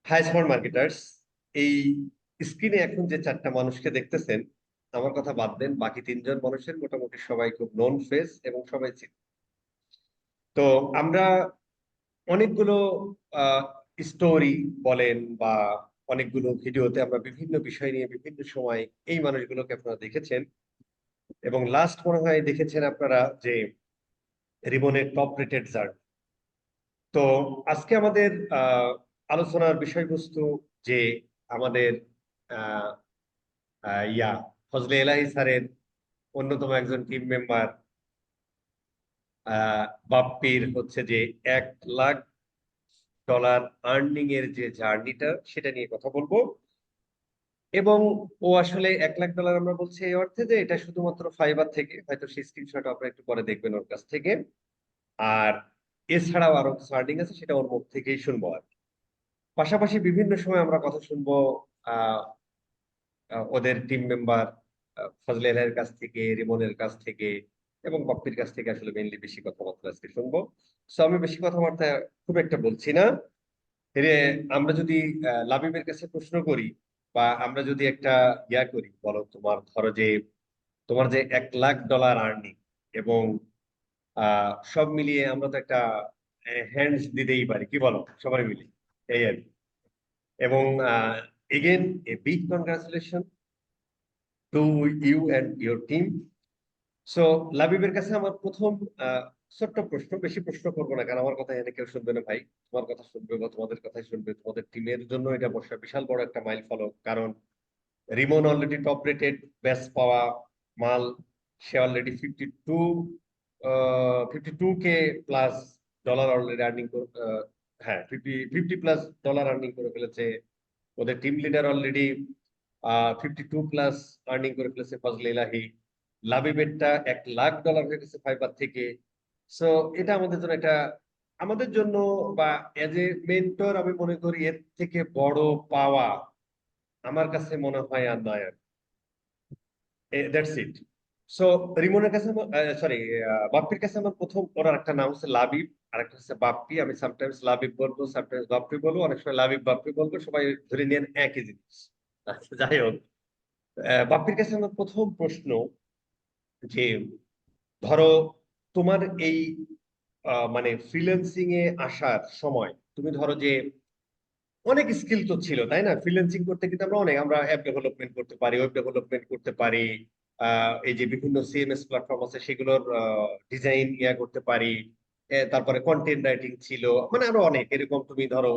High smart marketers, এই স্ক্রিনে এখন যে চারটা মানুষকে দেখতেছেন, আমার কথা বাদ দেন, বাকি তিনজন মানুষের মোটামুটি সবাই খুব নন ফেস এবং সবাই চিনি। তো আমরা অনেকগুলো স্টোরি বলেন বা অনেকগুলো ভিডিওতে আমরা বিভিন্ন বিষয় নিয়ে বিভিন্ন সময় এই মানুষগুলোকে আপনারা দেখেছেন। এবং লাস্ট মনে হয় দেখেছেন আপনারা যে রিবনের টপ রেটেড জার্নি। তো আজকে আমাদের আলোচনার বিষয়বস্তু যে আমাদের আহ, ফজলে এলাহি স্যারের অন্যতম একজন টিম মেম্বার বাপ্পির হচ্ছে যে 1 লাখ ডলার আর্নিং এর যে জার্নিটা সেটা নিয়ে কথা বলবো। এবং ও আসলে 1 লাখ ডলার আমরা বলছি এই অর্থে যে এটা শুধুমাত্র ফাইবার থেকে, হয়তো সেই স্ক্রিনশট আপনারা একটু পরে দেখবেন ওর কাছ থেকে। আর এছাড়াও আরো কিছু আর্নিং আছে, সেটা ওর মুখ থেকেই শুনবো আর কি। পাশাপাশি বিভিন্ন সময় আমরা কথা শুনবো আহ ওদের টিম মেম্বার ফজলে এলাহির কাছ থেকে, রিমনের কাছ থেকে এবং বাপ্পির কাছ থেকে আসলে মেইনলি বেশি কথাবার্তা আজকে শুনবো। সো আমি বেশি কথাবার্তা খুব একটা বলছি না। এরে আমরা যদি লাবিবের কাছে প্রশ্ন করি বা আমরা যদি একটা করি, বলো তোমার ধরো যে তোমার যে 1 লাখ ডলার আর্নিং এবং সব মিলিয়ে আমরা তো একটা হ্যান্ডস দিতেই পারি, কি বলো সবাই মিলে, এই আর কি। এবং again a big congratulation to you and your team. So লাবিবের কাছে আমার প্রথম আহ, ছোট্ট প্রশ্ন, বেশি প্রশ্ন করবো না কারণ আমার কথা এনে কেউ শুনবে না ভাই। তোমার কথা শুনবে বা তোমাদের কথাই শুনবে, তোমাদের টিমের জন্য এটা বর্ষা বিশাল বড় একটা মাইল ফলক। কারণ Rimon already top rated badge পাওয়া মাল, সে already 52K plus dollar already earning, হ্যাঁ 50 প্লাস ডলার আর্নিং করে ফেলেছে। ওদের team leader already 52 plus earning করে ফেলেছে ফজলে ইলাহি। লাবিবেরটা 1 লাখ ডলার হয়ে গেছে ফাইবার থেকে। সো এটা আমাদের জন্য এটা আমাদের জন্য বা এজ এ মেন্টর আমি মনে করি এর থেকে বড় পাওয়া আমার কাছে মনে হয় আর নয়। That's it. সো রিমনের কাছে, সরি, বাপ্পির কাছে আমার প্রথম ওনার একটা নাম হচ্ছে লাবিব আর একটা হচ্ছে বাপ্পি। আমি সামটাইমস লাবিব বলবো, সামটাইমস বাপ্পি বলবো, অনেক সময় লাবিব বাপ্পি বলবো, সবাই ধরে নিয়ে একই জিনিস। আচ্ছা, যাই হোক, বাপ্পির কাছে আমার প্রথম প্রশ্ন যে ধরো তোমার এই মানে ফ্রিল্যান্সিং এ আসার সময় তুমি ধরো যে অনেক স্কিল তো ছিল তাই না? ফ্রিল্যান্সিং করতে কিন্তু আমরা অ্যাপ ডেভেলপমেন্ট করতে পারি, ওয়েব ডেভেলপমেন্ট করতে পারি, এই যে বিভিন্ন সিএমএস প্ল্যাটফর্ম আছে সেগুলোর ডিজাইন করতে পারি। তারপরে কন্টেন্ট রাইটিং ছিল, মানে আরো অনেক এরকম তুমি ধরো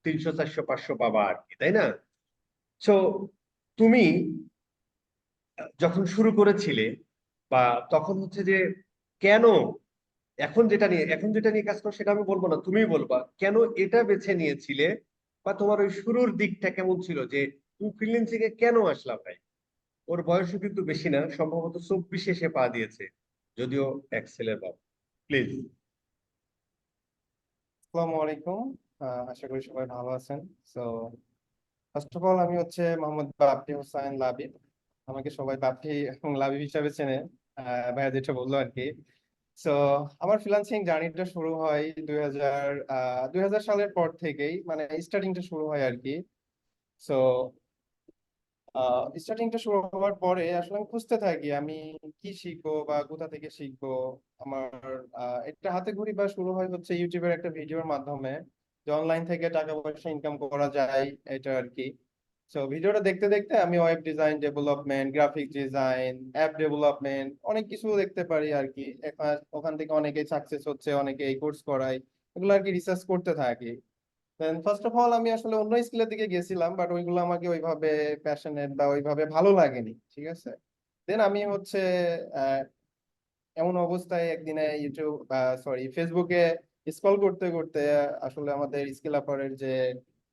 300 400 500 পাবা আর কি, তাই না? সো তুমি যখন শুরু করেছিলে বা তখন হচ্ছে যে কেন এখন যেটা নিয়ে কাজ করো সেটা আমি বলবো না, তুমিই বলবা কেন এটা বেছে নিয়েছিলে বা তোমার ওই শুরুর দিকটা কেমন ছিল যে তুমি ফ্রিল্যান্সিং এ কেন আসলা ভাই? ওর বয়সও কিন্তু বেশি না, সম্ভবত 24-এ সে পা দিয়েছে, যদিও এক্সেলের বাবা। প্লিজ। আসসালামু আলাইকুম। আশা করি সবাই ভালো আছেন। সো ফার্স্ট অফ অল আমি হচ্ছে মোহাম্মদ বাপ্পি হোসাইন লাবিব। আমাকে সবাই বাপ্পি এবং লাবিব হিসাবে চেনে। ভাইয়া যেটা বললো আর কি। সো আমার ফ্রিল্যান্সিং জার্নিটা শুরু হয় 2000 সালের পর থেকেই, মানে স্টার্টিংটা শুরু হয় আর কি। সো স্টার্টিংটা শুরু হওয়ার পরে আসলে আমি খুঁজতে থাকি আমি কি শিখবো বা কোথা থেকে শিখবো। আমার এটা হাতে ঘড়ি বা শুরু হয় হচ্ছে ইউটিউবের একটা ভিডিওর মাধ্যমে, যে অনলাইন থেকে টাকা পয়সা ইনকাম করা যায় এটা আর কি। তো ভিডিওটা দেখতে দেখতে আমি web design development, graphic design, app development অনেক কিছু দেখতে পারি আর কি। ওখান থেকে অনেকেই সাকসেস হচ্ছে, অনেকে এই কোর্স করায়, এগুলো আর কি রিসার্চ করতে থাকি। দেন ফার্স্ট অফ অল আমি আসলে অন্য স্কিলের দিকে গেছিলাম, বাট ওইগুলো আমাকে ওইভাবে প্যাশনেট বা ওইভাবে ভালো লাগেনি, ঠিক আছে। দেন আমি হচ্ছে আহ, এমন অবস্থায় একদিনে ইউটিউব সরি ফেসবুকে স্ক্রল করতে করতে আসলে আমাদের স্কিল আপরের যে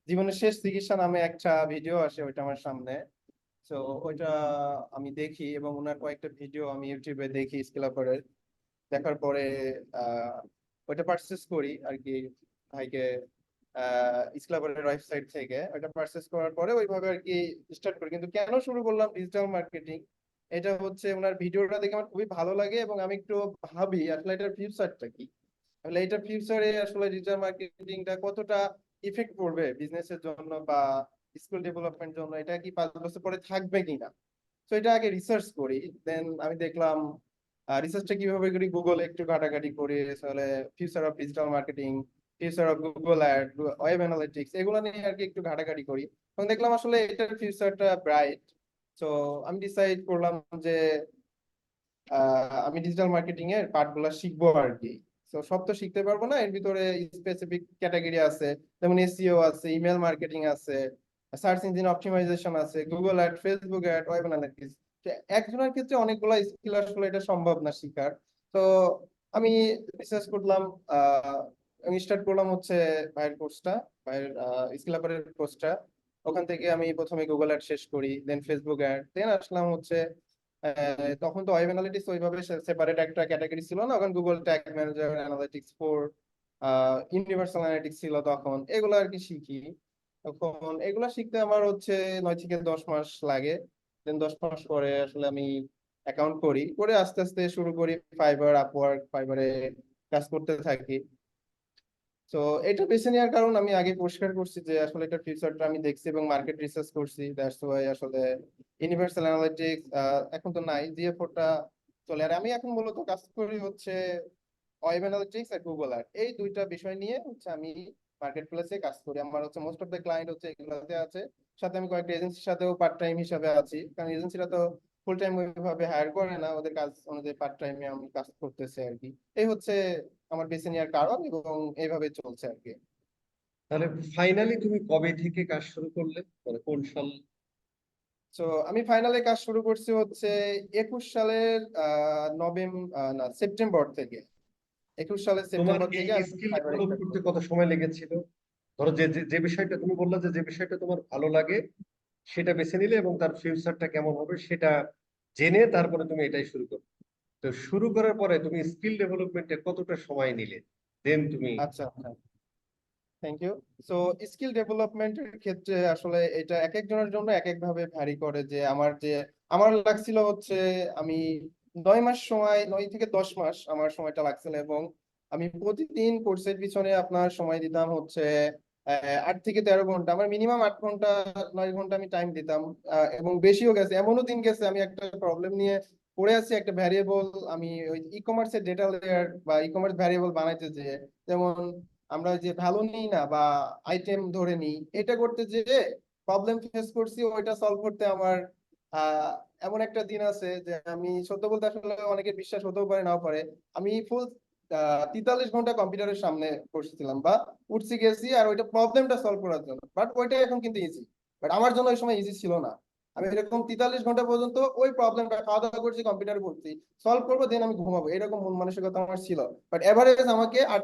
জীবনের শেষ চিকিৎসা নামে একটা ভিডিও আসে, ওইটা আমার সামনে। তো ওইটা আমি দেখি এবং ওনার কয়েকটা ভিডিও আমি ইউটিউবে দেখি স্কিল আপরের। দেখার পরে আহ ওইটা পারচেস করি আর কি ভাইকে, স্ক্লাবের ওয়েবসাইট থেকে ওইটা পারচেস করার পরে ওইভাবে আর কি স্টার্ট করি। কিন্তু কেন শুরু করলাম ডিজিটাল মার্কেটিং, এটা হচ্ছে ওনার ভিডিওটা দেখে আমার খুবই ভালো লাগে এবং আমি একটু ভাবি আসলে এটার ফিউচারটা কি। তাহলে এটা ফিউচারে আসলে ডিজিটাল মার্কেটিংটা কতটা ইফেক্ট করবে বিজনেসের জন্য বা স্কিল ডেভেলপমেন্ট জন্য, এটা কি 5 বছর পরে থাকবে কিনা। তো এটা আগে রিসার্চ করি, দেন আমি দেখলাম রিসার্চটা কিভাবে করি, গুগলে একটু ঘাটাঘাটি করি, তাহলে future of digital marketing, future of Google ad, web analytics, এগুলো নিয়ে আর কি একটু ঘাটাঘাটি করি, তখন দেখলাম আসলে এটার ফিউচারটা ব্রাইট। তো আমি ডিসাইড করলাম যে আমি ডিজিটাল মার্কেটিং এর পার্ট গুলা শিখবো আর কি। তো সব তো শিখতে পারবো না, এর ভিতরে স্পেসিফিক ক্যাটাগরি আছে, যেমন এসইও আছে, ইমেল মার্কেটিং আছে, সার্চ ইঞ্জিন অপটিমাইজেশন আছে, Google ad, Facebook ad, web analytics. একজনের ক্ষেত্রে অনেকগুলা স্কিল আসলে এটা সম্ভব না শিখার। তো আমি রিসার্চ করলাম, আমি স্টার্ট করলাম হচ্ছে ভাইয়ের কোর্সটা, ভাইয়ের স্কিল আপের কোর্সটা। ওখান থেকে আমি প্রথমে গুগল অ্যাড শেষ করি, দেন ফেসবুক অ্যাড, দেন আসলাম হচ্ছে তখন তো ওয়েব অ্যানালিটিক্স ওইভাবে সেপারেট একটা ক্যাটাগরি ছিল না, তখন Google tag manager, analytics 4, universal analytics ছিল তখন, এগুলো আর কি শিখি। তখন এগুলা শিখতে আমার হচ্ছে 9 থেকে 10 মাস লাগে। দেন 10 মাস পরে আসলে আমি অ্যাকাউন্ট করি, করে আস্তে আস্তে শুরু করি ফাইবার, আপওয়ার্ক, ফাইবারে কাজ করতে থাকি। তো এটা বেছে নেওয়ার কারণ আমি আগে পরিষ্কার করছি যে আসলে এটা ফিউচারটা আমি দেখছি এবং মার্কেট রিসার্চ করছি, দ্যাটস ওয়াই আসলে ইউনিভার্সাল অ্যানালিটিক্স এখন তো নাই, জিএফ4টা চলে। আর আমি এখন মূলত কাজ করি হচ্ছে ওয়েব অ্যানালিটিক্স আর গুগল অ্যাড, এই দুইটা বিষয় নিয়ে হচ্ছে আমি মার্কেট প্লেসে কাজ করি। আমার হচ্ছে মোস্ট অফ দ্য ক্লায়েন্ট হচ্ছে এগুলোতে আছে, সাথে আমি কয়েকটা এজেন্সির সাথেও পার্ট টাইম হিসাবে আছি, কারণ এজেন্সিরা তো ফুল টাইম ওইভাবে হায়ার করে না, ওদের কাজ অনুযায়ী পার্ট টাইমে আমি কাজ করতেছি আর কি। এই হচ্ছে আমার বেছে নেওয়ার কারণ, এবং এইভাবে চলছে আর কি। তাহলে ফাইনালি তুমি কবে থেকে কাজ শুরু করলে, মানে কোন সাল? তো আমি ফাইনালে কাজ শুরু করছি হচ্ছে 21 সালের না, সেপ্টেম্বর থেকে। 21 সালের তোমার সেপ্টেম্বর এই থেকে আমি স্কিল ফাইবার ডেভেলপ স্টার্ট করতে করি। কত সময় লেগেছিল? ধরো যে যে যে বিষয়টা তুমি বললা, যে যে বিষয়টা তোমার ভালো লাগে সেটা বেছে নিলে এবং তার ফিউচারটা কেমন হবে সেটা জেনে তারপরে তুমি এটাই শুরু করো। তো শুরু করার পরে তুমি স্কিল ডেভেলপমেন্টে কতটা সময় নিলে, দেন তুমি? আচ্ছা, থ্যাংক ইউ। সো স্কিল ডেভেলপমেন্টের ক্ষেত্রে আসলে এটা এক একজনের জন্য এক এক ভাবে ভ্যারি করে। যে আমার লাগছিল হচ্ছে আমি 9 মাস সময়, 9 থেকে 10 মাস আমার সময়টা লাগছিল, এবং আমি প্রতিদিন কোর্সের পিছনে আপনার সময় দিতাম হচ্ছে 8 থেকে 13 ঘন্টা, আমার মিনিমাম 8 ঘন্টা 9 ঘন্টা আমি টাইম দিতাম। এবং বেশিও গেছে, এমনও দিন গেছে আমি একটা প্রবলেম নিয়ে পড়ে আছি, একটা ভ্যারিয়েবল আমি ওই ই কমার্সের ডেটা লেয়ার বা ই কমার্স ভ্যারিয়েবল বানাইতে, যে যেমন আমরা যে ভ্যালু নিই না বা আইটেম ধরে নিই, এটা করতে যে প্রবলেম ফেস করছি, ওইটা সলভ করতে আমার এমন একটা দিন আছে যে আমি সত্য বলতে আসলে অনেকে বিশ্বাস হতেও পারে নাও পারে, আমি ফুল 43 ঘন্টা কম্পিউটারের সামনে বসেছিলাম বা উঠছি গেছি আর ওইটা প্রবলেমটা সলভ করার জন্য। বাট ওইটা এখন কিন্তু ইজি, বাট আমার জন্য ওই সময় ইজি ছিল না। আমি এরকম 43 ঘন্টা পর্যন্ত ওই প্রবলেমটা খাওয়া দাওয়া করছি, কম্পিউটারে করছি, সলভ করবো, দেন আমি ঘুমাবো, এরকম মন মানসিকতা আমার ছিল। বাট এভারেজ আমাকে 8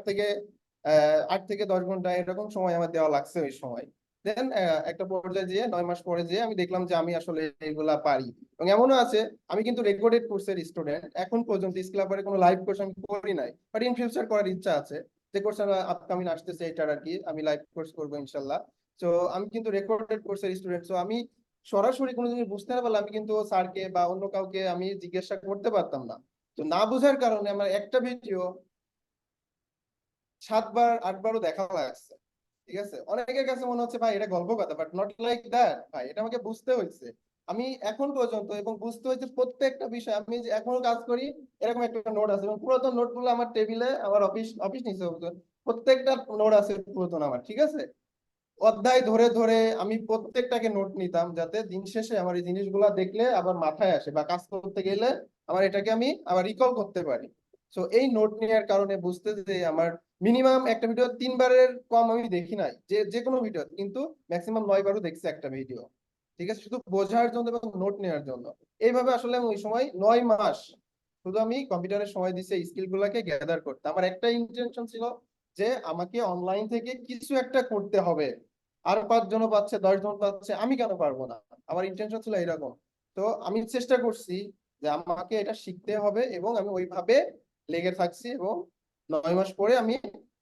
থেকে 10 ঘন্টা এরকম সময় আমার দেওয়া লাগছে ওই সময়। দেন একটা পর্যায়ে যেয়ে 9 মাস পরে যেয়ে আমি দেখলাম যে আমি আসলে এগুলা পারি। এবং এমনও আছে, আমি কিন্তু রেকর্ডেড কোর্সের স্টুডেন্ট, এখন পর্যন্ত স্কিলার কোনো লাইভ কোর্স আমি করি নাই, বাট ইন ফিউচার করার ইচ্ছা আছে। যে কোর্স আপকামিং আসতেছে এটার আর কি, আমি লাইভ কোর্স করবো ইনশাল্লাহ। তো আমি কিন্তু রেকর্ডেড কোর্সের স্টুডেন্ট, তো আমি সরাসরি কোনো জিনিস বুঝতে না পারলে আমি কিন্তু স্যারকে বা অন্য কাউকে আমি জিজ্ঞাসা করতে পারতাম না। তো না বোঝার কারণে আমার একটা ভিডিও 7 বার 8 বারও দেখা লাগছে। ঠিক আছে, অনেকের কাছে মনে হচ্ছে ভাই এটা গল্প কথা, বাট নট লাইক দ্যাট ভাই, এটা আমাকে বুঝতে হয়েছে। আমি এখন পর্যন্ত এবং বুঝতে হয়েছে প্রত্যেকটা বিষয়, আমি যে এখনো কাজ করি, এরকম একটা নোট আছে, এবং পুরাতন নোট গুলো আমার টেবিলে, আমার অফিস অফিস নিচে প্রত্যেকটা নোট আছে পুরাতন আমার, ঠিক আছে। অধ্যায় ধরে ধরে আমি প্রত্যেকটাকে নোট নিতাম, যাতে দিন শেষে আমার এই জিনিসগুলা দেখলে আবার মাথায় আসে বা কাজ করতে গেলে আমার এটাকে আমি আবার রিকল করতে পারি। তো এই নোট নেওয়ার কারণে বুঝতে যে আমার মিনিমাম একটা ভিডিও 3 বারের কম আমি দেখি নাই, যে যে কোনো ভিডিও, কিন্তু ম্যাক্সিমাম 9 বারও দেখছি একটা ভিডিও। ঠিক আছে, শুধু বোঝার জন্য এবং নোট নেওয়ার জন্য। এইভাবে আসলে আমি ওই সময় 9 মাস শুধু আমি কম্পিউটারের সময় দিচ্ছি এই স্কিল গুলাকে গ্যাদার করতে। আমার একটা ইন্টেনশন ছিল যে আমাকে অনলাইন থেকে কিছু একটা করতে হবে, আর 5 জন পাচ্ছে, 10 জন পাচ্ছে, আমি কেন পারবো না। আমার ইন্টেনশন ছিল এরকম। তো আমি চেষ্টা করছি যে আমাকে এটা শিখতে হবে, এবং আমি ওইভাবে লেগে থাকছি, এবং 9 মাস পরে আমি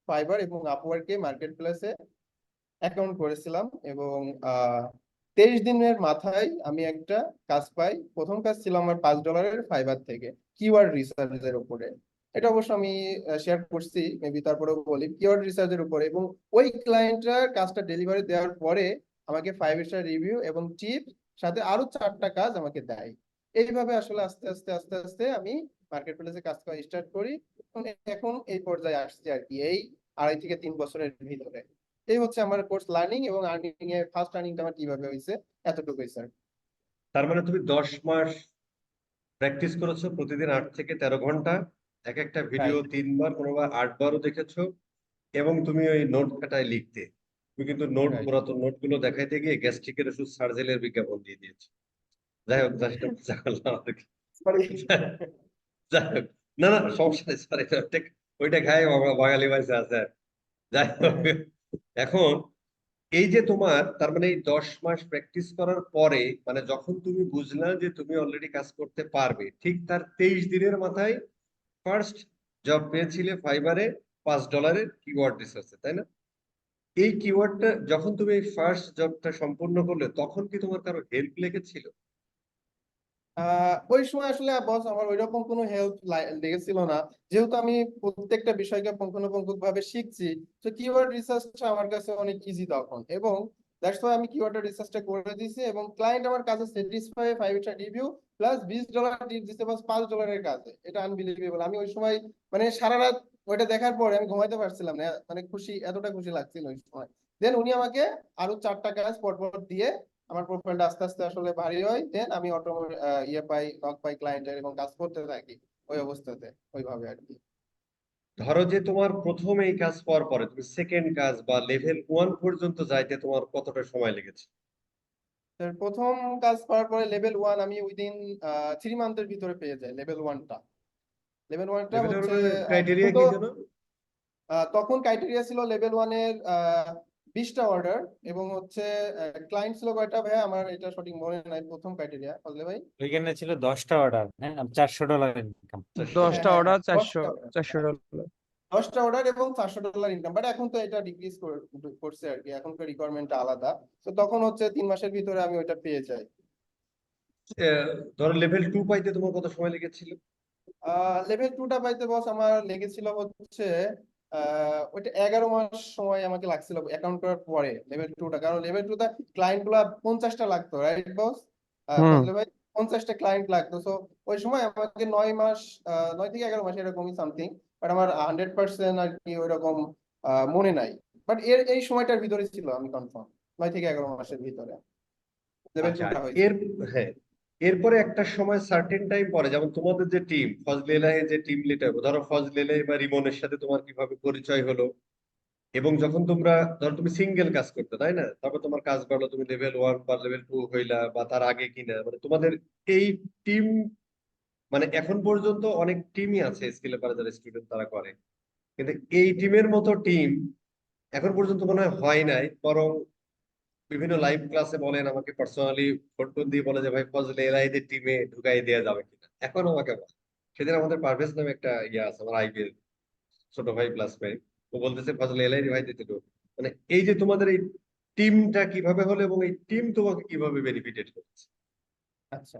ফাইবার এবং আপওয়ার্কে মার্কেট প্লেসে অ্যাকাউন্ট করেছিলাম। এবং 23 দিনের মাথায় আমি একটা কাজ পাই। প্রথম কাজ ছিল আমার $5 ফাইবার থেকে কিওয়ার্ড রিসার্চের উপরে। এটা অবশ্য আমি শেয়ার করছি, মেবি তারপরেও বলি কিওয়ার্ড রিসার্চের উপরে, এবং ওই ক্লায়েন্টরা কাজটা ডেলিভারি দেওয়ার পরে আমাকে 5 স্টার রিভিউ এবং টিপ সাথে আরো 4টা কাজ আমাকে দেয়। এইভাবে আসলে আস্তে আস্তে আস্তে আস্তে আমি মার্কেট প্লেসে কাজ করা স্টার্ট করি। এখন এই পর্যায়ে আসছি আর কি, এই 2.5 থেকে 3 বছরের ভিতরে। এই হচ্ছে আমার কোর্স লার্নিং এবং আর্নিং এর ফার্স্ট আর্নিংটা আমার কিভাবে হয়েছে, এতটুকুই স্যার। তার মানে তুমি 10 মাস প্র্যাকটিস করেছো, প্রতিদিন 8 থেকে 13 ঘন্টা, এক একটা ভিডিও রাইট। 3 বার কোনোবার 8 বারও দেখেছো, এবং তুমি ওই নোট খাতায় লিখতে। তুমি কিন্তু রাইট। পুরাতন নোটগুলো দেখাইতে গিয়ে গ্যাস্ট্রিকের ওষুধ সার্জেলের বিজ্ঞাপন দিয়ে দিয়েছো। যাই হোক, জাস্ট মজা করলাম আর কি। সরি। যাই হোক, না না সমস্যা নেই, সরি, ওইটা খাই আমরা বাঙালি ভাষা আছে। যাই হোক, এখন এই যে তোমার তার মানে এই 10 মাস প্র্যাকটিস করার পরে, মানে যখন তুমি বুঝলা যে তুমি অলরেডি কাজ করতে পারবে, ঠিক তার 23 দিনের মাথায় ফার্স্ট জব পেয়েছিলে ফাইবারে $5 কিওয়ার্ড রিসার্চে, তাই না? এই কিওয়ার্ডটা যখন তুমি এই ফার্স্ট জবটা সম্পূর্ণ করলে, তখন কি তোমার কারো হেল্প লেগেছিল? ওই সময় আসলে বস আমার ওইরকম কোনো হেল্প লেগেছিল না, যেহেতু আমি প্রত্যেকটা বিষয়কে পুঙ্খানুপুঙ্খ ভাবে শিখছি। তো কিওয়ার্ড রিসার্চটা আমার কাছে অনেক ইজি তখন, এবং দ্যাটস ওয়াই আমি কিওয়ার্ড রিসার্চটা করে দিয়েছি, এবং ক্লায়েন্ট আমার কাছে স্যাটিসফাই, 5 স্টার রিভিউ প্লাস $20 টিপ দিতে, বাস $5 কাজে। এটা আনবিলিভেবল। আমি ওই সময় মানে সারা রাত ওইটা দেখার পরে আমি ঘুমাইতে পারছিলাম না, মানে খুশি, এতটা খুশি লাগছিল ওই সময়। দেন উনি আমাকে আরো 4টা কাজ পরপর দিয়ে আমার প্রোফাইলটা আস্তে আস্তে আসলে ভারী হয়। দেন আমি নক পাই ক্লায়েন্টের এবং কাজ করতে থাকি ওই অবস্থাতে, ওইভাবে আর কি। ধরো যে তোমার প্রথম এই কাজ পাওয়ার পরে তুমি সেকেন্ড কাজ বা লেভেল 1 পর্যন্ত যাইতে তোমার কতটা সময় লেগেছে? তো প্রথম কাজ করার পরে লেভেল 1 আমি উইদিন 3 মান্থের ভিতরে পেয়ে যাই। লেভেল 1টা, লেভেল 1টা লেভেল হচ্ছে ক্রাইটেরিয়া তখন তো কি যেন? তখন ক্রাইটেরিয়া ছিল লেভেল 1 এর 20টা অর্ডার, এবং হচ্ছে ক্লায়েন্ট ছিল কয়টা ভাই, আমার এটা সঠিক মনে নাই প্রথম ক্রাইটেরিয়া, ফজলে ভাই। ওইখানে ছিল 10টা অর্ডার, হ্যাঁ, $400 ইনকাম। 400 হ্যাঁ 10টা হ্যাঁ হ্যাঁ, অর্ডার, চারশো 10টা অর্ডার, চারশো হ্যাঁ, ডলার 10টা অর্ডার এবং $400 ইনকাম। বাট এখন তো এটা ডিক্রিজ করছে আর কি, এখনকার রিকোয়ারমেন্টটা আলাদা। তো তখন হচ্ছে 3 মাসের ভিতরে আমি ওইটা পেয়ে যাই। ধরো লেভেল 2 পাইতে তোমার কত সময় লেগেছিল? লেভেল 2টা পাইতে বস আমার লেগেছিল হচ্ছে ওইটা 11 মাস সময় আমাকে লাগছিল অ্যাকাউন্ট করার পরে লেভেল 2টা, কারণ লেভেল 2টা ক্লায়েন্ট গুলা 50টা লাগতো, রাইট বস? হুম। ফজলে ভাই, 50টা ক্লায়েন্ট লাগতো। সো ওই সময় আমাকে 9 মাস, 9 থেকে 11 মাস এরকমই সামথিং, বাট আমার 100% আর কি ওইরকম মনে নাই। বাট এই সময়টার ভিতরে ছিল, আমি কনফার্ম 9 থেকে 11 মাসের ভিতরে লেভেল আচ্ছা, 2টা হয়েছে। এর হ্যাঁ, এরপরে একটা সময় সার্টেন টাইম পরে, যেমন তোমাদের যে টিম ফজলে এলাহি যে টিম লিডার, ধরো ফজলে এলাহি বা রিমনের সাথে তোমার কিভাবে পরিচয় হলো, এবং যখন তোমরা ধরো তুমি সিঙ্গেল কাজ করতে, তাই না? তারপর তোমার কাজ বাড়লো, তুমি লেভেল 1 বা লেভেল 2 হইলা, বা তার আগে কিনা, মানে তোমাদের এই টিম, মানে এখন পর্যন্ত অনেক টিমই আছে স্কিল পারে যারা স্টুডেন্ট তারা করে, কিন্তু এই টিমের মতো টিম এখন পর্যন্ত মনে হয় নাই। বরং বিভিন্ন লাইভ ক্লাসে বলেন, আমাকে পার্সোনালি ফোন টোন দিয়ে বলে যে ভাই ফজলে এলাহিদের টিমে ঢুকাই দেওয়া যাবে কিনা, এখন আমাকে বলে। সেদিন আমাদের পারভেজ নামে একটা ইয়ে আছে আমার আইবিএল ছোট ভাই ক্লাসমেট, ও বলতেছে ফজলে এলাহি ভাই দিতে তো, মানে এই যে তোমাদের এই টিমটা কিভাবে হলো, এবং এই টিম তোমাকে কিভাবে বেনিফিটেড করেছে, আচ্ছা,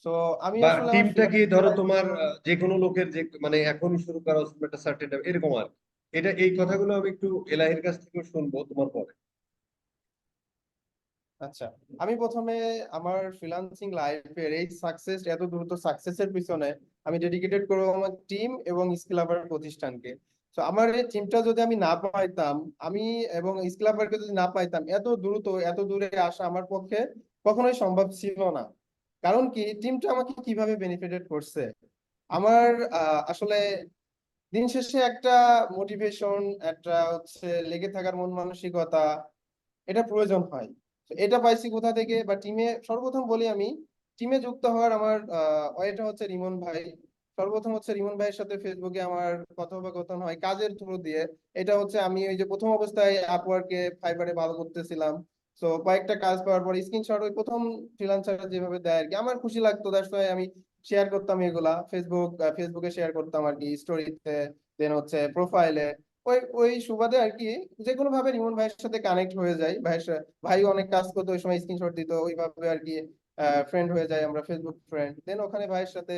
তো আমি বা আসলে আমার টিমটা কি freelancing ধরো life তোমার এ- যে কোনো লোকের যে মানে এখন শুরু করা উচিত একটা সার্টেন এরকম আর কি। এটা এই কথাগুলো আমি একটু এলাহির কাছ থেকে শুনবো তোমার পরে। আচ্ছা, আমি প্রথমে আমার ফ্রিল্যান্সিং লাইফের এই সাকসেস, এত দ্রুত সাকসেসের পিছনে আমি ডেডিকেটেড করবো আমার টিম এবং স্কিলাবার প্রতিষ্ঠানকে। তো আমার এই টিমটা যদি আমি না পাইতাম, আমি এবং স্কিলাবারকে যদি না পাইতাম, এত দ্রুত এত দূরে আসা আমার পক্ষে কখনোই সম্ভব ছিল না। কারণ কি, টিমটা আমাকে কিভাবে বেনিফিটেড করছে, আমার আসলে দিন শেষে একটা মোটিভেশন, একটা হচ্ছে লেগে থাকার মন মানসিকতা, এটা প্রয়োজন হয়। তো এটা পাইছি কোথা থেকে, বা টিমে সর্বপ্রথম বলি আমি, টিমে যুক্ত হওয়ার আমার ওয়েটা হচ্ছে রিমন ভাই। সর্বপ্রথম হচ্ছে রিমন ভাইয়ের সাথে ফেসবুকে আমার কথোপকথন হয় কাজের থ্রু দিয়ে। এটা হচ্ছে আমি ওই যে প্রথম অবস্থায় আপওয়ার্কে, ফাইবারে ভালো করতেছিলাম। তো কয়েকটা কাজ পাওয়ার পর স্ক্রিনশট ওই প্রথম ফ্রিল্যান্সার যেভাবে দেয় আর কি, আমার খুশি লাগতো, দ্যাটস ওয়াই আমি শেয়ার করতাম এগুলা ফেসবুকে শেয়ার করতাম আর কি, স্টোরিতে, দেন হচ্ছে প্রোফাইলে। ওই ওই সুবাদে আর কি যে কোনো ভাবে রিমন ভাইয়ের সাথে কানেক্ট হয়ে যায়। ভাইও অনেক কাজ করতো ওই সময়, স্ক্রিনশট দিত, ওইভাবে আর কি ফ্রেন্ড হয়ে যায় আমরা, ফেসবুক ফ্রেন্ড। দেন ওখানে ভাইয়ের সাথে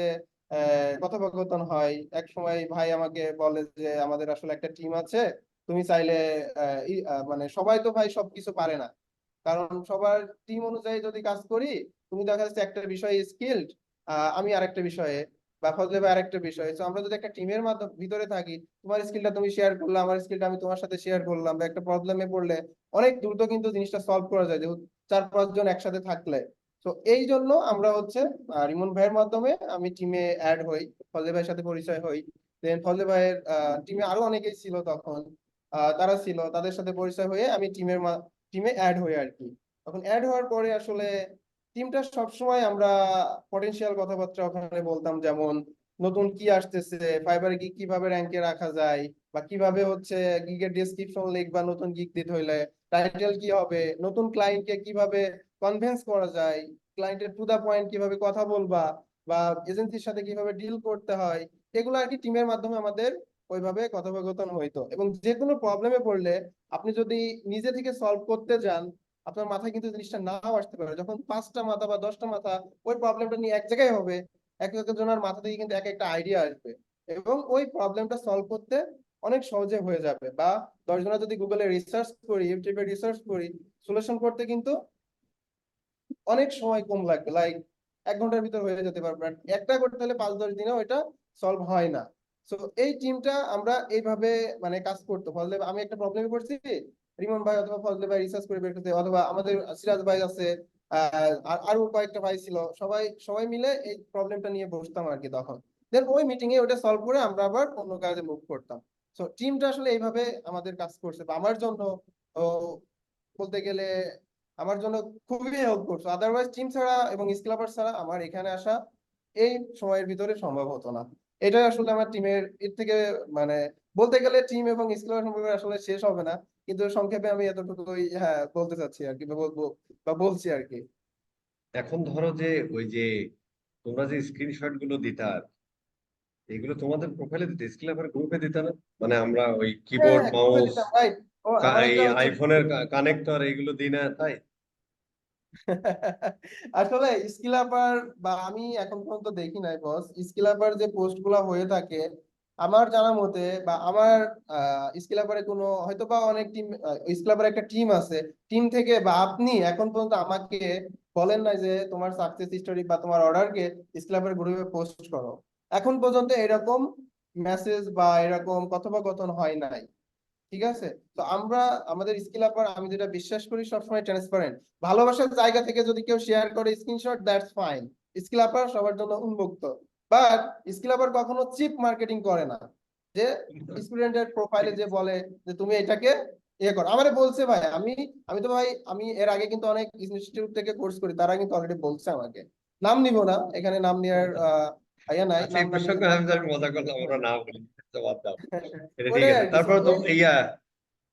কথোপকথন হয়। এক সময় ভাই আমাকে বলে যে আমাদের আসলে একটা টিম আছে, তুমি চাইলে মানে সবাই তো ভাই সবকিছু পারে না, কারণ সবার টিম অনুযায়ী যদি কাজ করি, তুমি দেখা যাচ্ছে একটা বিষয়ে স্কিলড, আমি আরেকটা বিষয়ে, বা ফজলে ভাই আরেকটা বিষয়ে। তো আমরা যদি একটা টিমের মাধ্যমে ভিতরে থাকি, তোমার স্কিলটা তুমি শেয়ার করলে, আমার স্কিলটা আমি তোমার সাথে শেয়ার করলাম, বা একটা প্রবলেমে পড়লে অনেক দ্রুত কিন্তু জিনিসটা সলভ করা যায়, যেহেতু 4-5 জন একসাথে থাকলে। তো এই জন্য আমরা হচ্ছে রিমন ভাইয়ের মাধ্যমে আমি টিমে অ্যাড হই, ফজলে ভাইয়ের সাথে পরিচয় হই। দেন ফজলে ভাইয়ের টিমে আরো অনেকেই ছিল তখন, তারা ছিল, তাদের সাথে পরিচয় হয়ে আমি টিমে অ্যাড হই আর কি। তখন অ্যাড হওয়ার পরে আসলে টিমটা সবসময় আমরা পটেনশিয়াল কথাবার্তা ওখানে বলতাম, যেমন নতুন কি আসতেছে, ফাইবারে গিগ কিভাবে র্যাঙ্কে রাখা যায়, বা কিভাবে হচ্ছে গিগের ডেসক্রিপশন লিখবা নতুন গিগ দিতে হইলে, টাইটেল কি হবে, নতুন ক্লায়েন্টকে কিভাবে কনভিন্স করা যায়, ক্লায়েন্টের টু দা পয়েন্ট কিভাবে কথা বলবা, বা এজেন্সির সাথে কিভাবে ডিল করতে হয়, এগুলো আর কি টিমের মাধ্যমে আমাদের ওইভাবে কথোপকথন হইতো। এবং যে কোনো প্রবলেমে পড়লে আপনি যদি নিজে থেকে সলভ করতে যান, আপনার মাথায় কিন্তু জিনিসটা নাও আসতে পারে। যখন 5টা মাথা বা 10টা মাথা ওই প্রবলেমটা নিয়ে এক জায়গায় হবে, এক একজনের মাথা থেকে কিন্তু এক একটা আইডিয়া আসবে, এবং ওই প্রবলেমটা সলভ করতে অনেক সহজে হয়ে যাবে। বা 10 জনের যদি গুগলে রিসার্চ করি, ইউটিউবে রিসার্চ করি, সলিউশন করতে কিন্তু অনেক সময় কম লাগবে, লাইক 1 ঘন্টার ভিতর হয়ে যেতে পারবে। আর একটা করতে হলে 5-10 দিনেও এটা সলভ হয় না। তো এই টিমটা আমরা এইভাবে মানে কাজ করতো। ফজলে আমি একটা প্রবলেমে পড়ছি, রিমন ভাই অথবা ফজলে ভাই রিসার্চ করে বের করতে, অথবা আমাদের সিরাজ ভাই আছে, আর আরো কয়েকটা ভাই ছিল, সবাই সবাই মিলে এই প্রবলেমটা নিয়ে বসতাম আর কি তখন। দেন ওই মিটিং এ ওটা সলভ করে আমরা আবার অন্য কাজে মুভ করতাম। তো টিমটা আসলে এইভাবে আমাদের কাজ করছে, বা আমার জন্য ও, বলতে গেলে আমার জন্য খুবই হেল্প করছে। আদারওয়াইজ টিম ছাড়া এবং স্কিলাবার ছাড়া আমার এখানে আসা এই সময়ের ভিতরে সম্ভব হতো না। এটাই আসলে আমার টিমের এর থেকে মানে বলতে গেলে টিম এবং স্কিলার সম্পর্কে আসলে শেষ হবে না, কিন্তু সংক্ষেপে আমি এতটুকুই হ্যাঁ বলতে চাচ্ছি আর কি, বা বলবো বা বলছি আর কি। এখন ধরো যে ওই যে তোমরা যে স্ক্রিনশট গুলো দিতা, এগুলো তোমাদের প্রোফাইলে দিতে, স্কিল গ্রুপে দিতে না? মানে আমরা ওই হ্যাঁ কিবোর্ড হ্যাঁ, গ্রুপে মাউস দিতাম, রাইট। ও আমার এই একটা হচ্ছে আইফোনের কানেক্টর এগুলো দিই না তাই? আসলে স্কিল আপার, বা আমি এখন পর্যন্ত দেখি নাই বস, স্কিল আপার যে পোস্ট গুলা হয়ে থাকে আমার জানা মতে, বা আমার স্কিল আপারে কোনো হয়তো বা অনেক টিম, স্কিল আপার একটা টিম আছে, টিম থেকে বা আপনি এখন পর্যন্ত আমাকে বলেন নাই যে তোমার সাকসেস স্টোরি বা তোমার অর্ডারকে স্কিল আপার গ্রুপে পোস্ট করো। এখন পর্যন্ত এরকম মেসেজ বা এরকম কথোপকথন হয় নাই। ঠিক আছে। তো আমরা আমাদের স্কিল আপার, আমি যেটা বিশ্বাস করি সবসময় ট্রান্সপারেন্ট, ভালোবাসার জায়গা থেকে যদি কেউ শেয়ার করে স্ক্রিনশট, দ্যাটস ফাইন। স্কিল আপার সবার জন্য উন্মুক্ত। বাট স্কিল আপার কখনো চিপ মার্কেটিং করে না, যে স্টুডেন্টের প্রোফাইলে যে বলে যে তুমি এটাকে ইয়ে করো। আমারে বলছে ভাই, আমি আমি তো ভাই আমি এর আগে কিন্তু অনেক ইনস্টিটিউট থেকে কোর্স করি, তারা কিন্তু অলরেডি বলছে আমাকে, নাম নিব না এখানে, নাম নেওয়ার ইয়া নাই, আচ্ছা, নাম এই না প্রসঙ্গে নিলে। আমি মজা করলাম, আমরা না বলি, তো বাদ দাও, এটা ঠিক ওটাই আছে। আর কি। তারপর তো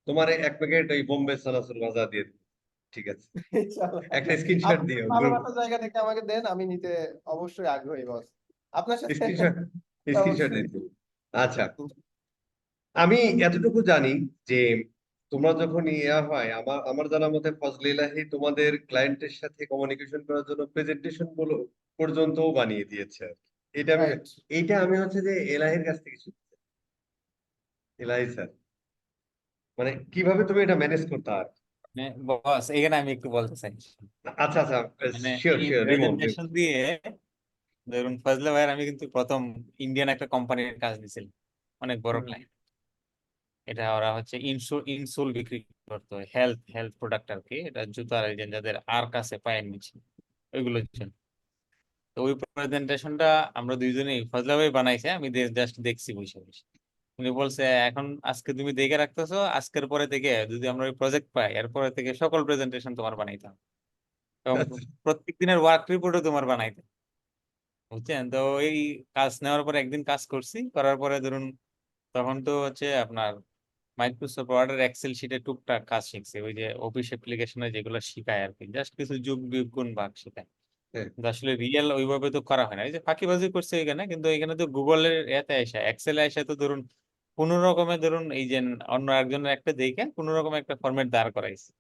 তোমার 1 প্যাকেট ওই বোম্বে চানাচুর ভাজা দিয়ে দিবো। ঠিক আছে, ইনশাআল্লাহ। একটা স্ক্রিনশট আপনি দিও গ্রুপ, ভালোবাসার জায়গা থেকে আমাকে দেন, আমি নিতে অবশ্যই আগ্রহী বস, আপনার সাথে স্ক্রিনশট স্ক্রিনশট অবশ্যই। দিতে। আচ্ছা, আমি এতটুকু জানি যে তোমরা যখন ইয়া হয়, আমার আমার জানা মতে ফজলে ইলাহি তোমাদের ক্লায়েন্টের সাথে কমিউনিকেশন করার জন্য প্রেজেন্টেশন গুলো পর্যন্তও বানিয়ে দিয়েছে আর কি। এটা আমি রাইট। এইটা আমি হচ্ছে যে এলাহির কাছ থেকে শিখছি। এলাহি স্যার, মানে কিভাবে তুমি এটা ম্যানেজ করতে আর? বস এখানে আমি একটু বলতে চাই। আচ্ছা আচ্ছা, মানে শিওর এই শিওর, রিমন। প্রেজেন্টেশন দিয়ে ধরুন ফজলে ভাইয়ের আমি কিন্তু প্রথম ইন্ডিয়ান একটা কোম্পানির কাজ দিয়েছিলাম, অনেক বড় ক্লায়েন্ট। এটা ওরা হচ্ছে ইনসোল বিক্রি করতো, হেলথ হেলথ প্রোডাক্ট আর কি। এটা জুতার এই যে যাদের আর কাছে পায়ের নিচে ওইগুলোর জন্য। তো ওই প্রেজেন্টেশনটা আমরা দুইজনেই ফজলা ভাই বানাইছে, আমি জাস্ট দেখছি বসে বসে। উনি বলছে এখন আজকে তুমি দেখে রাখতেছো, আজকের পরে থেকে যদি আমরা ওই প্রজেক্ট পাই এরপরে থেকে সকল প্রেজেন্টেশন তোমার বানাইতে হবে, এবং প্রত্যেক দিনের ওয়ার্ক রিপোর্টও তোমার বানাইতে হবে। বুঝছেন তো? এই কাজ নেওয়ার পরে একদিন কাজ করছি, করার পরে ধরুন তখন তো হচ্ছে আপনার মাইক্রোসফট ওয়ার্ডের এক্সেল শিটে টুকটাক কাজ শিখছি, ওই যে অফিস অ্যাপ্লিকেশনে যেগুলো শিখায় আর কি, জাস্ট কিছু যোগ বিয়োগ গুণ ভাগ শেখায়। হ্যাঁ, কিন্তু আসলে রিয়েল ওইভাবে তো করা হয় না, এই যে ফাঁকিবাজি করছে এখানে। কিন্তু এখানে তো গুগলের এতে আসে, এক্সেলে আসে, তো ধরুন কোন রকমে ধরুন এই যে অন্য একজনের একটা দেখে কোন রকম একটা ফরম্যাট দাঁড় করাইছি।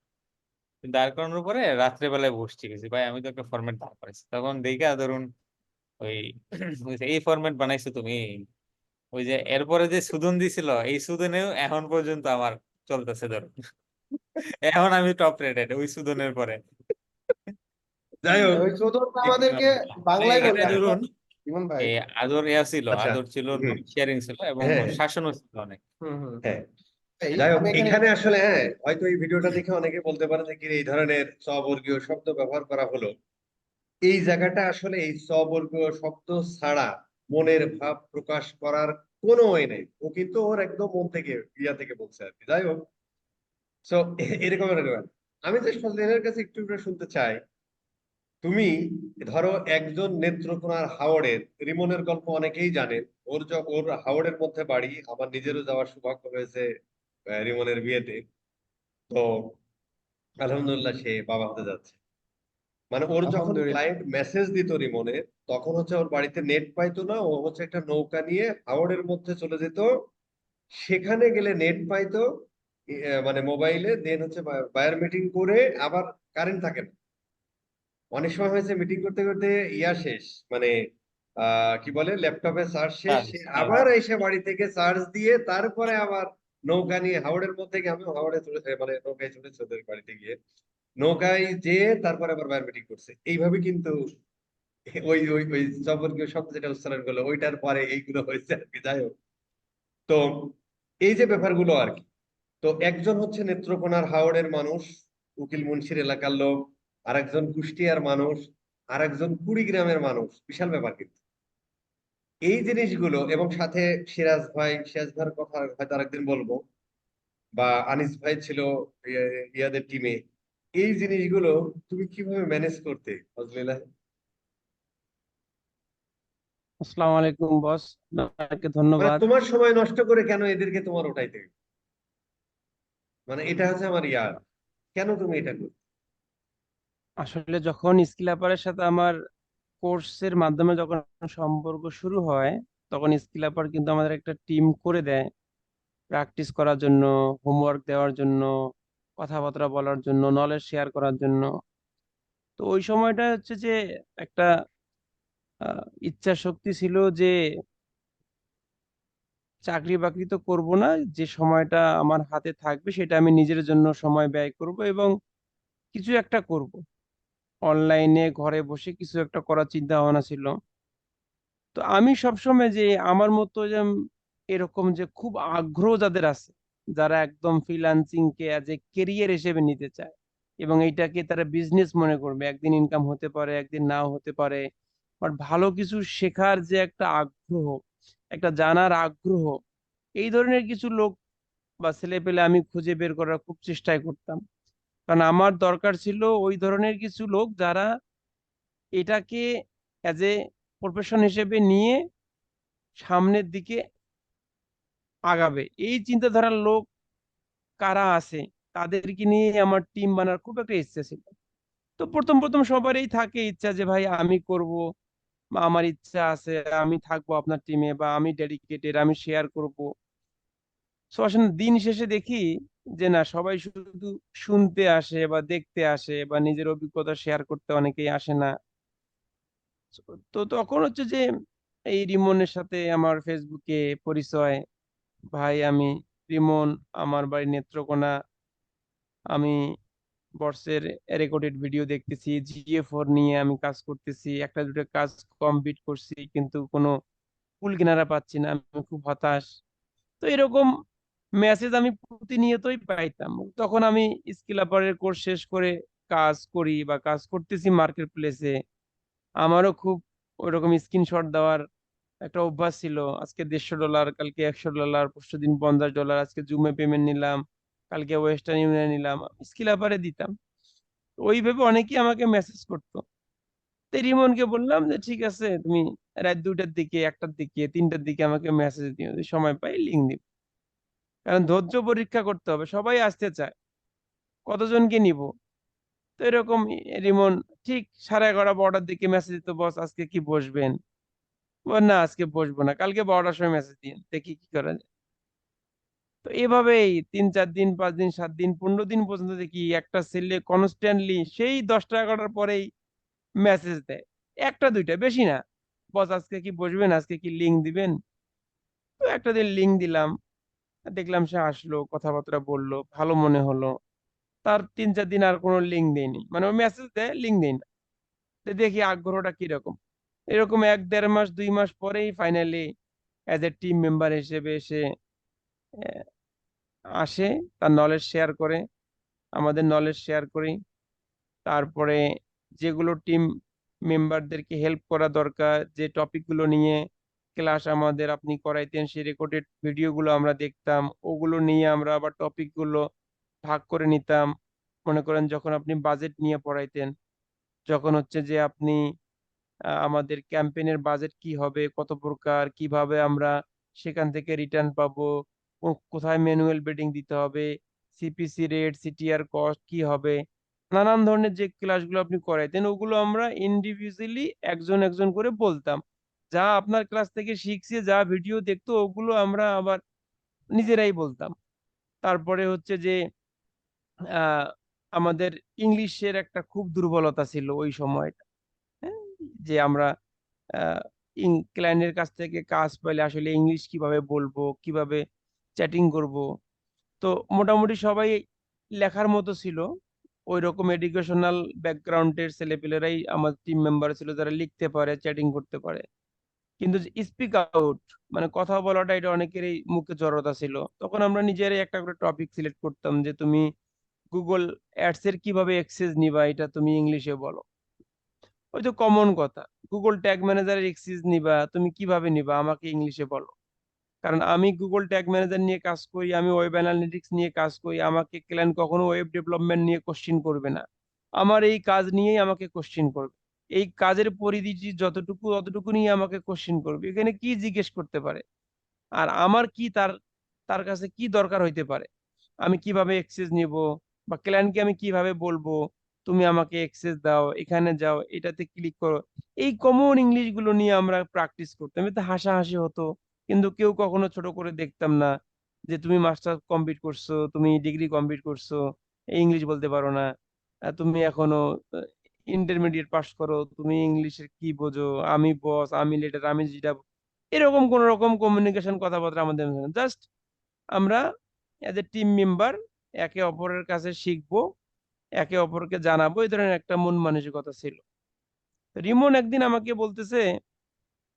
দাঁড় করানোর পরে রাত্রে বেলায় বসছি গেছি, ভাই আমি তো একটা ফরম্যাট দাঁড় করাইছি, তখন দেখা ধরুন ওই ওই যে এই ফরম্যাট বানাইছো তুমি, ওই যে এরপরে যে সুদন দিছিল, এই সুদনেও এখন পর্যন্ত আমার চলতেছে ধরো। এখন আমি টপ রেটেড ওই সুদনের পরে। যাই হোক, ওই চোদন এক আমাদেরকে number। মানে বাংলায় এটা বলি আমরা, ধরুন ইমন ভাই। এই আদর ইয়া ছিল, আচ্ছা, আদর ছিল, হুম, শেয়ারিং ছিল এবং হ্যাঁ, শাসনও ছিল অনেক। হুম। হ্যাঁ, এই যাই হোক, আমি এখানে এখানে আসলে হ্যাঁ, হয়তো এই ভিডিওটা দেখে অনেকে বলতে পারে যে কি রে, এই ধরনের স্ববর্গীয় শব্দ ব্যবহার করা হলো। এই জায়গাটা আসলে এই স্ববর্গীয় শব্দ ছাড়া মনের ভাব প্রকাশ করার কোনো ওয়ে নেই। ও কিন্তু ওর একদম মন থেকে, ইয়া থেকে বলছে আর কি। যাই হোক, সো এরকম এরকম আমি যে ফজলিনের কাছে একটু করে শুনতে চাই, তুমি ধরো একজন নেত্রকোনার হাওড়ের, রিমনের গল্প অনেকেই জানেন। ওর হাওড়ের মধ্যে বাড়ি, আমার নিজেরও যাওয়ার সৌভাগ্য হয়েছে রিমনের বিয়েতে। তো আলহামদুলিল্লাহ সে বাবা হতে যাচ্ছে। মানে ওর যখন আলহামদুলিল্লাহ। ক্লায়েন্ট মেসেজ দিত রিমনে, তখন হচ্ছে ওর বাড়িতে নেট পাইতো না, ও হচ্ছে একটা নৌকা নিয়ে হাওড়ের মধ্যে চলে যেত, সেখানে গেলে নেট পাইতো, মানে মোবাইলে, দেন হচ্ছে বায়ার মিটিং করে, আবার কারেন্ট থাকে না। অনেক সময় হয়েছে মিটিং করতে করতে ইয়া শেষ, মানে কি বলে, ল্যাপটপে চার্জ শেষ, চার্জ, সে হ্যাঁ। আবার এসে বাড়ি থেকে চার্জ দিয়ে তারপরে আবার নৌকা নিয়ে হাওড়ের মধ্যে গিয়ে, আমি হাওড়ে চলে মানে নৌকায় চলেছে ওদের বাড়িতে গিয়ে, নৌকায় যেয়ে তারপরে আবার বায়ার মিটিং করছে। এইভাবে কিন্তু ওই ওই ওই সম্পর্কীয় শব্দ যেটা উচ্চারণ করলো ওইটার পরে এইগুলো হয়েছে আর কি। যাই হোক, তো এই যে ব্যাপারগুলো আর কি। তো একজন হচ্ছে নেত্রকোনার হাওড়ের মানুষ, উকিল মুন্সির এলাকার লোক, আরেকজন কুষ্টিয়ার মানুষ, আরেকজন কুড়িগ্রামের মানুষ, বিশাল ব্যাপার কিন্তু এই জিনিসগুলো। এবং সাথে সিরাজ ভাইয়ের কথা হয়তো আরেকদিন বলবো, বা আনিস ভাই ছিল ইয়াদের টিমে। এই জিনিসগুলো তুমি কিভাবে ম্যানেজ করতে ফজলিলা? আসসালামু আলাইকুম বস, আপনাকে মানে ধন্যবাদ। তোমার সময় নষ্ট করে কেন এদেরকে তোমার ওঠাইতে হবে? মানে এটা হচ্ছে আমার ইয়ার, কেন তুমি এটা করো? আসলে যখন স্কিল আপারের সাথে আমার কোর্সের মাধ্যমে যখন সম্পর্ক শুরু হয়, তখন স্কিল আপার কিন্তু আমাদের একটা টিম করে দেয় প্র্যাকটিস করার জন্য, হোমওয়ার্ক দেওয়ার জন্য, কথাবার্তা বলার জন্য, নলেজ শেয়ার করার জন্য। তো ওই সময়টা হচ্ছে যে একটা ইচ্ছা শক্তি ছিল যে চাকরি বাকরি তো করবো না, যে সময়টা আমার হাতে থাকবে সেটা আমি নিজের জন্য সময় ব্যয় করব এবং কিছু একটা করব। অনলাইনে ঘরে বসে কিছু একটা করার চিন্তা ভাবনা ছিল। তো আমি সবসময় যে আমার মতো যে এরকম যে খুব আগ্রহ যাদের আছে, যারা একদম freelancing K as a career হিসেবে নিতে চায় এবং এইটাকে তারা বিজনেস মনে করবে, একদিন ইনকাম হতে পারে একদিন নাও হতে পারে, বাট ভালো কিছু শেখার যে একটা আগ্রহ, একটা জানার আগ্রহ, এই ধরনের কিছু লোক বা ছেলে পেলে আমি খুঁজে বের করার খুব চেষ্টাই করতাম। কারণ আমার দরকার ছিল ওই ধরনের কিছু লোক যারা এটাকে অ্যাজ এ প্রফেশন হিসেবে নিয়ে সামনের দিকে আগাবে। এই চিন্তাধারার লোক কারা আছে তাদেরকে নিয়ে আমার টিম বানার খুব একটা ইচ্ছা ছিল। তো প্রথম প্রথম সবারই থাকে ইচ্ছা যে ভাই আমি করব, বা আমার ইচ্ছা আছে, আমি থাকবো আপনার টিমে, বা আমি ডেডিকেটেড, আমি শেয়ার করব। তো আসলে দিন শেষে দেখি যে না, সবাই শুধু শুনতে আসে বা দেখতে আসে বা নিজের অভিজ্ঞতা শেয়ার করতে অনেকেই আসে না। তো তখন হচ্ছে যে এই রিমনের সাথে আমার ফেসবুকে পরিচয়। ভাই আমি রিমন, আমার বাড়ি নেত্রকোনা, আমি বর্ষের রেকর্ডেড ভিডিও দেখতেছি, GA4 নিয়ে আমি কাজ করতেছি, একটা দুটো কাজ কমপ্লিট করছি কিন্তু কোনো কুল কিনারা পাচ্ছি না, আমি খুব হতাশ। তো এরকম মেসেজ আমি প্রতিনিয়তই পাইতাম। তখন আমি স্কিল আপারের কোর্স শেষ করে কাজ করি বা কাজ করতেছি মার্কেট প্লেসে, আমারও খুব ওইরকম স্ক্রিনশট দেওয়ার একটা অভ্যাস ছিল। আজকে $150, কালকে $100, পরশুদিন $50, আজকে জুমে পেমেন্ট নিলাম, কালকে ওয়েস্টার্ন ইউনিয়ন নিলাম, স্কিল আপারে দিতাম। তো ওইভাবে অনেকেই আমাকে মেসেজ করতো। তো রিমনকে বললাম যে ঠিক আছে, তুমি রাত 2টার দিকে, 1টার দিকে, 3টার দিকে আমাকে মেসেজ দিও, যদি সময় পাই লিঙ্ক দিব। কারণ ধৈর্য পরীক্ষা করতে হবে, সবাই আসতে চায়, কতজনকে নিব। তো এরকম রিমন ঠিক 11:30-12টার দিকে মেসেজ দিত, বস আজকে কি বসবেন? না আজকে বসবো না, কালকে 12টার সময় মেসেজ দিন, দেখি কি করা যায়। তো এভাবেই 3-4 দিন, 5 দিন, 7 দিন, 15 দিন পর্যন্ত দেখি একটা ছেলে কনস্ট্যান্টলি সেই 10টা 11টার পরেই মেসেজ দেয়, একটা দুইটা, বেশি না, বস আজকে কি বসবেন, আজকে কি লিঙ্ক দিবেন? তো একটা দিন লিঙ্ক দিলাম, দেখলাম সে আসলো, কথাবার্তা বললো, ভালো মনে হলো। তার 3-4 দিন আর কোনো লিঙ্ক দেয়নি, মানে ও মেসেজ দেয়, লিঙ্ক দেয় না। তো দেখি আগ্রহটা কিরকম। এরকম 1-1.5 মাস 2 মাস পরেই finally as a team member হিসেবে সে আহ, আসে, তার নলেজ শেয়ার করে, আমাদের নলেজ শেয়ার করি। তারপরে যেগুলো টিম মেম্বারদেরকে হেল্প করা দরকার, যে টপিকগুলো নিয়ে ক্লাস আমাদের আপনি করাইতেন, সেই রেকর্ডেড ভিডিওগুলো আমরা দেখতাম, ওগুলো নিয়ে আমরা আবার টপিকগুলো ভাগ করে নিতাম। মনে করেন যখন আপনি বাজেট নিয়ে পড়াইতেন, যখন হচ্ছে যে আপনি আমাদের ক্যাম্পেইনের বাজেট কি হবে, কত প্রকার, কিভাবে আমরা সেখান থেকে রিটার্ন পাবো, কোথায় ম্যানুয়াল বিডিং দিতে হবে, সিপিসি রেট, সিটিআর কস্ট কি হবে, নানান ধরনের যে ক্লাসগুলো আপনি করাইতেন, ওগুলো আমরা ইন্ডিভিজুয়ালি একজন একজন করে বলতাম। যা আপনার ক্লাস থেকে শিখছে, যা ভিডিও দেখতো, ওগুলো আমরা আবার নিজেরাই বলতাম। তারপরে হচ্ছে যে আহ আমাদের ইংলিশের একটা খুব দুর্বলতা ছিল ওই সময়টা। হ্যাঁ, যে আমরা ক্লায়েন্টের কাছ থেকে কাজ পাইলে আসলে ইংলিশ কিভাবে বলবো, কিভাবে চ্যাটিং করব। তো মোটামুটি সবাই লেখার মতো ছিল, ওই রকম এডুকেশনাল ব্যাকগ্রাউন্ডের ছেলেপেলেরাই আমার টিম মেম্বার ছিল, যারা লিখতে পারে, চ্যাটিং করতে পারে। কিন্তু স্পিক আউট, মানে কথা বলাটা, এটা অনেকেরই মুখে জড়তা ছিল। তখন আমরা নিজেরাই একটা করে টপিক সিলেক্ট করতাম, যে তুমি গুগল অ্যাডস এর কিভাবে অ্যাক্সেস নিবা, এটা তুমি ইংলিশে বলো। ওই তো কমন কথা, গুগল ট্যাগ ম্যানেজারের অ্যাক্সেস নিবা, তুমি কিভাবে নিবা, আমাকে ইংলিশে বলো। কারণ আমি গুগল ট্যাগ ম্যানেজার নিয়ে কাজ করি, আমি ওয়েব অ্যানালিটিক্স নিয়ে কাজ করি, আমাকে ক্লায়েন্ট কখনো ওয়েব ডেভেলপমেন্ট নিয়ে কোশ্চিন করবে না, আমার এই কাজ নিয়েই আমাকে কোশ্চিন করবে। এই কাজের পরিধি যতটুকু, অতটুকু নিয়ে আমাকে কোশ্চিন করবে, এখানে কি জিজ্ঞেস করতে পারে, আর আমার কি তার তার কাছে কি দরকার হইতে পারে, আমি কিভাবে অ্যাক্সেস নিব, বা ক্লায়েন্টকে আমি কিভাবে বলবো তুমি আমাকে অ্যাক্সেস দাও, এখানে যাও, এটাতে ক্লিক করো। এই কমন ইংলিশ গুলো নিয়ে আমরা প্র্যাকটিস করতাম, এতে হাসাহাসি হতো। কিন্তু কেউ কখনো ছোট করে দেখতাম না, যে তুমি মাস্টার কমপ্লিট করছো, তুমি ডিগ্রি কমপ্লিট করছো, ইংলিশ বলতে পারো না, তুমি এখনো ইন্টারমিডিয়েট পাস করো, তুমি ইংলিশের কি বোঝো, আমি বস, আমি লিডার, আমি যেটা, এরকম কোন রকম কমিউনিকেশন কথাবার্তা আমাদের, জাস্ট আমরা এজ এ টিম মেম্বার একে অপরের কাছে শিখবো, একে অপরকে জানাবো, এই ধরনের একটা মন মানসিকতা ছিল। তো রিমন একদিন আমাকে বলতেছে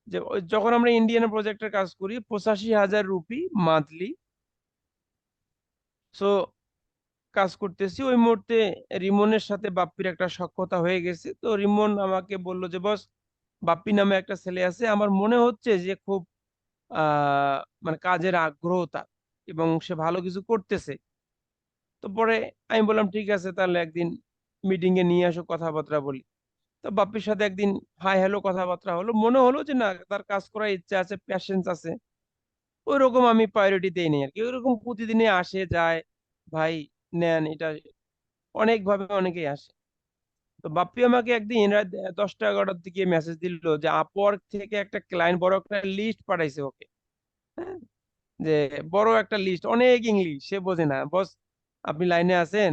যে যখন আমরা ইন্ডিয়ান প্রজেক্টের কাজ করি, 85,000 রুপি মান্থলি, সো কাজ করতেছি ওই মুহূর্তে। রিমনের সাথে বাপ্পির একটা সখ্যতা হয়ে গেছে। তো রিমন আমাকে বলল যে বস, বাপ্পি নামে একটা ছেলে আছে, আমার মনে হচ্ছে যে খুব মানে কাজের আগ্রহ তার, এবং সে ভালো কিছু করতেছে। তো পরে আমি বললাম ঠিক আছে, তাহলে একদিন মিটিং এ নিয়ে আসো, কথাবার্তা বলি। তো বাপ্পির সাথে একদিন হাই হ্যালো কথাবার্তা হলো, মনে হলো যে না, তার কাজ করার ইচ্ছা আছে, প্যাশেন্স আছে। ওই রকম আমি প্রায়োরিটি দেই নি আর কি, ওইরকম প্রতিদিনই আসে যায়, ভাই নেন এটা, অনেক ভাবে অনেকেই আসে। তো বাপ্পি আমাকে একদিন রাত 10টা 11টার দিকে মেসেজ দিল যে আপওয়ার্ক থেকে একটা ক্লায়েন্ট বড় একটা লিস্ট পাঠাইছে ওকে। হ্যাঁ, যে বড় একটা লিস্ট, অনেক ইংলিশ, সে বোঝে না, বস আপনি লাইনে আছেন,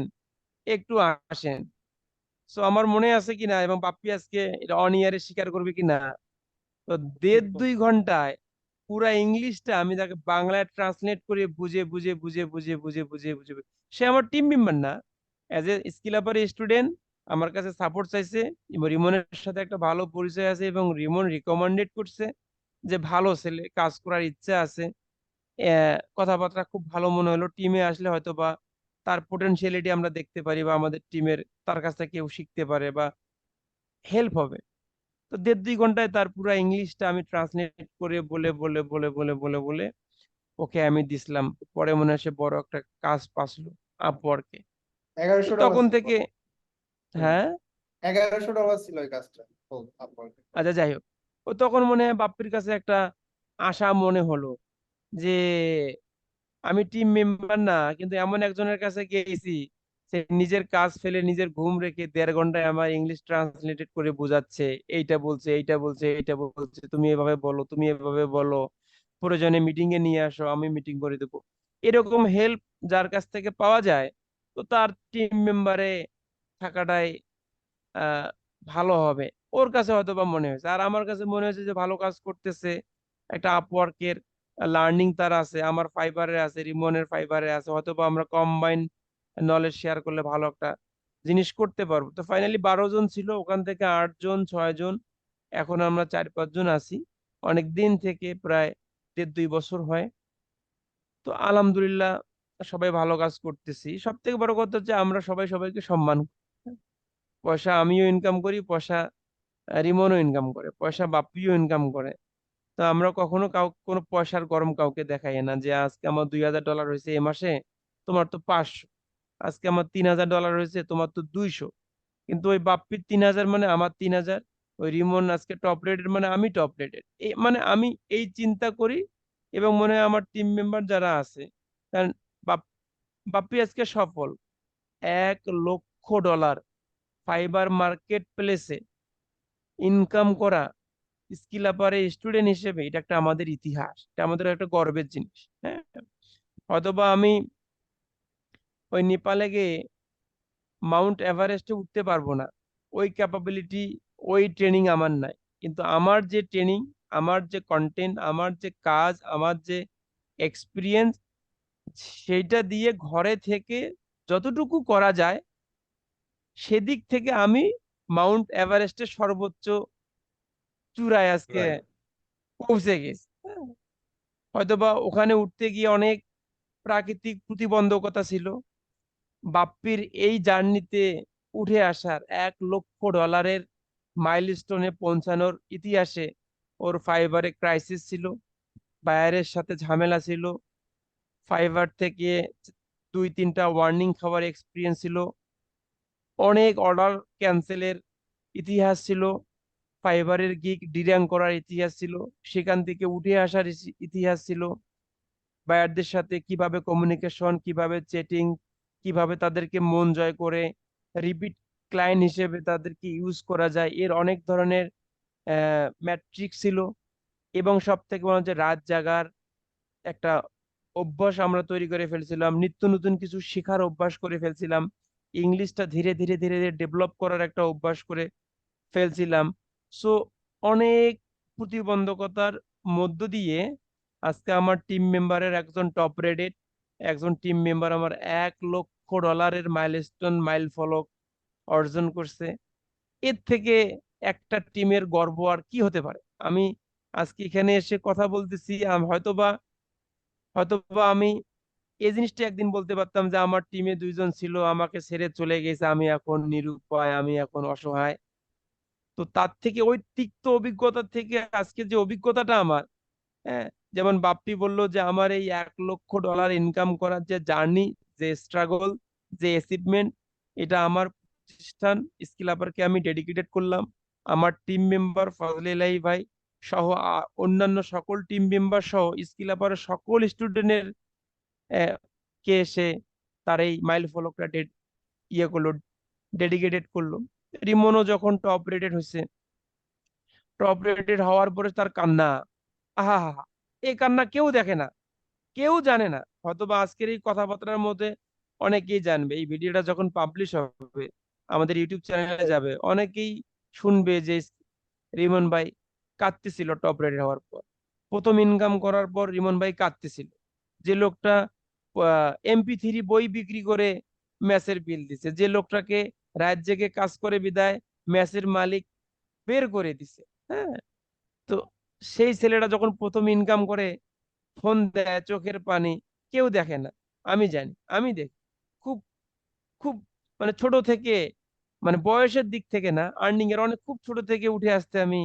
একটু আসেন। সো আমার মনে আছে কিনা, এবং বাপ্পি আজকে এটা অন ইয়ারে স্বীকার করবে কিনা, তো 1.5-2 ঘন্টায় পুরা ইংলিশটা আমি তাকে বাংলায় ট্রান্সলেট করে বুঝে বুঝে বুঝে বুঝে বুঝে বুঝে বুঝে সে আমার টিম মেম্বার না, as a skill upper student আমার কাছে সাপোর্ট চাইছে, এবং রিমনের সাথে একটা ভালো পরিচয় আছে, এবং রিমন রিকমেন্ডেড করছে যে ভালো ছেলে, কাজ করার ইচ্ছা আছে। কথাবার্তা খুব ভালো মনে হলো, টিমে আসলে হয়তো বা তার পোটেনশিয়ালিটি আমরা দেখতে পারি, বা আমাদের টিমের তার কাছ থেকে কেউ শিখতে পারে বা হেল্প হবে। তো 1.5-2 ঘন্টায় তার পুরো ইংলিশটা আমি ট্রান্সলেট করে বলে বলে বলে বলে বলে বলে ওকে আমি দিছিলাম। পরে মনে হয় সে বড় একটা কাজ পাসলো আপওয়ার্কে। তো 1100 ডলার তখন ছিল। থেকে, হুম, হ্যাঁ, 1100 ডলার ছিল ওই কাজটা। আপওয়ার্কে। আচ্ছা যাই হোক, ও তখন মনে হয় বাপ্পির কাছে একটা আশা মনে হলো যে আমি টিম মেম্বার না, কিন্তু এমন একজনের কাছে গেছি, সে নিজের কাজ ফেলে, নিজের ঘুম রেখে 1.5 ঘন্টায় আমার ইংলিশ ট্রান্সলেটেড করে বোঝাচ্ছে, এইটা বলছে, এইটা বলছে, এইটা বলছে, তুমি এভাবে বলো, তুমি এভাবে বলো, প্রয়োজনে মিটিং এ নিয়ে আসো, আমি মিটিং করে দেবো। এরকম হেল্প যার কাছ থেকে পাওয়া যায়, তো তার টিম মেম্বারে থাকাটাই আহ ভালো হবে। ওর কাছে হয়তো বা মনে হয়েছে, আর আমার কাছে মনে হয়েছে যে ভালো কাজ করতেছে, একটা আপওয়ার্কের লার্নিং তার আছে, আমার ফাইবারে আছে, রিমনের ফাইবারে আছে, হয়তো বা আমরা কম্বাইন নলেজ শেয়ার করলে ভালো একটা জিনিস করতে পারবো। তো ফাইনালি 12 জন ছিল, ওখান থেকে 8 জন 6 জন, এখন আমরা 4-5 জন আছি। অনেক দিন থেকে, প্রায় 1.5-2 বছর হয়। তো আলহামদুলিল্লাহ সবাই ভালো কাজ করতেছি। সব থেকে বড় কথা হচ্ছে আমরা সবাই সবাইকে সম্মান করি। পয়সা আমিও ইনকাম করি, পয়সা রিমনও ইনকাম করে, পয়সা বাপ্পিও ইনকাম করে। তো আমরা কখনো কোনো পয়সার গরম কাউকে দেখাই না, যে আজকে আমার $2000 হয়েছে এ মাসে, তোমার তো 500। আজকে আমার $3000 হয়েছে, তোমার তো 200। কিন্তু ওই বাপ্পির 3000 মানে আমার 3000, ওই রিমন আজকে টপ রেটেড মানে আমি টপ রেটেড, এই মানে আমি এই চিন্তা করি। এবং মনে হয় আমার টিম মেম্বার যারা আছে, কারণ বাপ- বাপ্পি আজকে সফল, $1 লক্ষ ফাইবার মার্কেট প্লেসে ইনকাম করা, স্কিল আপারে স্টুডেন্ট হিসেবে, এটা একটা আমাদের ইতিহাস, এটা আমাদের একটা গর্বের জিনিস। হ্যাঁ, হয়তোবা আমি ওই নেপালে গিয়ে মাউন্ট এভারেস্টে উঠতে পারবো না, ওই ক্যাপাবিলিটি, ওই ট্রেনিং আমার নাই। কিন্তু আমার যে ট্রেনিং, আমার যে কন্টেন্ট, আমার যে কাজ, আমার যে এক্সপিরিয়েন্স, সেইটা দিয়ে ঘরে থেকে যতটুকু করা যায়, সেদিক থেকে আমি মাউন্ট এভারেস্টের সর্বোচ্চ চূড়ায় আজকে রাইট। পৌঁছে গেছি। হ্যাঁ, হয়তোবা ওখানে উঠতে গিয়ে অনেক প্রাকৃতিক প্রতিবন্ধকতা ছিল। বাপ্পির এই জার্নিতে উঠে আসার $1 লক্ষ মাইলস্টোনে পৌঁছানোর ইতিহাসে ওর ফাইবারে ক্রাইসিস ছিল, বায়ারের সাথে ঝামেলা ছিল, ফাইবার থেকে 2-3টা ওয়ার্নিং খাবার এক্সপিরিয়েন্স ছিল, অনেক অর্ডার ক্যান্সেলের ইতিহাস ছিল, ফাইবারের গিগ ডিরাং করার ইতিহাস ছিল, সেখান থেকে উঠে আসার ইতিহাস ছিল, বায়ারদের সাথে কিভাবে কমিউনিকেশন, কিভাবে চ্যাটিং, কিভাবে তাদেরকে মন জয় করে রিপিট ক্লায়েন্ট হিসেবে তাদেরকে ইউজ করা যায়, এর অনেক ধরনের ম্যাট্রিক্স ছিল। এবং সব থেকে বড় হচ্ছে রাত জাগার একটা অভ্যাস আমরা তৈরি করে ফেলছিলাম, নিত্য নতুন কিছু শেখার অভ্যাস করে ফেলছিলাম, ইংলিশটা ধীরে ধীরে ধীরে ধীরে ডেভেলপ করার একটা অভ্যাস করে ফেলছিলাম। সো অনেক প্রতিবন্ধকতার মধ্য দিয়ে আজকে আমার টিম মেম্বারের একজন টপ রেটেড, একজন টিম মেম্বার আমার $1 লক্ষ মাইলস্টোন মাইল ফলক অর্জন করছে। এর থেকে একটা টিমের গর্ব আর কি হতে পারে? আমি আজকে এখানে এসে কথা বলতেছি, হয়তোবা আমি এই জিনিসটা একদিন বলতে পারতাম যে আমার টিমে 2 জন ছিল, আমাকে ছেড়ে চলে গেছে, আমি এখন নিরুপায়, আমি এখন অসহায়। তো তার থেকে, ওই তিক্ত অভিজ্ঞতা থেকে আজকে যে অভিজ্ঞতাটা আমার, হ্যাঁ, যেমন বাপ্পি বললো যে আমার এই $1 লক্ষ ইনকাম করার যে জার্নি, যে স্ট্রাগল, যে অ্যাচিভমেন্ট, এটা আমার প্রতিষ্ঠান স্কিল আপারকে আমি ডেডিকেটেড করলাম। আমার টিম মেম্বার ফজলে ইলাহি ভাই সহ অন্যান্য সকল টিম মেম্বার সহ স্কিল আপারের সকল স্টুডেন্টের কে সে তার এই মাইল ফলকটা ইয়ে করলো, ডেডিকেটেড করলো। রিমনও যখন টপ রেটেড হয়েছে, টপ রেটেড হওয়ার পরে তার কান্না, আহা হা হা, এই কান্না কেউ দেখে না, কেউ জানে না। হয়তোবা আজকের এই কথাবার্তার মধ্যে অনেকেই জানবে, এই ভিডিওটা যখন পাবলিশ হবে, আমাদের ইউটিউব চ্যানেলে যাবে, অনেকেই শুনবে যে রিমন ভাই কাঁদতেছিল টপ রেটেড হওয়ার পর, প্রথম ইনকাম করার পর রিমন ভাই কাঁদতেছিল। যে লোকটা MP3 বই বিক্রি করে ম্যাচের বিল দিছে, যে লোকটাকে রাত জেগে কাজ করে বিদায় ম্যাচের মালিক বের করে দিছে। হ্যাঁ, তো সেই ছেলেটা যখন প্রথম ইনকাম করে, ফোন দেয়, চোখের পানি, কেউ দেখে না, আমি জানি, আমি দেখি। খুব খুব মানে ছোট থেকে, মানে বয়সের দিক থেকে না, আর্নিং এর অনেক খুব ছোট থেকে উঠে আসতে আমি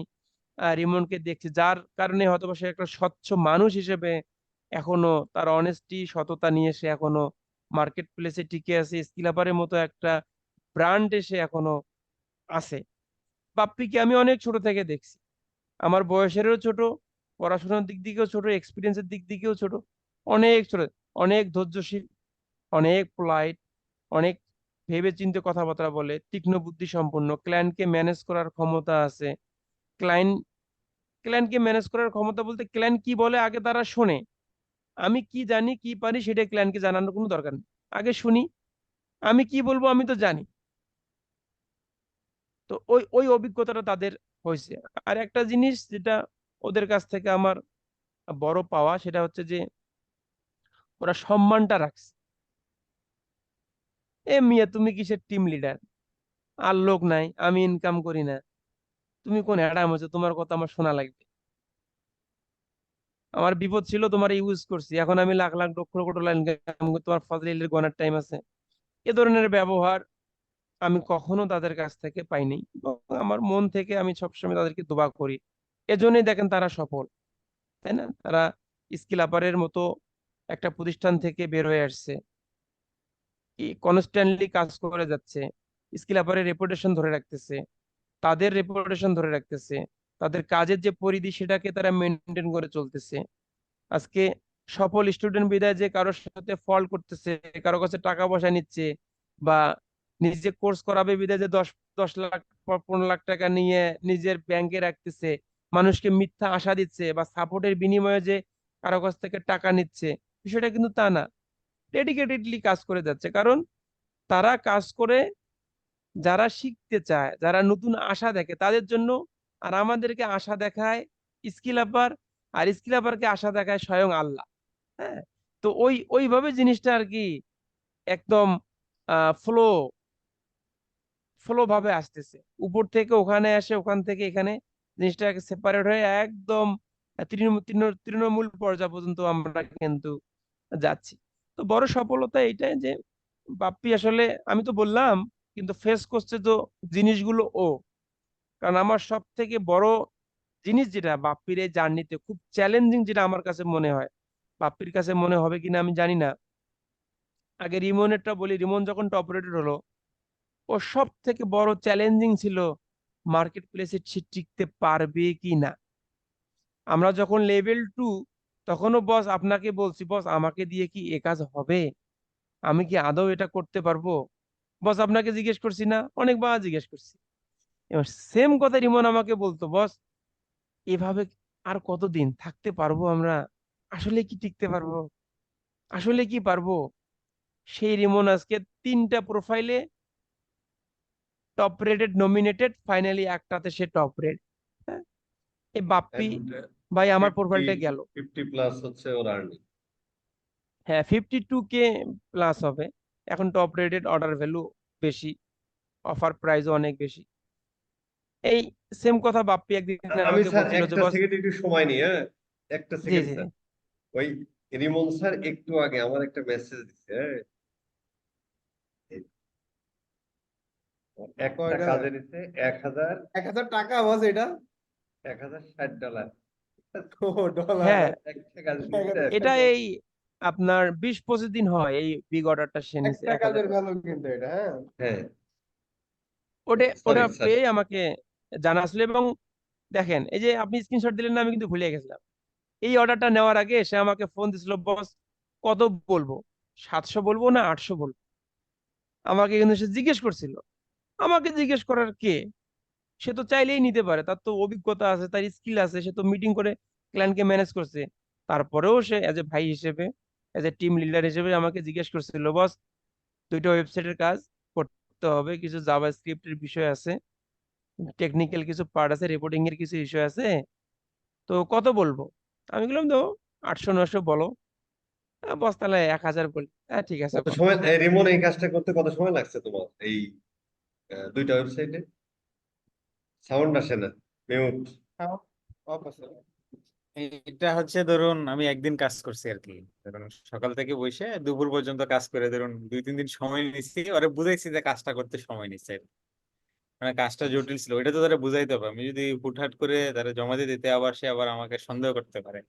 রিমনকে দেখছি, যার কারণে হয়তো সে একটা স্বচ্ছ মানুষ হিসেবে এখনো তার অনেস্টি, সততা নিয়ে সে এখনো মার্কেট প্লেসে টিকে আছে, স্কিলাপারের মতো একটা ব্র্যান্ড এসে এখনো আছে। বাপ্পিকে আমি অনেক ছোট থেকে দেখছি, আমার বয়সেরও ছোট, পড়াশোনার দিক দিকেও ছোট, এক্সপিরিয়েন্সের দিক দিকেও ছোট, অনেক ছোট, অনেক ধৈর্যশীল, অনেক পোলাইট, অনেক ভেবে চিন্তে কথাবার্তা বলে, তীক্ষ্ণ বুদ্ধি সম্পন্ন, ক্লায়েন্টকে ম্যানেজ করার ক্ষমতা আছে। ক্লায়েন্ট ক্লায়েন্টকে ম্যানেজ করার ক্ষমতা বলতে, ক্লায়েন্ট কি বলে আগে তারা শোনে, আমি কি জানি কি পারি সেটা ক্লায়েন্টকে জানানোর কোনো দরকার নেই, আগে শুনি, আমি কি বলবো আমি তো জানি। তো ওই ওই অভিজ্ঞতাটা তাদের হয়েছে। আর একটা জিনিস যেটা ওদের কাছ থেকে আমার বড় পাওয়া, সেটা হচ্ছে যে ওরা সম্মানটা রাখছে। এ মিয়া তুমি কিসের টিম লিডার, আর লোক নাই, আমি ইনকাম করি না, তুমি কোন অ্যাডাম হচ্ছে, তোমার কথা আমার শোনা লাগবে, আমার বিপদ ছিল তোমার ইউজ করছি, এখন আমি লাখ লাখ লক্ষ লক্ষ ডলার ইনকাম করি, তোমার ফাজলিলের গনার টাইম আছে। এ ধরনের ব্যবহার আমি কখনো তাদের কাছ থেকে পাইনি, এবং আমার মন থেকে আমি সবসময় তাদেরকে দোয়া করি। এজন্যই দেখেন তারা সফল, তাই না? তারা স্কিল আপারের মতো একটা প্রতিষ্ঠান থেকে বের হয়ে আসছে, কনস্ট্যান্টলি কাজ করে যাচ্ছে, স্কিল আপারের রেপুটেশন ধরে রাখতেছে, তাদের রেপুটেশন ধরে রাখতেছে, তাদের কাজের যে পরিধি সেটাকে তারা মেনটেন করে চলতেছে। আজকে সফল স্টুডেন্ট বিদায় যে কারোর সাথে ফল করতেছে, কারো কাছে টাকা পয়সা নিচ্ছে, বা নিজে কোর্স করাবে বিদায় যে 10 লাখ 15 লাখ টাকা নিয়ে নিজের ব্যাংকে রাখতেছে, মানুষকে মিথ্যা আশা দিচ্ছে, বা সাপোর্টের বিনিময়ে যে কারো কাছ থেকে টাকা নিচ্ছে, বিষয়টা কিন্তু তা না। ডেডিকেটেডলি কাজ করে যাচ্ছে, কারণ তারা কাজ করে যারা শিখতে চায়, যারা নতুন আশা দেখে তাদের জন্য। আর আমাদেরকে আশা দেখায় স্কিল আপার, আর স্কিল আপারকে আশা দেখায় স্বয়ং আল্লাহ। হ্যাঁ, তো ওইভাবে জিনিসটা আর কি একদম ফ্লো ফ্লো ভাবে আসতেছে, উপর থেকে ওখানে আসে, ওখান থেকে এখানে, জিনিসটা সেপারেট হয়ে একদম তৃণমূল পর্যায় পর্যন্ত আমরা কিন্তু যাচ্ছি। তো বড় সফলতা এইটাই যে বাপ্পি আসলে, আমি তো বললাম, কিন্তু ফেস করছে তো জিনিসগুলো ও। কারণ আমার সব থেকে বড় জিনিস যেটা বাপ্পির এই জার্নিতে খুব চ্যালেঞ্জিং, যেটা আমার কাছে মনে হয়, বাপ্পির কাছে মনে হবে কিনা আমি জানি না। আগে রিমনেরটা বলি, রিমন যখন টপ রেটেড হলো, ও সব থেকে বড় চ্যালেঞ্জিং ছিল মার্কেট প্লেসে টিকতে পারবে কি না। আমরা যখন লেভেল 2, তখনও বস আপনাকে বলছি, বস আমাকে দিয়ে কি এ কাজ হবে, আমি কি আদৌ এটা করতে পারবো, বস আপনাকে জিজ্ঞেস করছি না, অনেকবার জিজ্ঞেস করছি। এবার সেম কথা রিমন আমাকে বলতো, বস এভাবে আর কতদিন থাকতে পারবো আমরা, আসলে কি টিকতে পারবো, আসলে কি পারবো। সেই রিমন আজকে 3টা প্রোফাইলে টপ রেটেড নমিনেটেড, ফাইনালি একটাতে সে টপ রেট। এই বাপ্পি and ভাই আমার 50 প্রোফাইলটা গেল। 50 প্লাস হচ্ছে ওর আর্নিং। হ্যাঁ, 52K প্লাস হবে। এখন টপ রেটেড, অর্ডার ভ্যালু বেশি, অফার প্রাইসও অনেক বেশি। এই সেম কথা বাপ্পি একদিন আমি আমাকে স্যার বলছিল যে একটা বস। সেকেন্ড একটু সময় নিই, হ্যাঁ, একটা জি সেকেন্ড জি স্যার। ওই রিমন স্যার একটু আগে আমার একটা মেসেজ দিচ্ছে, হ্যাঁ, একটা কয়টা? কাজে নিচ্ছে 1000 1,000 টাকা বস এটা? $1060। ও ডলার। হ্যাঁ, একটা কাজে নিচ্ছে 1,000 এটা টাকা। এই আপনার 20-25 দিন হয় এই বিগ অর্ডারটা সে নিছে একটা 1000 কাজের টাকা। ভ্যালু কিন্তু এটা, হ্যাঁ। হ্যাঁ, ওটা সরি ওটা স্যার। পেয়ে আমাকে জানাসলো। এবং দেখেন, এই যে আপনি স্ক্রিনশট দিলেন না, আমি কিন্তু ভুলে গেছিলাম। এই অর্ডারটা নেওয়ার আগে সে আমাকে ফোন দিছিল, বস কত বলবো, 700 বলবো না 800 বলবো, আমাকে কিন্তু সে জিজ্ঞেস করছিল। আমাকে জিজ্ঞেস করার কে, সে তো চাইলেই নিতে পারে, তার তো অভিজ্ঞতা আছে, তার স্কিল আছে, সে তো মিটিং করে ক্লায়েন্টকে ম্যানেজ করছে। তারপরেও সে এজ এ ভাই হিসেবে, এজ এ টিম লিডার হিসেবে আমাকে জিজ্ঞেস করছিল, বস 2টা ওয়েবসাইটের কাজ করতে হবে, কিছু জাভা স্ক্রিপ্টের বিষয় আছে, টেকনিক্যাল কিছু পার্ট আছে, রিপোর্টিং এর কিছু ইস্যু আছে, তো কত বলবো। আমি বললাম তো 800-900 বলো। বস তাহলে 1000 বলি, হ্যাঁ ঠিক আছে কত বলো। সময় রিমন এই কাজটা করতে কত সময় লাগছে তোমার এই দুইটা ওয়েবসাইটে? সাউন্ড আসে না, মিউট। হ্যাঁ, অফ আছে। এটা হচ্ছে ধরুন আমি একদিন কাজ করছি আর কি, ধরুন সকাল থেকে বসে দুপুর পর্যন্ত কাজ করে ধরুন 2-3 দিন সময় নিচ্ছি, ওরা বুঝাইছি যে কাজটা করতে সময় নিচ্ছে। মানে কাজটা জটিল ছিল, ওইটা তো তারা বুঝাইতে হবে। আমি যদি হুটহাট করে তারা জমা দিয়ে দিতে, আবার সে আবার আমাকে সন্দেহ করতে পারে,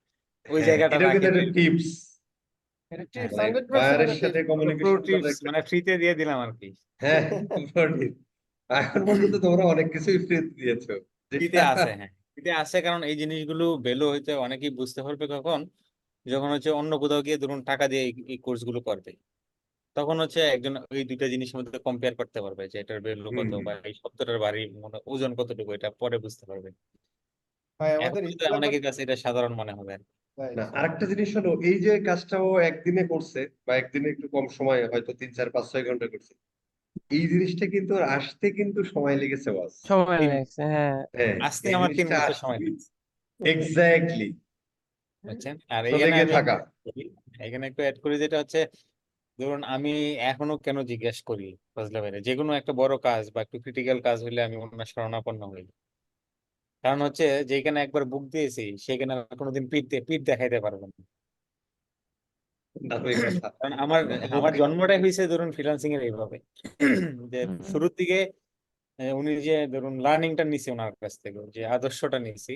ওই হ্যাঁ, জায়গাটা এটাও কিন্তু রাখি একটা নাই। টিপস, এটা হ্যাঁ, টিপস, মানে 100% বায়ারের এটা সাথে টিপস। প্রো কমিউনিকেশন করার টিপস একটা মানে ফ্রিতে দিয়ে দিলাম আর কি। হ্যাঁ, পুরো tips। এখন পর্যন্ত তোমরা অনেক কিছুই ফ্রি দিয়েছো, ফ্রিতে যেটা আছে, হ্যাঁ ফ্রিতে আছে, কারণ এই জিনিসগুলো ভ্যালু হইতে অনেকেই বুঝতে পারবে কখন, যখন হচ্ছে অন্য কোথাও গিয়ে ধরুন টাকা দিয়ে এই কোর্স গুলো করবে, তখন হচ্ছে একজন ওই দুইটা জিনিসের মধ্যে কম্পেয়ার করতে পারবে যে এটার ভ্যালু হুম কত হুম। বা এই শব্দটার ভারী মানে ওজন কতটুকু, এটা পরে বুঝতে পারবে। ভাই এখন আমাদের হয়তো স্কুল অনেকের কাছে এটা সাধারণ মনে হবে আর কি। না, আরেকটা জিনিস হলো, এই যে কাজটা ও একদিনে করছে বা একদিনে একটু কম সময়ে হয়তো 3-4-5-6 ঘন্টা করছে, এই জিনিসটা কিন্তু ওর আসতে কিন্তু সময় লেগেছে বস। সময় তিন লাগছে, হ্যাঁ। হ্যাঁ, আসতে এই আমার 3 জিনিসটা বছর আসতে সময় লেগেছে, এক্স্যাক্টলি বুঝছেন? আর এখানে সবেগে আমি থাকা। এখানে একটু অ্যাড করি, যেটা হচ্ছে ধরুন আমি এখনো কেন জিজ্ঞেস করি ফজলে ভাইরে, যে কোনো একটা বড় কাজ বা একটু ক্রিটিক্যাল কাজ হলে আমি ওনার শরণাপন্ন হই। কারণ হচ্ছে যেখানে একবার বুক দিয়েছি সেখানে আর কোনোদিন পিঠ দেখাইতে পারবো না। দারুণ কথা। কারণ আমার আমার জন্মটাই হয়েছে ধরুন ফ্রিল্যান্সিং এর এইভাবে, যে হুম। শুরুর দিকে উনি যে ধরুন লার্নিংটা নিছি ওনার কাছ থেকে, যে আদর্শটা নিছি,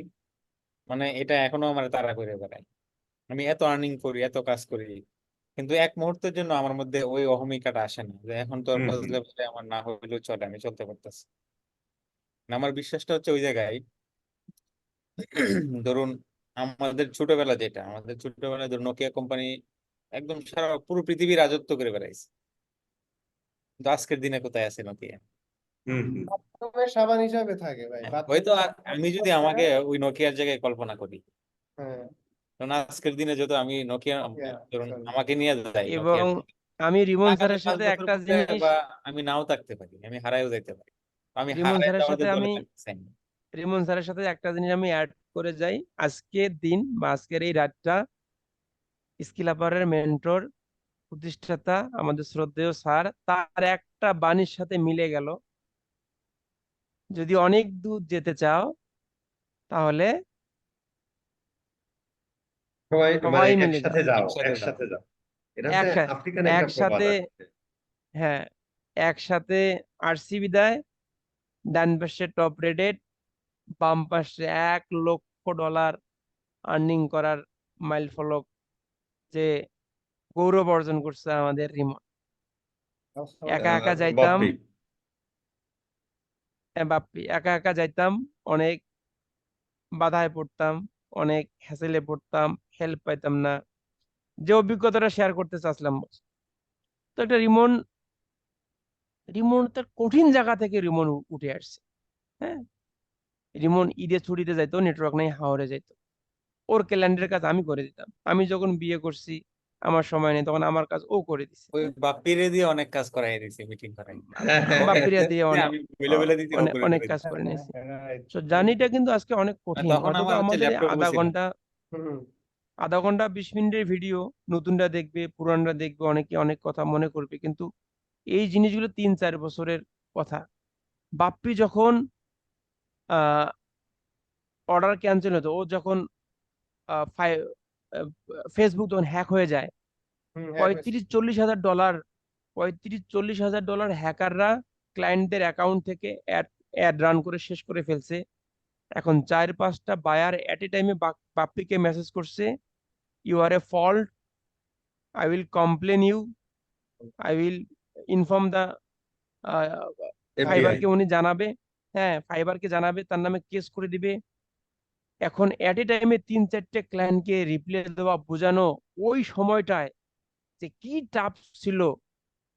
মানে এটা এখনো আমার তাড়া করে বেড়ায়। আমি এত আর্নিং করি, এত কাজ করি, কিন্তু এক মুহূর্তের জন্য আমার মধ্যে ওই অহমিকাটা আসে না যে এখন তো আর হুম, ফজলে ভাই আমার না হইলেও চলে, আমি চলতে পারতেছি। আমার বিশ্বাসটা হচ্ছে ওই জায়গায়, ধরুন আমাদের ছোটবেলায় ধরুন নোকিয়া কোম্পানি একদম সারা পুরো পৃথিবী রাজত্ব করে বেড়াইছে, কিন্তু আজকের দিনে কোথায় আছে নোকিয়া? হুম, হুম। বাথরুমের সাবান হিসাবে থাকে ভাই, হয়তো বাথরুমের আমি যদি আমাকে ওই নোকিয়ার জায়গায় কল্পনা করি, হ্যাঁ কারণ আজকের দিনে যত আমি নোকিয়া, নোকিয়া, ধরুন sorry। আমাকে নিয়ে যাই এবং নোকিয়ার, আমি রিমন আগামী স্যারের 5 সাথে বছর একটা পরে, জিনিস, বা আমি নাও থাকতে পারি, আমি হারাইও যাইতে পারি, আমি রিমন হারাই স্যারের আমাদের সাথে দলে আমি থাকতে চাই না। রিমন স্যারের সাথে একটা জিনিস আমি অ্যাড করে যাই। আজকের দিন বা আজকের এই রাতটা স্কিল আপারের মেন্টর, প্রতিষ্ঠাতা, আমাদের শ্রদ্ধেয় স্যার, তার একটা বাণীর সাথে মিলে গেল, যদি অনেক দূর যেতে চাও তাহলে সবাই মানে সবাই মিলে যাও। একসাথে যাও, একসাথে যাও। একসাথে যাও। এটা হচ্ছে একসাথে, আফ্রিকান একটা প্রবাদ একসাথে, আসলে। হ্যাঁ, একসাথে আরসিবি দেয়, ডান পাশে টপ রেটেড, বাম পাশে $1,00,000 আর্নিং করার মাইল ফলক, যে গৌরব অর্জন করছে আমাদের রিমন। একা একা যাইতাম, বাপ্পি। বাপ্পি, একা একা যাইতাম, অনেক বাধায় পড়তাম, অনেক হ্যাসেলে পড়তাম, হেল্প পাইতাম না, যে অভিজ্ঞতাটা শেয়ার করতে চাচ্ছিলাম। তো একটা রিমন, রিমন তার কঠিন জায়গা থেকে রিমন উঠে আসছে। হ্যাঁ, রিমন ঈদে ছুটিতে যাইতো, নেটওয়ার্ক নাই, হাওড়ে যাইতো, ওর ক্যালেন্ডারের কাজ আমি করে দিতাম। আমি যখন বিয়ে করছি, আমার সময় নেই, তখন আমার কাজ ও করে দিছে। ওই বাপ্পিরে দিয়ে অনেক কাজ করাই দিয়েছি, মিটিং করাই, বাপ্পিরা দিয়ে অনেক, আমি বলে বলে দিতে ও অনেক করে অনেক করে কাজ দিত। করে নিয়েছি। Right. তো জার্নিটা কিন্তু আজকে অনেক আর কঠিন, তখন অথবা আমার হচ্ছে আমাদের এই ল্যাপটপও ছিল না। হুম, আধা ঘন্টা 20 মিনিটের ভিডিও, নতুনরা দেখবে, পুরানরা দেখবে, অনেকে অনেক কথা মনে করবে, কিন্তু এই জিনিসগুলো 3-4 বছরের কথা। বাপ্পি যখন অর্ডার ক্যান্সেল হতো, ও যখন ফেসবুক যখন হ্যাক হয়ে যায়, হ্যাঁ হয়েছে। 35-40 হাজার ডলার, 35-40 হাজার ডলার হ্যাকাররা ক্লায়েন্টদের অ্যাকাউন্ট থেকে অ্যাড অ্যাড রান করে শেষ করে ফেলছে। এখন 4-5টা বায়ার এট এ টাইমে বাপ্পিকে মেসেজ করছে, you are a fault, I will complain you, I will inform the FBI. ফাইবারকে, উনি জানাবে, হ্যাঁ ফাইবারকে জানাবে, তার নামে কেস করে দিবে। এখন এট এ টাইমে 3-4টে ক্লায়েন্টকে রিপ্লাই দেওয়া, বোঝানো, ওই সময়টায় যে কি টাফ ছিল।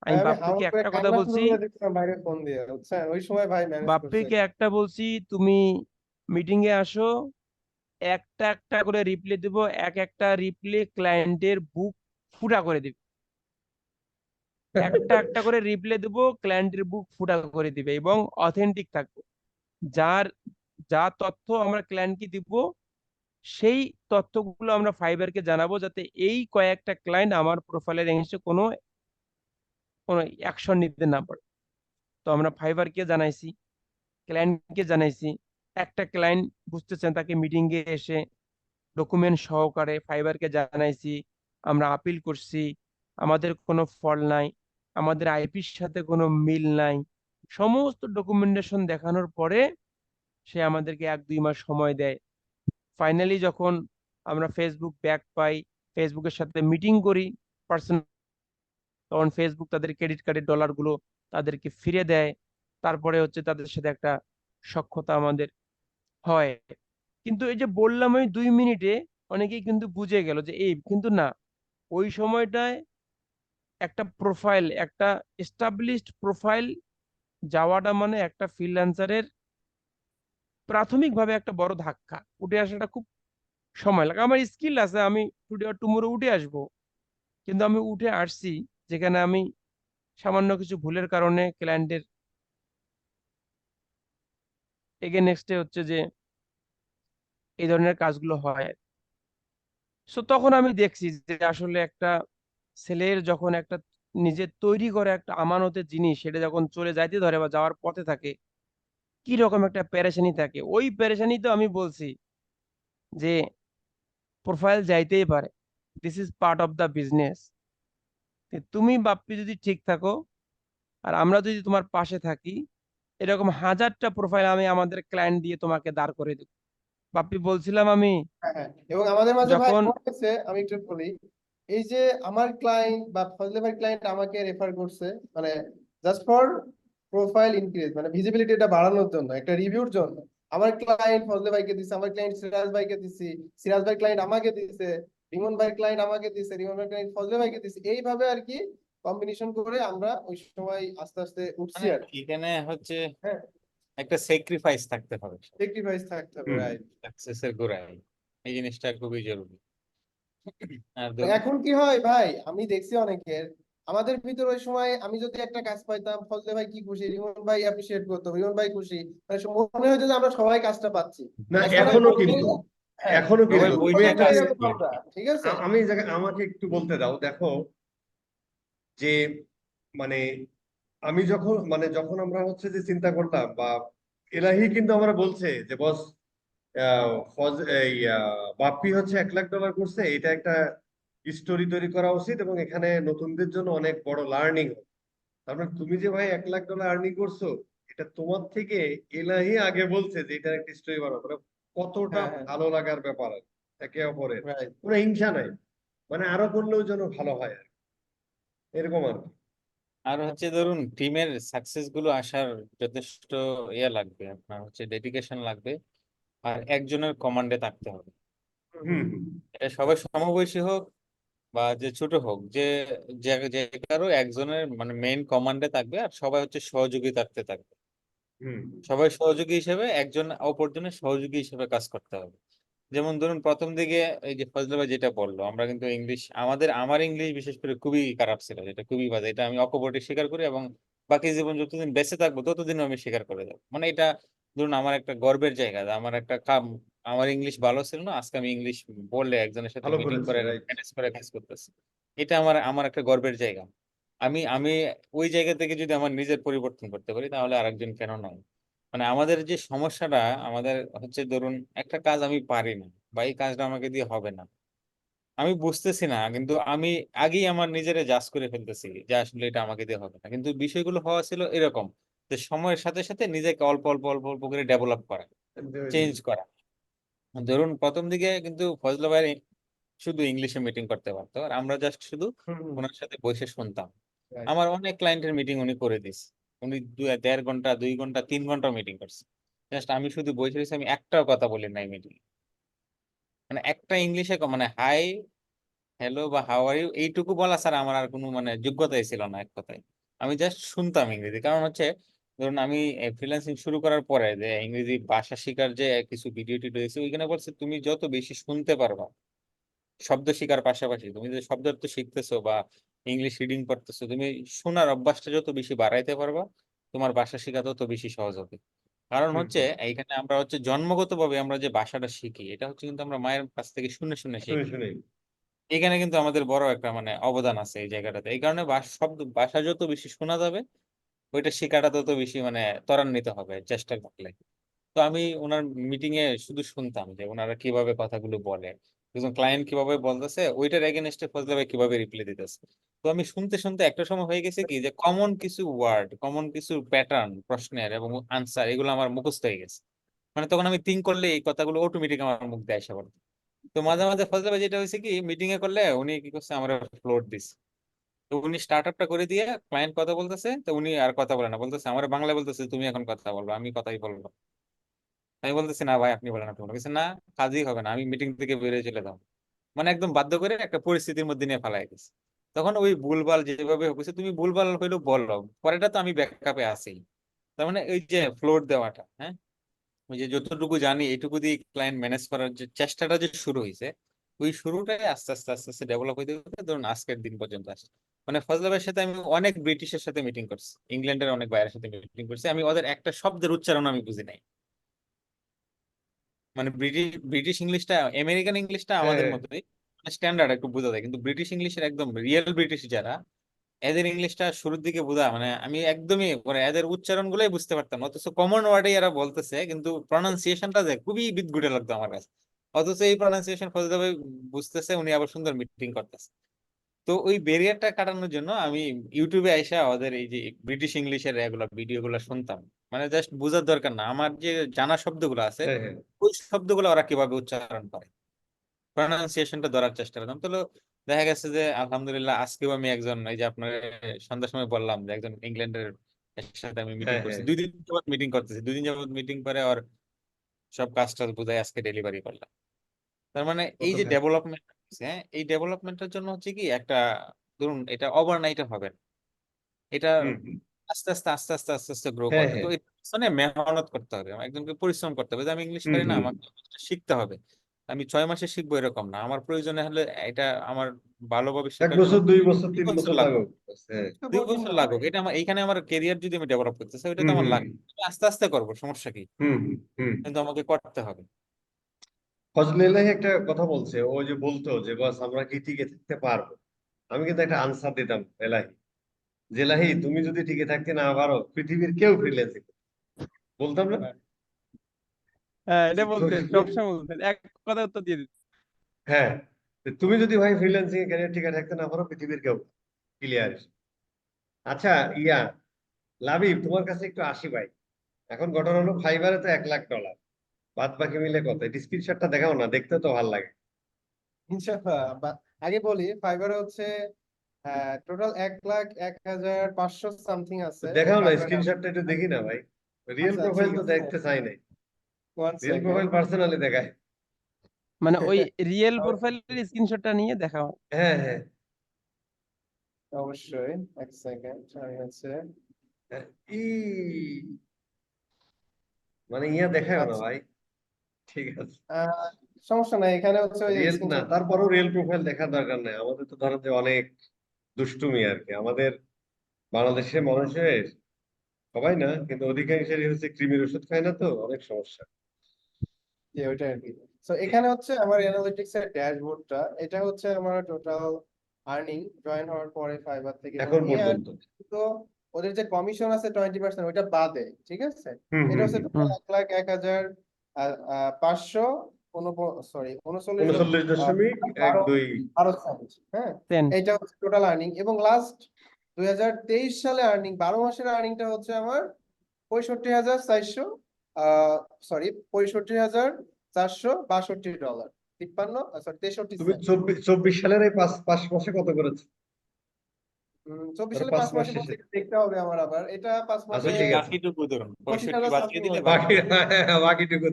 ভাই আমি আমি হাউ বাপ্পিকে করে একটা কথা কান্না শুরু বলছি, করে দিচ্ছিলাম বাইরে ফোন দিয়ে, বুঝছেন? ওই সময় ভাই ম্যানেজ করছে। বাপ্পিকে একটা বলছি, তুমি মিটিং এ আসো, একটা একটা করে রিপ্লে দেবো, এক একটা রিপ্লে ক্লায়েন্টের বুক ফুটা করে দিবে, একটা একটা করে রিপ্লে দেবো, ক্লায়েন্টের বুক ফুটা করে দিবে, এবং অথেন্টিক থাকবে। যার যা তথ্য আমরা ক্লায়েন্টকে দিব, সেই তথ্যগুলো আমরা ফাইবারকে জানাবো, যাতে এই কয়েকটা ক্লায়েন্ট আমার প্রোফাইলের এগেইনস্টে কোনো কোনো অ্যাকশন নিতে না পারে। তো আমরা ফাইবারকে জানাইছি, ক্লায়েন্টকে জানাইছি। একটা ক্লায়েন্ট বুঝতেছেন, তাকে মিটিং এ এসে ডকুমেন্ট সহকারে ফাইবারকে জানাইছি, আমরা আপিল করছি, আমাদের কোনো ফল নাই, আমাদের আইপির সাথে কোনো মিল নাই, সমস্ত ডকুমেন্টেশন দেখানোর পরে সে আমাদেরকে 1-2 মাস সময় দেয়। ফাইনালি যখন আমরা ফেসবুক ব্যাক পাই, ফেসবুকের সাথে মিটিং করি পার্সোনাল, তখন ফেসবুক তাদের ক্রেডিট কার্ডের ডলার গুলো তাদেরকে ফিরে দেয়। তারপরে হচ্ছে তাদের সাথে একটা সখ্যতা আমাদের হয়। কিন্তু এই যে বললাম ওই 2 মিনিটে, অনেকেই কিন্তু বুঝে গেল যে এই, কিন্তু না, ওই সময়টায় একটা প্রোফাইল, একটা এস্টাবলিশড প্রোফাইল যাওয়াটা মানে একটা ফ্রিল্যান্সারের প্রাথমিকভাবে একটা বড় ধাক্কা, উঠে আসাটা খুব সময় লাগে। আমার স্কিল আছে, আমি টুডে অর টুমোরো উঠে আসবো, কিন্তু আমি উঠে আসছি যেখানে আমি সামান্য কিছু ভুলের কারণে ক্লায়েন্টের এগেনস্টে হচ্ছে যে এই ধরনের কাজগুলো হয়। সো তখন আমি দেখছি যে আসলে একটা ছেলের যখন একটা নিজের তৈরি করে একটা আমানতের জিনিস সেটা যখন চলে যাইতে ধরে বা যাওয়ার পথে থাকে, কি রকম একটা পেরেশানি থাকে। ওই পেরেশানি তো আমি বলছি যে প্রোফাইল যাইতেই পারে, this is part of the business. তুমি বাপ্পি যদি ঠিক থাকো আর আমরা যদি তোমার পাশে থাকি, এরকম হাজারটা প্রোফাইল আমি আমাদের ক্লায়েন্ট দিয়ে তোমাকে দাঁড় করে দেব। বাপ্পি বলছিলাম আমি হ্যাঁ হ্যাঁ। এবং আমাদের মাঝে ভাই যখন হয়েছে, আমি একটু বলি, এই যে আমার ক্লায়েন্ট বা ফজলে ভাই ক্লায়েন্ট আমাকে রেফার করছে, মানে জাস্ট ফর প্রোফাইল ইনক্রিজ, মানে ভিজিবিলিটিটা বাড়ানোর জন্য, একটা রিভিউর জন্য। আমার ক্লায়েন্ট ফজলে ভাইকে দিছে, আমার ক্লায়েন্ট সিরাজ ভাইকে দিছি, সিরাজ ভাই ক্লায়েন্ট আমাকে দিছে, রিমন ভাই ক্লায়েন্ট আমাকে দিছে, রিমন ভাই ক্লায়েন্ট ফজলে ভাইকে দিছে, এইভাবে আর কি কম্বিনেশন করে আমরা ওই সময় আস্তে আস্তে উঠছি মানে আর কি। এখানে হচ্ছে হ্যাঁ, একটা স্যাক্রিফাইস থাকতে হবে সেক্রিফাইস থাকতে হবে, হুম। রাইট। সাকসেসের গোড়ায়। এই জিনিসটা খুবই জরুরি। আর ধরুন এখন কি হয় ভাই, আমি দেখছি অনেকের, আমাদের ভিতর ওই সময় আমি যদি একটা কাজ পাইতাম, ফজলে ভাই কি খুশি, রিমন ভাই অ্যাপ্রিসিয়েট করতো, রিমন ভাই খুশি, মানে মনে হতো যে আমরা সবাই কাজটা পাচ্ছি। না, এখন এখনো আর কিন্তু হ্যাঁ, এখনো সবাই কিন্তু বই তুমি নিয়ে একটা কাজ এরকম করি। আমরা, ঠিক আছে। আমি এই জায়গায় আমাকে একটু বলতে দাও। দেখো যে মানে আমি যখন যখন আমরা হচ্ছে যে চিন্তা করলাম বা এলাহি কিন্তু আমরা বলছে যে বস বাপ্পি হচ্ছে $1 লাখ করছে, এটা একটা স্টোরি তৈরি করা উচিত এবং এখানে নতুনদের জন্য অনেক বড় লার্নিং। তার মানে তুমি যে ভাই $1 লাখ আর্নিং করছো, এটা তোমার থেকে এলাহি আগে বলছে যে এটা একটা স্টোরি বানাও। মানে কতটা হ্যাঁ হ্যাঁ, ভালো লাগার ব্যাপার আর কি, একে অপরের রাইট। কোনো হিংসা নাই। মানে আরো করলেও যেন ভালো হয় আর কি, এরকম আর কি। আর হচ্ছে ধরুন টিমের সাকসেস গুলো আসার যথেষ্ট ইয়ে লাগবে, আপনার হচ্ছে ডেডিকেশন লাগবে, আর একজনের কমান্ডে থাকতে হবে। হুম হুম এটা সবাই সমবয়সী হোক বা যে ছোট হোক, যে যে যে কারো একজনের মানে মেইন কমান্ডে থাকবে, আর সবাই হচ্ছে সহযোগিতার্থে থাকবে। হুম সবাই সহযোগী হিসেবে একজন অপরজনের সহযোগী হিসেবে কাজ করতে হবে। যেমন ধরুন প্রথম দিকে এই যে ফজলে ভাই যেটা বললো, আমরা কিন্তু ইংলিশ, আমার ইংলিশ বিশেষ করে খুবই খারাপ ছিল, যেটা খুবই বাজে, এটা আমি অকপটে স্বীকার করি, এবং বাকি জীবন যতদিন বেঁচে থাকবো ততদিন আমি স্বীকার করে যাবো। মানে এটা ধরুন আমার একটা গর্বের জায়গা যে আমার একটা কাম, আমার ইংলিশ ভালো ছিল না, আজকে আমি ইংলিশ বললে একজনের সাথে ভালো মিটিং করেছে, করে রাইট। ম্যানেজ করে কাজ করতেছি। এটা আমার আমার একটা গর্বের জায়গা। আমি আমি ওই জায়গা থেকে যদি আমার নিজের পরিবর্তন করতে পারি, তাহলে আরেকজন কেন নয়। মানে আমাদের যে সমস্যাটা, আমাদের হচ্ছে ধরুন একটা কাজ আমি পারি না, বা এই কাজটা আমাকে দিয়ে হবে না, আমি বুঝতেছি না, কিন্তু আমি আগেই আমার নিজেরে জাজ করে ফেলতেছি যে আসলে এটা আমাকে দিয়ে হবে না। কিন্তু বিষয়গুলো হওয়া ছিল এরকম যে সময়ের সাথে সাথে নিজেকে অল্প অল্প অল্প অল্প করে ডেভেলপ করা, চেঞ্জ করা। ধরুন প্রথম দিকে কিন্তু ফজলে ভাই শুধু ইংলিশে মিটিং করতে পারতো, আর আমরা জাস্ট শুধু হুম হুম, ওনার সাথে বসে শুনতাম। রাইট। আমার অনেক ক্লায়েন্টের মিটিং উনি করে দিছে। উনি 1.5 ঘন্টা 2 ঘন্টা 3 ঘন্টা মিটিং করছে, জাস্ট আমি শুধু বসে রয়েছি, আমি একটাও কথা বলি নাই মিটিং। মানে একটা ইংলিশে মানে হাই হ্যালো বা হাউ আর ইউ এইটুকু বলা স্যার আমার আর কোনো মানে যোগ্যতাই ছিল না, এক কথায়। আমি জাস্ট শুনতাম ইংরেজি। কারণ হচ্ছে ধরুন আমি ফ্রিল্যান্সিং শুরু করার পরে যে ইংরেজি ভাষা শেখার যে কিছু ভিডিও টিডিও দেখছি, ওইখানে বলছে তুমি যত বেশি শুনতে পারবা শব্দ শেখার পাশাপাশি, তুমি যে শব্দ তো শিখতেছো বা ইংলিশ রিডিং করতেছো, তুমি শোনার অভ্যাসটা যত বেশি বাড়াইতে পারবা, তোমার ভাষা শেখা তত বেশি সহজ হবে। কারণ হুম হচ্ছে এইখানে আমরা হচ্ছে জন্মগতভাবে আমরা যে ভাষাটা শিখি, এটা হচ্ছে কিন্তু আমরা মায়ের কাছ থেকে শুনে শুনে শুনে শিখি। শুনে। এখানে কিন্তু আমাদের বড় একটা মানে অবদান আছে এই জায়গাটাতে। এই কারণে শব্দ ভাষা যত বেশি শোনা যাবে, ওইটা শেখাটা তত বেশি মানে ত্বরান্বিত হবে চেষ্টা করলে। তো আমি ওনার মিটিং এ শুধু শুনতাম যে ওনারা কিভাবে কথাগুলো বলে, একজন ক্লায়েন্ট কিভাবে বলতেছে, ওইটার এগেনস্টে ফজলে ভাই কিভাবে রিপ্লাই দিতেছে। তো আমি শুনতে শুনতে একটা সময় হয়ে গেছে কি যে কমন কিছু ওয়ার্ড, কমন কিছু প্যাটার্ন প্রশ্নের এবং আনসার, এগুলো আমার মুখস্থ হয়ে গেছে। মানে তখন আমি থিঙ্ক করলে এই কথাগুলো অটোমেটিক আমার মুখ দিয়ে আসা পড়তো। তো মাঝে মাঝে ফজলে ভাই যেটা হয়েছে কি, মিটিং এ করলে উনি কি করছে, আমার ফ্লোর দিছে। তো উনি স্টার্ট আপটা করে দিয়ে ক্লায়েন্ট কথা বলতেছে, তো উনি আর কথা বলে না, বলতেছে আমার বাংলায়, বলতেছে তুমি এখন কথা বলবো, আমি কথাই বলবো। আমি বলতেছি না ভাই আপনি বলেন, আপনি বলেন। বলছে, না কাজই হবে না, আমি মিটিং থেকে বেরিয়ে চলে যাবো। মানে একদম বাধ্য করে একটা পরিস্থিতির মধ্যে নিয়ে ফেলাই গেছে। তখন ওই ভুলভাল যেভাবে হয়েছে, তুমি ভুলভাল হইলেও বললো, পরেটা তো আমি ব্যাকআপে আছি। তার মানে ওই যে ফ্লোর দেওয়াটা, হ্যাঁ, ওই যে যতটুকু জানি এইটুকু দিয়ে ক্লায়েন্ট ম্যানেজ করার যে চেষ্টাটা যে শুরু হয়েছে, ওই শুরুটাই আস্তে আস্তে আস্তে আস্তে ডেভেলপ হইতে হইতে ধরুন আজকের দিন পর্যন্ত আসছে। মানে ফজলে ভাইয়ের সাথে আমি অনেক ব্রিটিশের সাথে মিটিং করছি, ইংল্যান্ডের অনেক বাইরের সাথে মিটিং করছি, আমি ওদের একটা শব্দের উচ্চারণ আমি বুঝি নাই। মানে ব্রিটিশ ব্রিটিশ ইংলিশটা, আমেরিকান ইংলিশটা আমাদের হ্যাঁ মতোই স্ট্যান্ডার্ড, একটু বোঝা যায়, কিন্তু ব্রিটিশ ইংলিশের একদম রিয়েল ব্রিটিশ যারা, এদের ইংলিশটা শুরুর দিকে বোঝা মানে আমি একদমই মানে এদের উচ্চারণ গুলোই বুঝতে পারতাম না। অথচ কমন ওয়ার্ডে এরা বলতেছে, কিন্তু প্রনাউন্সিয়েশনটা যে খুবই বিদঘুটে লাগতো আমার কাছে। অথচ এই প্রনাউন্সিয়েশন ফজলে ভাই বুঝতেছে, উনি আবার সুন্দর মিটিং করতেছে। তো ওই ব্যারিয়ারটা কাটানোর জন্য আমি ইউটিউবে আইসা ওদের এই যে ব্রিটিশ ইংলিশের এগুলা ভিডিওগুলো শুনতাম। মানে জাস্ট বোঝার দরকার না, আমার যে জানা শব্দগুলো আছে হ্যাঁ হ্যাঁ ওই শব্দগুলো ওরা কিভাবে উচ্চারণ করে, প্রনাউন্সিয়েশনটা ধরার চেষ্টা করতাম। তো দেখা গেছে যে আলহামদুলিল্লাহ আজকেও আমি একজন, এই যে আপনার সন্ধ্যার সময় বললাম যে একজন ইংল্যান্ডের এর সাথে আমি মিটিং হ্যাঁ করছি, হ্যাঁ 2 দিন যাবত মিটিং করতেছি, 2 দিন যাবত মিটিং করে আর সব কাজ টাজ বোঝায় আজকে ডেলিভারি করলাম। তার মানে কত এই যে ভাই ডেভেলপমেন্ট, হ্যাঁ এই ডেভেলপমেন্টের জন্য হচ্ছে কি একটা, ধরুন এটা ওভারনাইটে হবে না, এটা হুম হুম আস্তে আস্তে আস্তে আস্তে আস্তে আস্তে গ্রো হ্যাঁ করবে। তো হ্যাঁ এর পিছনে মেহনত করতে হবে, একজনকে পরিশ্রম করতে হবে। যে আমি ইংলিশ হুম পারি না, হুম আমাকে শিখতে হবে, আমি 6 মাসে শিখবো এরকম না, আমার প্রয়োজনে হলে এটা আমার ভালো এক ভবিষ্যতের জন্য বছর 2 বছর 2 3 বছর বছর লাগবে, লাগুক হ্যাঁ 2 কঠিন বছর না লাগুক, ভাই। এটা আমার এইখানে আমার ক্যারিয়ার যদি আমি ডেভেলপ করতেছি ওইটা হুম তো আমার হুম লাগবে, আমি আস্তে আস্তে করবো, সমস্যা কি, হুম হুম হুম কিন্তু আমাকে করতে হবে। ফজলুল্লাহ একটা কথা বলছে, ও যে বলতো যে বস আমরা কি টিকে থাকতে পারবো, আমি কিন্তু একটা আনসার দিতাম এলাহি, যে এলাহি তুমি যদি টিকে থাকতে না পারো পৃথিবীর কেউ ফ্রিল্যান্সিং বলতাম না। হ্যাঁ, এটা বলতেন, সবসময় বলতেন, এক কথা উত্তর দিয়ে দিতেন। হ্যাঁ তুমি যদি ভাই ফ্রিল্যান্সিং এর ক্যারিয়ার টিকে থাকতে না পারো পৃথিবীর কেউ ক্লিয়ার। আচ্ছা ইয়া লাবিব তোমার কাছে একটু আসি ভাই, এখন ঘটনা হলো ফাইবারে তো $1,00,000, বাদ বাকি মিলে কত, এই স্ক্রিনশটটা দেখাও না, দেখতে তো ভালো লাগে। ইনশাআল্লাহ আগে বলি ফাইবারে হচ্ছে টোটাল 1,01,500 সামথিং তো আছে দেখাও না ফাইবারে। স্ক্রিনশটটা, একটু দেখি না ভাই, রিয়েল আচ্ছা প্রোফাইল ঠিক তো আছে, দেখতে চাই নাই, one real second. Profile personally দেখায়। মানে ওই রিয়েল প্রোফাইলের স্ক্রিনশটটা নিয়ে দেখা হয়। হ্যাঁ হ্যাঁ অবশ্যই, এক সেকেন্ড আমি হচ্ছে। হ্যাঁ, ই মানে ইয়া দেখায় না আচ্ছা ভাই, ঠিক আছে আহ, সমস্যা নাই, এখানে হচ্ছে ওই রিয়েল না, স্ক্রিনশট। তারপরও রিয়েল প্রোফাইল দেখার দরকার নাই, আমাদের তো ধরেন যে অনেক দুষ্টুমি আর কি, আমাদের বাংলাদেশের মানুষের সবাই না কিন্তু অধিকাংশেরই হচ্ছে কৃমির ওষুধ খায় না, তো অনেক সমস্যা। যে ওইটা আর কি। তো এখানে হচ্ছে আমার অ্যানালিটিক্স এর ড্যাশবোর্ডটা, এটা হচ্ছে আমার টোটাল আর্নিং জয়েন হওয়ার পরে ফাইবার থেকে, এবং এখন এই পর্যন্ত earning তো ওদের যে কমিশন আছে 20% ওইটা বাদে, ঠিক আছে। হুম এটা হুম হচ্ছে হুম টোটাল 1,01,500 সরি 39.12 12 হ্যাঁ, দেন এইটা হচ্ছে টোটাল আর্নিং। এবং লাস্ট 2023 সালে আর্নিং 12 মাসের আর্নিংটা হচ্ছে আমার 65,400 সরি 65,462 ডলার, 53 সরি 63 তুমি সেন্ট। 24 সালের এই পাঁচ মাসে কত করেছো? 24 ধরো সালে 5 5 মাস মাসে শেষে, বলতে দেখতে হবে আমার, আবার এটা 5 আচ্ছা মাসে ঠিক আছে, বাকিটুকু ধরুন 65 25,000 বাদ দিয়ে সামথিং দিলে হবে। বাকি। বাকি বাকিটুকু।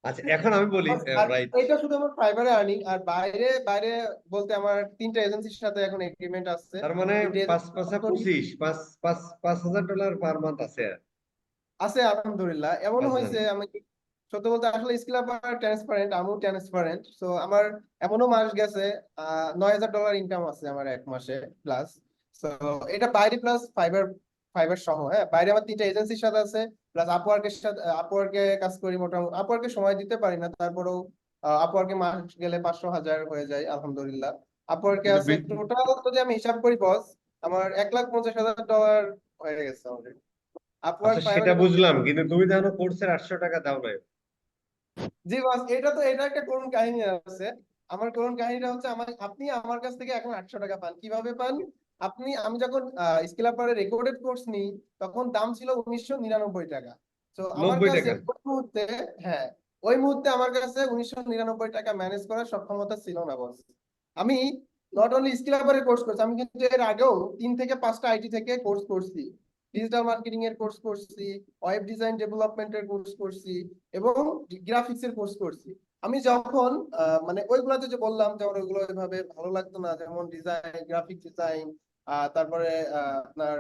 আচ্ছা এখন আমি বলি আর রাইট, এটা শুধু আমার ফাইবারে আর্নিং, আর বাইরে বাইরে বলতে আমার 3টা এজেন্সির সাথে এখন এগ্রিমেন্ট আছে। তার মানে 3টে 5 5 25 5,000 ডলার পার মান্থ আছে আর। আছে আলহামদুলিল্লাহ। এমনও 5,000 হয়েছে, আমি সত্য বলতে আসলে স্কিল আপ ট্রান্সপারেন্ট, আমিও ট্রান্সপারেন্ট, তো আমার এমনও মাস গেছে $9,000 ইনকাম আছে আমার এক মাসে প্লাস। তো এটা বাইরে প্লাস ফাইবার, ফাইবার সহ, হ্যাঁ বাইরে আমার 3টা এজেন্সির সাথে আছে, প্লাস আপওয়ার্কের সাথে, আপওয়ার্কে কাজ করি মোটামুটি, আপওয়ার্কে সময় দিতে পারি না, তারপরেও আপওয়ার্কে মাস গেলে 500,000 হয়ে যায় আলহামদুলিল্লাহ। আপওয়ার্কে কিন্তু আছে টোটাল যদি আমি হিসাব করি বস, আমার $1,50,000 হয়ে গেছে অলরেডি আপওয়ার্ক আচ্ছা ফাইবার সেটা এবং। বুঝলাম, কিন্তু তুমি তো এখনো কোর্সের 800 টাকা দাও নাই। জি বস, এটা একটা করুণ কাহিনী আছে। আমার করুণ কাহিনীটা হচ্ছে, আপনি আমার কাছ থেকে এখন 800 টাকা পান, কিভাবে পান? আমি যখন স্কিল আপের রেকর্ডেড কোর্স নিই, তখন দাম ছিল 1999 টাকা। তো আমার 90 টাকা? কাছে ওই মুহূর্তে, হ্যাঁ ওই মুহূর্তে আমার কাছে 1999 টাকা ম্যানেজ করার সক্ষমতা ছিল না বস। আমি নট অনলি স্কিল আপের কোর্স করছি, আমি কিন্তু এর আগেও 3 থেকে 5টা আইটি থেকে কোর্স করছি, ডিজিটাল মার্কেটিং এর কোর্স করছি, ওয়েব ডিজাইন ডেভেলপমেন্টের কোর্স করছি, এবং গ্রাফিক্স এর কোর্স করছি। আমি যখন মানে ওইগুলাতে যে বললাম যে আমার ওইগুলো এভাবে ভালো লাগতো না, যেমন ডিজাইন, গ্রাফিক ডিজাইন, তারপরে আপনার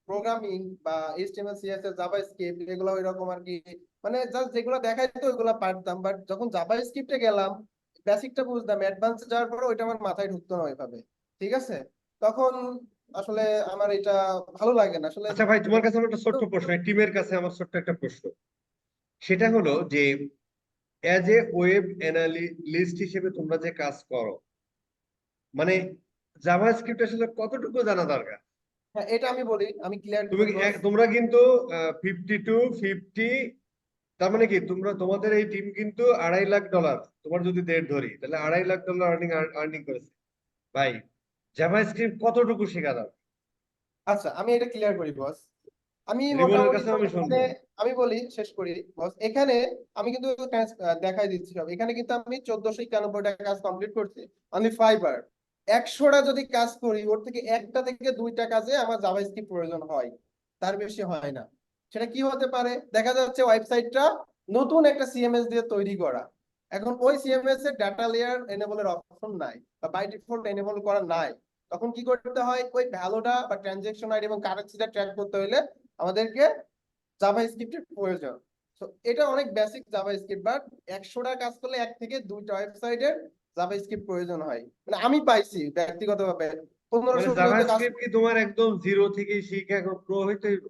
প্রোগ্রামিং বা এইচটিএমএল সিএসএস জাভাস্ক্রিপ্ট, এগুলো ওইরকম আর কি, মানে জাস্ট যেগুলো দেখাইতো ওইগুলো পারতাম, বাট যখন জাভাস্ক্রিপ্টে গেলাম বেসিকটা বুঝতাম, অ্যাডভান্সে যাওয়ার পরে ওইটা আমার মাথায় ঢুকতো না ওইভাবে, ঠিক আছে। তখন আসলে আমার এটা ভালো লাগে না আসলে। আচ্ছা ভাই, তোমার কাছে আমার একটা ছোট্ট প্রশ্ন, টিমের কাছে আমার ছোট্ট একটা প্রশ্ন, সেটা হলো যে অ্যাজ এ ওয়েব অ্যানালিস্ট হিসেবে তোমরা যে কাজ করো, মানে জাভাস্ক্রিপ্ট আসলে কতটুকু জানা দরকার? হ্যাঁ, এটা আমি বলি, আমি ক্লিয়ার তুমি করি বস। তোমরা কিন্তু 50 তার মানে কি, তোমাদের এই টিম কিন্তু $2.5 লাখ, তোমার যদি দেড় ধরি তাহলে $2.5 লাখ আর্নিং করেছে। ভাই, জাভাস্ক্রিপ্ট কতটুকু শেখা দরকার? আচ্ছা, আমি এটা ক্লিয়ার করি বস। আমি রিমনের মোটামুটি কাছে ধরুন আমি এখানে, শুনবো। আমি বলি শেষ করি বস। এখানে আমি কিন্তু দেখাই দিচ্ছি সব। এখানে কিন্তু আমি 1491টা কাজ কমপ্লিট করছি অনলি ফাইবার। 100টা যদি কাজ করি, ওর থেকে একটা থেকে দুইটা কাজে আমার জাভাস্ক্রিপ্ট প্রয়োজন হয়, তার বেশি হয় না। সেটা কি হতে পারে? দেখা যাচ্ছে ওয়েবসাইটটা নতুন একটা সিএমএস দিয়ে তৈরি করা, এখন ওই সিএমএস এর ডাটা লেয়ার এনেবলের অপশন নাই বা বাই ডিফল্ট এনেবল করা নাই। তখন কি করতে হয়? ওই ভ্যালুটা বা ট্রানজেকশন আইডি এবং কারেন্সিটা ট্র্যাক করতে হলে আমাদেরকে জাভাস্ক্রিপ্টের প্রয়োজন। তো এটা অনেক বেসিক জাভাস্ক্রিপ্ট, বাট 100টা কাজ করলে এক থেকে দুইটা ওয়েবসাইটের জাভাস্ক্রিপ্ট প্রয়োজন হয়। মানে আমি পাইছি ব্যক্তিগতভাবে মানে 15-16তে কাজ। জাভাস্ক্রিপ্ট কি তোমার একদম জিরো থেকে শিখে এখন প্রো হইতে হইব?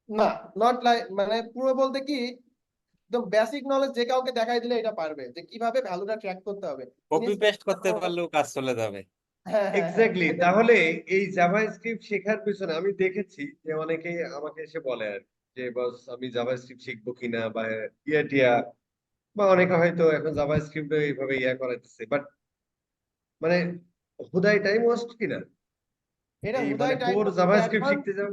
না, নট লাইক, মানে পুরো বলতে কি, একদম বেসিক নলেজ যে কাউকে দেখাই দিলে এটা পারবে যে কিভাবে ভ্যালুটা ট্র্যাক করতে হবে। কপি পেস্ট করতে পারলেও কাজ চলে যাবে। হ্যাঁ হ্যাঁ হ্যাঁ, এক্স্যাক্টলি। তাহলে এই জাভাস্ক্রিপ্ট শেখার পিছনে আমি দেখেছি যে অনেকেই আমাকে এসে বলে আর কি, যে বস আমি জাভাস্ক্রিপ্ট শিখবো কিনা, বা টিয়া, বা অনেকে হয়তো এখন জাভাস্ক্রিপ্ট এইভাবে করাইতেছে, বাট মানে হুদাই টাইম ওয়েস্ট কিনা এটা এই মানে হুদাই টাইম কোর জাভাস্ক্রিপ্ট শিখতে যাও?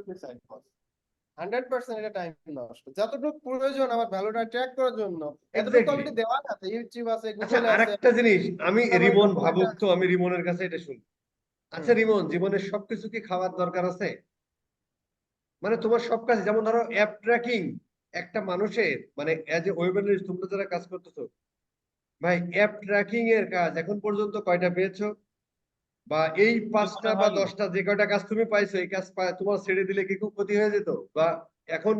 100% এটা টাইম নষ্ট। যতটুকু প্রয়োজন আমার ভ্যালুটা ট্র্যাক করার জন্য, এতটুকু এক্স্যাক্টলি। অলরেডি দেওয়া আছে, ইউটিউব আছে, আচ্ছা, গুগলে আছে, আরেকটা জিনিস, আমি আমার রিমন ডকুমেন্ট ভাবুক তো, আছে। আমি রিমনের কাছে এটা শুনি। হুম। আচ্ছা রিমন, জীবনের সবকিছু কি খাওয়ার দরকার আছে? মানে তোমার সব কাজ, যেমন ধরো অ্যাপ ট্র্যাকিং, একটা মানুষের মানে এজ এ ওয়েব অ্যানালিস্ট তোমরা যারা কাজ করতেছো, ভাই অ্যাপ ট্র্যাকিং এর কাজ এখন পর্যন্ত কয়টা পেয়েছো? বা এই আমার 5টা মনে বা হয় 10টা যে কয়টা কাজ তুমি পাইছো, এই কাজ তোমার ছেড়ে দিলে কি খুব ক্ষতি হয়ে যেত? বা এখন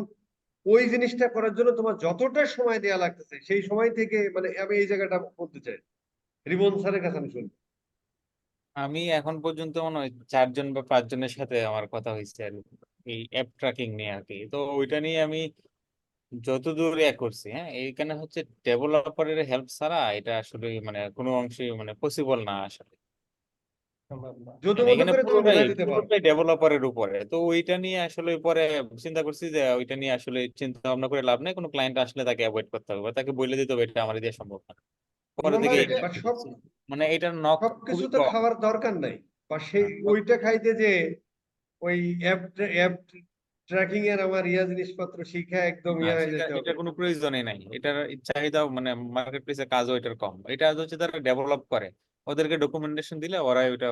ওই জিনিসটা করার জন্য তোমার যতটা সময় দেওয়া লাগতেছে, সেই সময় থেকে মানে আমি এই জায়গাটা বলতে চাই, রিমন স্যারের কাছে আমি শুনবো। আমি এখন পর্যন্ত মনে হয় 4 জন বা 5 জনের সাথে আমার কথা হয়েছে আর কি, এই অ্যাপ ট্র্যাকিং নিয়ে আর কি। তো ওইটা নিয়ে আমি যতদূর করছি, হ্যাঁ, এইখানে হচ্ছে ডেভেলপারের হেল্প ছাড়া এটা আসলে মানে কোনো অংশে মানে পসিবল না আসলে। সম্ভব না। যদু মানে মধু এখানে করে তুমি পুরোটাই ঢুকাই দিতে পারো। পুরোটাই ডেভেলপারের উপরে। তো ওইটা নিয়ে আসলে পরে চিন্তা করছি যে ওইটা নিয়ে আসলে চিন্তা ভাবনা করে লাভ নেই, কোনো ক্লায়েন্ট আসলে তাকে অ্যাভয়েড করতে হবে বা তাকে বলে দিতে হবে এটা আমার দিয়ে সম্ভব না। পরে রিমন থেকে ভাই, এক্স্যাক্টলি, এটা বাট সব মানে এটার নক সবকিছু খুবই তো কম। খাওয়ার দরকার নাই, বা সেই হ্যাঁ, ওইটা খাইতে যে ওই অ্যাপ অ্যাপ ট্র্যাকিং এর আমার জিনিসপত্র শিখা একদম না হয়ে সেটা যেতে হবে। এটার কোনো প্রয়োজনই নাই। এটার চাহিদা মানে মার্কেট প্লেসে কাজও এটার কম। এটা হচ্ছে তারা ডেভেলপ করে, ওদেরকে ডকুমেন্টেশন দিলে ওরা ওটা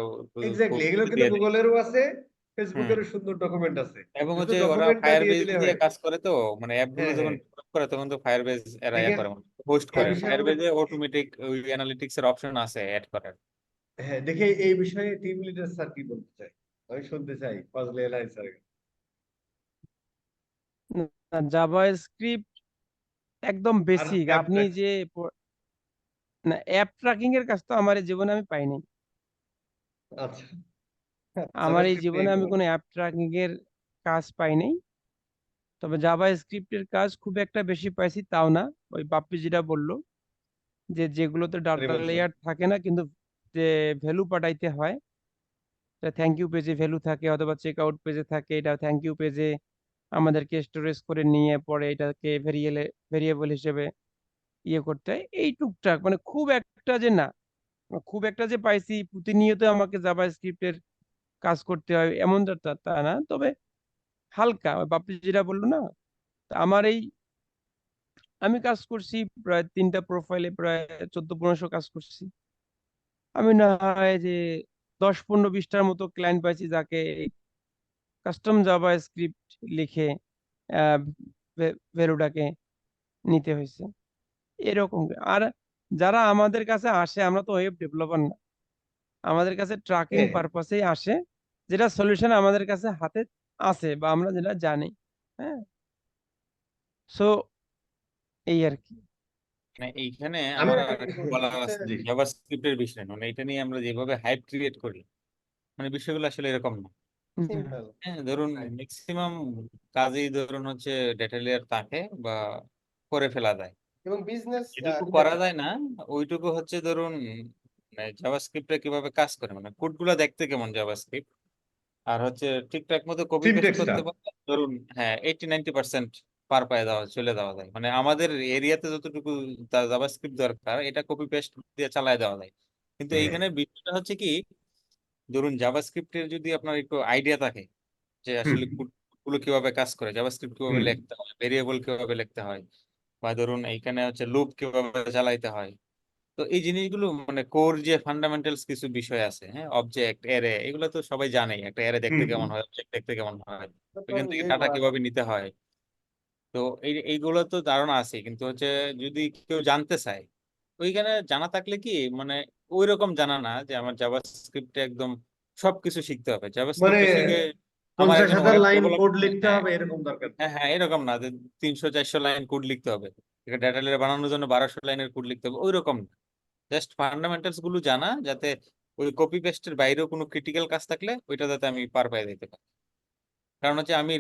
এক্স্যাক্টলি, এগুলো কিন্তু দিয়ে দেয়। গুগলেরও আছে, হুম। ফেসবুকেরও সুন্দর ডকুমেন্ট আছে, এবং শুধু হচ্ছে ওরা ডকুমেন্টটা ফায়ার দিয়ে বেজ দিলে দিয়ে হয়। কাজ করে, তো মানে অ্যাপ গুলো হ্যাঁ যখন হ্যাঁ, develop করে তখন তো ফায়ার বেজ এরা দেখে করে, হোস্ট এই করে। বিষয়ে ফায়ার আমাদের, বেজে অটোমেটিক ওই অ্যানালিটিক্স এর অপশন আছে অ্যাড করার। হ্যাঁ দেখে এই বিষয়ে টিম লিডার স্যার কি বলতে চাই, আমি শুনতে চাই ফজলে এলাই স্যার। জাভা স্ক্রিপ্ট একদম আর বেসিক। অ্যাপ আপনি ট্র্যাক, যে না, অ্যাপ ট্র্যাকিং এর কাজ তো আমার এই জীবনে আমি পাই নাই। আচ্ছা, আমার এই জাভাস্ক্রিপ্ট নেই জীবনে আমি তোমার? কোনো অ্যাপ ট্র্যাকিং এর কাজ পাই নাই। তবে জাভা স্ক্রিপ্টের কাজ খুব একটা বেশি পাইছি তাও না। ওই বাপ্পি যেটা বললো, যে যেগুলোতে ডাটা রিমন স্যার, লেয়ার থাকে না কিন্তু যে ভ্যালু পাঠাইতে হয়, থ্যাংক ইউ পেজে ভ্যালু থাকে অথবা চেক আউট পেজে থাকে, এটা থ্যাংক ইউ পেজে আমাদেরকে স্টোরেজ করে নিয়ে পরে এটাকে ভেরিয়েবল হিসেবে করতে হয়। এই টুকটাক, মানে খুব একটা যে না, খুব একটা যে পাইছি প্রতিনিয়ত আমাকে জাভা স্ক্রিপ্টের কাজ করতে হয় এমন তা না। তবে হালকা, ওই বাপ্পি যেটা বললো না, তা আমার এই আমি কাজ করছি প্রায় 3টা প্রোফাইলে প্রায় 14-1500 কাজ করছি। আমি না হয় যে 10-15-20টার মতো ক্লায়েন্ট পাইছি যাকে কাস্টম জাভা স্ক্রিপ্ট লিখে ভ্যালুটাকে নিতে হয়েছে এরকম। আর যারা আমাদের কাছে আসে, আমরা তো ওয়েব ডেভেলপার না, আমাদের কাছে ট্র্যাকিং হ্যাঁ। পারপাসেই আসে, যেটা সলিউশন আমাদের কাছে হাতে আছে বা আমরা যেটা জানি। হ্যাঁ, সো এই আর কি। মানে এইখানে আমি আমার হ্যাঁ, আর একটু বলার হচ্ছে আছে জি, জাভাস্ক্রিপ্টের বিষয়, মানে এটা নিয়ে আমরা যেভাবে হাইপ ক্রিয়েট করি, মানে বিষয়গুলো আসলে এরকম না। না। সিম্পল। হ্যাঁ, ধরুন ম্যাক্সিমাম কাজেই ধরুন হচ্ছে ডেটা লেয়ার থাকে বা করে ফেলা যায়। এবং বিজনেস যেটুকু করা যায় না ওইটুকু হচ্ছে ধরুন জাভাস্ক্রিপ্টে কিভাবে কাজ করে, মানে কোড গুলা দেখতে কেমন জাভাস্ক্রিপ্ট, আর হচ্ছে ঠিকঠাক মতো কপি পেস্ট সিনট্যাক্সটা করতে পারলে ধরুন হ্যাঁ 80-90% পার পায়ে চলে দেওয়া যায়। মানে আমাদের এরিয়াতে যতটুকু জাভাস্ক্রিপ্ট দরকার এটা কপি পেস্ট দিয়ে চালায় দেওয়া যায়। কিন্তু এইখানে বিষয়টা হচ্ছে কি, ধরুন জাভাস্ক্রিপ্টের যদি আপনার একটু আইডিয়া থাকে যে হুম আসলে কোড গুলো কিভাবে কাজ করে, জাভাস্ক্রিপ্ট কিভাবে হুম লিখতে হয়, ভেরিয়েবল কিভাবে লিখতে হয়, বা ধরুন এইখানে হচ্ছে লুপ কিভাবে চালাইতে হয়। তো এই জিনিসগুলো মানে কোর যে ফান্ডামেন্টালস কিছু বিষয় আছে, হ্যাঁ, অবজেক্ট এরে, এগুলো তো সবাই জানেই, একটা এরে দেখতে হুম হুম কেমন হয়, অবজেক্ট দেখতে কেমন হয়, তারপর এখান থেকে ইয়ে ডাটা করা কিভাবে নিতে হয়। তো এইগুলো তো ধারণা আছে, কিন্তু হচ্ছে যদি কেউ জানতে চায়, ওইখানে জানা থাকলে কি মানে ওই রকম জানা না যে আমার জাভাস্ক্রিপ্টে একদম সবকিছু শিখতে হবে, মানে জাভাস্ক্রিপ্টে শিখে আমার 50,000 ওয়েব লাইন কোড ডেভেলপমেন্ট। লিখতে হ্যাঁ হবে এরকম দরকার নেই। হ্যাঁ হ্যাঁ, এরকম না যে 300-400 লাইন কোড লিখতে হবে, ডেটা লেয়ার বানানোর জন্য 1200 লাইনের কোড লিখতে হবে, ওই রকম না। জাস্ট ফান্ডামেন্টালস গুলো জানা, যাতে ওই কপি পেস্টের বাইরেও কোনো ক্রিটিক্যাল কাজ থাকলে ওইটা যাতে আমি পার পাই দিতে পারি। কারণ হচ্ছে আমি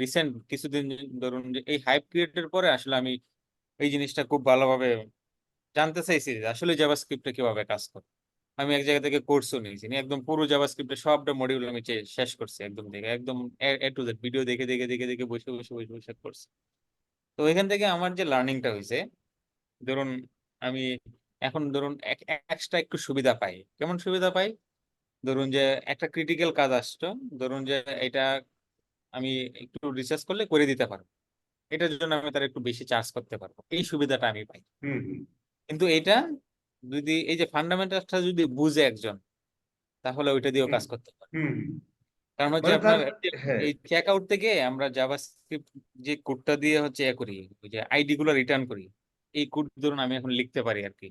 রিসেন্ট কিছুদিন ধরুন যে এই হাইপ ক্রিয়েটের পরে আসলে আমি এই জিনিসটা খুব ভালোভাবে জানতে চাইছি যে আসলে জাভাস্ক্রিপ্টে কিভাবে কাজ করে। আমি এক জায়গা থেকে কোর্সও নিয়েছি, নিয়ে একদম পুরো জাভাস্ক্রিপ্টের সবটা মডিউল আমি শেষ করছি একদম দেখে, একদম এ টু জেড ভিডিও দেখে দেখে দেখে দেখে বসে বসে বসে বসে করছি। তো এখান থেকে আমার যে লার্নিংটা হয়েছে, ধরুন আমি এখন ধরুন এক্সট্রা একটু সুবিধা পাই। কেমন সুবিধা পাই? ধরুন যে একটা ক্রিটিক্যাল কাজ আসতো, ধরুন যে এটা আমি একটু রিসার্চ করলে করে দিতে পারবো, এটার জন্য আমি তার একটু বেশি চার্জ করতে পারবো, এই সুবিধাটা আমি পাই। হুম হুম কিন্তু এটা যদি এই যে ফান্ডামেন্টালটা যদি বুঝে একজন, তাহলে ওইটা দিয়েও হুম কাজ করতে পারে। হুম কারণ হচ্ছে মানে তার আপনার হ্যাঁ এই চেক আউট থেকে আমরা জাভাস্ক্রিপ্ট যে কোডটা দিয়ে হচ্ছে এ করি, ওই যে আইডি গুলো রিটার্ন করি, এই কোড ধরুন আমি এখন লিখতে পারি আর কি।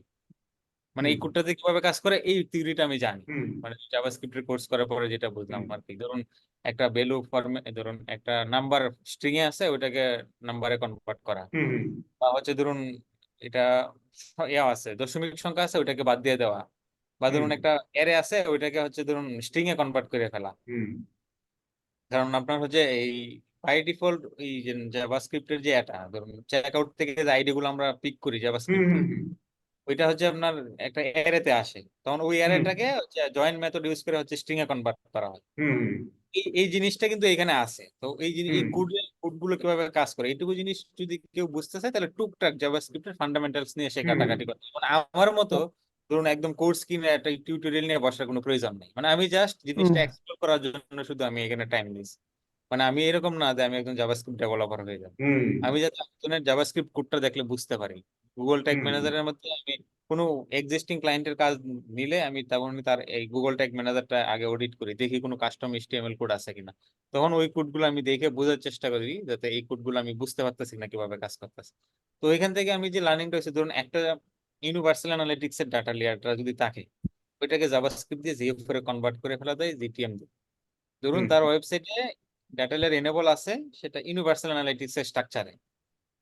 মানে হুম এই কোডটাতে কিভাবে কাজ করে এই থিওরিটা আমি জানি। হুম মানে জাভাস্ক্রিপ্টের কোর্স করার পরে যেটা বুঝলাম হুম আর কি, ধরুন একটা ভ্যালু ফর্মে, ধরুন একটা নাম্বার স্ট্রিং এ আছে ওইটাকে নাম্বারে কনভার্ট করা, হুম হুম বা হচ্ছে ধরুন এটা ইয়া আছে দশমিক সংখ্যা আছে ওইটাকে বাদ দিয়ে দেওয়া, বা হুম ধরুন একটা অ্যারে আছে ওইটাকে হচ্ছে ধরুন স্ট্রিং এ কনভার্ট করে ফেলা। হুম কারণ আপনার হচ্ছে এই বাই ডিফল্ট এই যে জাভাস্ক্রিপ্টের যে এটা ধরুন চেক আউট থেকে যে আইডি গুলো আমরা পিক করি হুম জাভাস্ক্রিপ্টে, হুম হুম ওইটা হচ্ছে আপনার একটা অ্যারেতে আসে, তখন ওই হুম অ্যারেটাকে হচ্ছে জয়েন মেথড ইউজ করে হচ্ছে স্ট্রিং এ কনভার্ট করা হয়। হুম এই জিনিসটা কিন্তু এখানে আছে। তো এই জিনিস এই হুম কোড গুলো কিভাবে কাজ করে এইটুকু জিনিস যদি কেউ বুঝতে চায় তাহলে টুকটাক জাভাস্ক্রিপ্টের ফান্ডামেন্টালস নিয়ে সে হুম কাটাকাটি করে। মানে আমার মতো ধরুন একদম কোর্স কিনে একটা টিউটোরিয়াল নিয়ে বসার কোনো প্রয়োজন নেই। মানে আমি জাস্ট জিনিসটা না। এক্সপ্লোর করার জন্য শুধু আমি এখানে টাইম দিয়েছি। মানে আমি এরকম না যে আমি একজন জাভাস্ক্রিপ্ট ডেভেলপার হয়ে যাব, হুম আমি যাতে একজনের জাভাস্ক্রিপ্ট কোডটা দেখলে বুঝতে পারি। গুগল ট্যাগ হুম ম্যানেজারের মধ্যে আমি কোনো এক্সিস্টিং ক্লায়েন্টের কাজ নিলে আমি তখন তার এই গুগল ট্যাগ ম্যানেজারটা আগে অডিট করি, দেখি কোনো কাস্টম এইচটিএমএল কোড আছে কিনা। তখন ওই কোডগুলো আমি দেখে বোঝার চেষ্টা করি যাতে এই কোডগুলো আমি বুঝতে পারতেছি না কিভাবে কাজ করতেছে। তো এখান থেকে আমি যে লার্নিংটা হচ্ছে, ধরুন একটা ইউনিভার্সাল অ্যানালিটিক্স এর ডাটা লেয়ারটা যদি থাকে, ওইটাকে জাভাস্ক্রিপ্ট দিয়ে জিএফ করে কনভার্ট করে ফেলা যায় জিটিএম দিয়ে। ধরুন হুম তার ওয়েবসাইটে ডাটা লেয়ার এনেবল আছে, সেটা ইউনিভার্সাল অ্যানালিটিক্স এর স্ট্রাকচারে,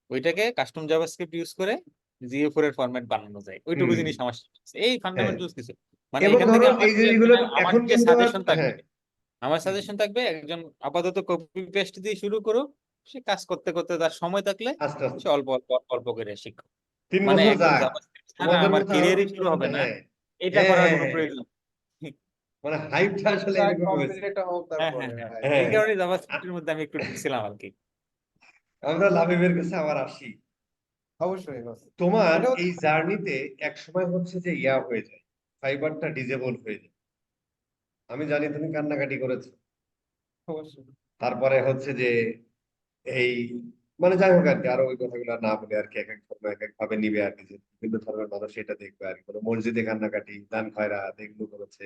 ওইটাকে কাস্টম জাভাস্ক্রিপ্ট ইউজ করে জিএ4 এর ফরম্যাট বানানো যায়। ওইটুকু হুম জিনিস আমার শিখতে হবে। এই হ্যাঁ ফান্ডামেন্টালস কিছু, মানে এবং এখান থেকে ধরো আমার এই যে জিনিসগুলো মানে আমার এখন যে কিন্তু আর সাজেশন থাকবে, হ্যাঁ আমার হুম, সাজেশন থাকবে একজন আপাতত কপি পেস্ট দিয়ে শুরু করুক, সে কাজ করতে করতে তার সময় থাকলে আস্তে আস্তে সে অল্প অল্প অল্প অল্প করে শিখবে। তিন মানে বছর একদম যাক জাভাস্ক্রিপ্ট ছাড়া তোমাদের আমার মতো আরো ক্যারিয়ারই কিছু শুরু হবে না, হ্যাঁ এটা হ্যাঁ করার হ্যাঁ কোনো হ্যাঁ প্রয়োজন নেই। মানে হাইপটা আসলে এরকম হয়েছে কমপ্লিট হোক হ্যাঁ তারপরে হ্যাঁ হ্যাঁ, ভাই। এই হ্যাঁ কারণে জাভাস্ক্রিপ্টের মধ্যে আমি একটু ঢুকছিলাম আর কি। আমরা লাবিবের কাছে আবার আসি। অবশ্যই boss। তোমার এটা এই জার্নিতে এক সময় হচ্ছে যে ইয়া হয়ে যায়, ফাইবারটা ডিজেবল হয়ে যায়। আমি জানি তুমি কান্নাকাটি করেছো। অবশ্যই তারপরে হচ্ছে যে এই মানে যাই হোক আর কি, আরো ওই কথাগুলো আর না বলে আর কি, এক এক ধর্ম এক এক ভাবে নিবে আর কি, যে বিভিন্ন ধর্মের মানুষ এটা দেখবে আর কি। কোনো মসজিদে কান্নাকাটি, দান খয়রাত এগুলো করেছে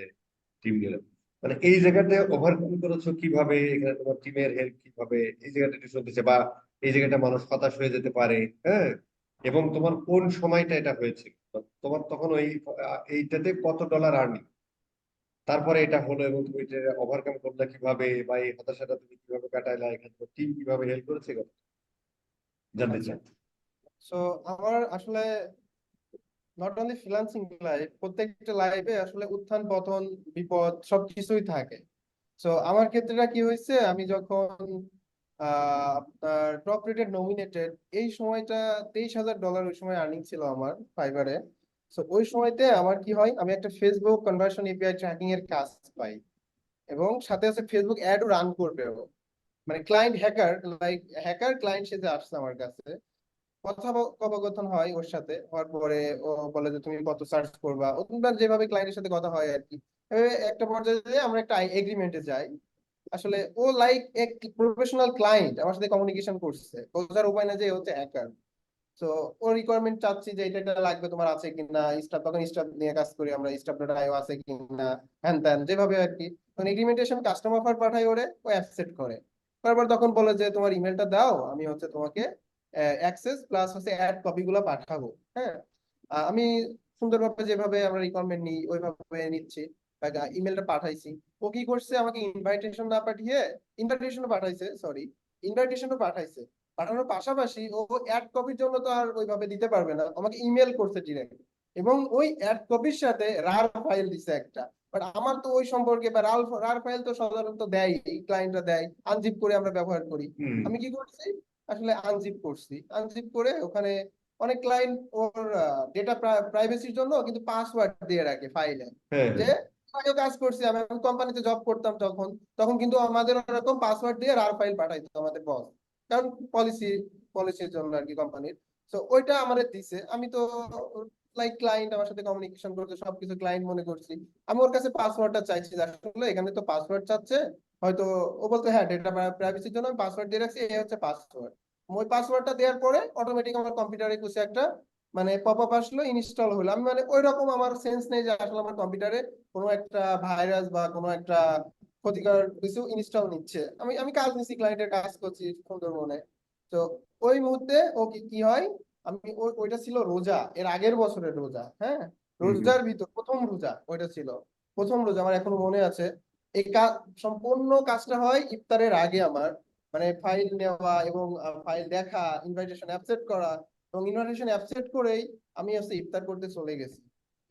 টিম নিয়ে। মানে এই জায়গাতে ওভারকাম করেছো কিভাবে, এখানে তোমার টিমের হেল্প কিভাবে, এই জায়গাটা একটু শুনতেছে, বা এই জায়গাটা মানুষ হতাশ হয়ে যেতে পারে, হ্যাঁ, এবং তোমার কোন সময়টা এটা হয়েছে, তোমার তখন ওই এইটাতে কত ডলার আর্নিং, তারপরে এটা হলো এবং তুমি এটা ওভারকাম করলে কিভাবে, বা এই হতাশাটা তুমি কিভাবে কাটাইলা, এখানে টিম কিভাবে হেল্প করেছে, জানতে আচ্ছা। চাই। সো আমার আসলে নট অনলি ফ্রিল্যান্সিং লাইফ, প্রত্যেকটা লাইফে আসলে উত্থান পতন বিপদ সবকিছুই থাকে। তো আমার ক্ষেত্রেটা কি হয়েছে, আমি যখন আপনার টপ রেটেড নমিনেটেড, এই সময়টা $23,000 ওই সময় আর্নিং ছিল আমার ফাইবারে। তো ওই সময়তে আমার কি হয়, আমি একটা ফেসবুক কনভার্সন এপিআই ট্র্যাকিং এর কাজ পাই, এবং সাথে সাথে ফেসবুক অ্যাডও রান করবে ও। মানে client hacker, like hacker client সেজে আসছে আমার কাছে, কথোপকথন হয় ওর সাথে, হওয়ার পরে ও বলে যে তুমি কত চার্জ করবা, ওখানকার যেভাবে ক্লায়েন্টের সাথে কথা হয় আর কি। এভাবে একটা পর্যায়ে আমরা একটা এগ্রিমেন্টে যাই। আসলে ও লাইক এক প্রফেশনাল ক্লায়েন্ট আমার সাথে কমিউনিকেশন করছে, বোঝার উপায় না যে ও হচ্ছে হ্যাকার। তো ও রিকোয়ারমেন্ট চাচ্ছি যে এটা এটা লাগবে, তোমার আছে কিনা স্টাফ, তখন স্টাফ নিয়ে কাজ করি আমরা, স্টাফ ডেটা আইও আছে কিনা, হ্যান ত্যান যেভাবে আর কি। তখন এগ্রিমেন্টেশন কাস্টমার অফার পাঠাই ওরে, ও অ্যাকসেপ্ট করে। তারপর তখন বলে যে তোমার ইমেলটা দাও, আমি হচ্ছে তোমাকে অ্যাক্সেস প্লাস হচ্ছে অ্যাড কপি গুলো পাঠাবো। হ্যাঁ, আমি সুন্দরভাবে যেভাবে আমরা রিকোয়ারমেন্ট নিই ওইভাবে নিচ্ছি, ইমেলটা পাঠাইছি। ও কি করছে, আমাকে ইনভাইটেশন না পাঠিয়ে, ইনভাইটেশনও পাঠাইছে, সরি, ইনভাইটেশনও পাঠাইছে, পাঠানোর পাশাপাশি ও অ্যাড কপির জন্য তো আর ওইভাবে দিতে পারবে না, আমাকে ইমেল করছে ডিরেক্ট, এবং ওই অ্যাড কপির সাথে রার ফাইল দিছে একটা। বাট আমার তো ওই সম্পর্কে, বা রার ফাইল তো সাধারণত দেয়, ক্লায়েন্টরা দেয়, আনজিপ করে আমরা ব্যবহার করি। হুম। আমি কি করছি, আসলে আনজিপ করছি, আনজিপ করে ওখানে অনেক ক্লায়েন্ট ওর ডেটা প্রাইভেসির জন্য কিন্তু পাসওয়ার্ড দিয়ে রাখে ফাইলে। হ্যাঁ যে আগেও কাজ করছি, আমি কোম্পানিতে জব করতাম তখন, তখন কিন্তু আমাদের ওরকম পাসওয়ার্ড দিয়ে রার ফাইল পাঠাইতো আমাদের বস, কারণ পলিসির জন্য আর কি কোম্পানির। তো ওইটা আমাদের দিছে, আমি তো লাইক ক্লায়েন্ট আমার সাথে কমিউনিকেশন করতে সবকিছু ক্লায়েন্ট মনে করছি। আমি ওর কাছে পাসওয়ার্ডটা চাইছি যে আসলে এখানে তো পাসওয়ার্ড চাচ্ছে, হয়তো ও বলতো হ্যাঁ ডেটা প্রাইভেসির জন্য আমি পাসওয়ার্ড দিয়ে রাখছি, এই হচ্ছে পাসওয়ার্ড। ওই পাসওয়ার্ডটা দেওয়ার পরে অটোমেটিক আমার কম্পিউটারে কিছু একটা মানে পপ আপ আসলো, ইনস্টল হলো। আমি মানে ওই রকম আমার সেন্স নেই যে আসলে আমার কম্পিউটারে কোনো একটা ভাইরাস বা কোনো একটা ক্ষতিকর কিছু ইনস্টল নিচ্ছে। আমি আমি কাজ নিচ্ছি, ক্লায়েন্টের কাজ করছি সুন্দরবনে। তো ওই মুহূর্তে ও কি কি হয়, আমি ওইটা ছিল রোজা, এর আগের বছরের রোজা, হ্যাঁ, হুম। রোজার ভিতর প্রথম রোজা ওইটা ছিল, প্রথম রোজা আমার এখনো মনে আছে। এই কাজ, সম্পূর্ণ কাজটা হয় ইফতারের আগে আমার, মানে ফাইল নেওয়া এবং ফাইল দেখা, ইনভাইটেশন অ্যাকসেপ্ট করা, এবং ইনভাইটেশন অ্যাকসেপ্ট করেই আমি হচ্ছে ইফতার করতে চলে গেছি।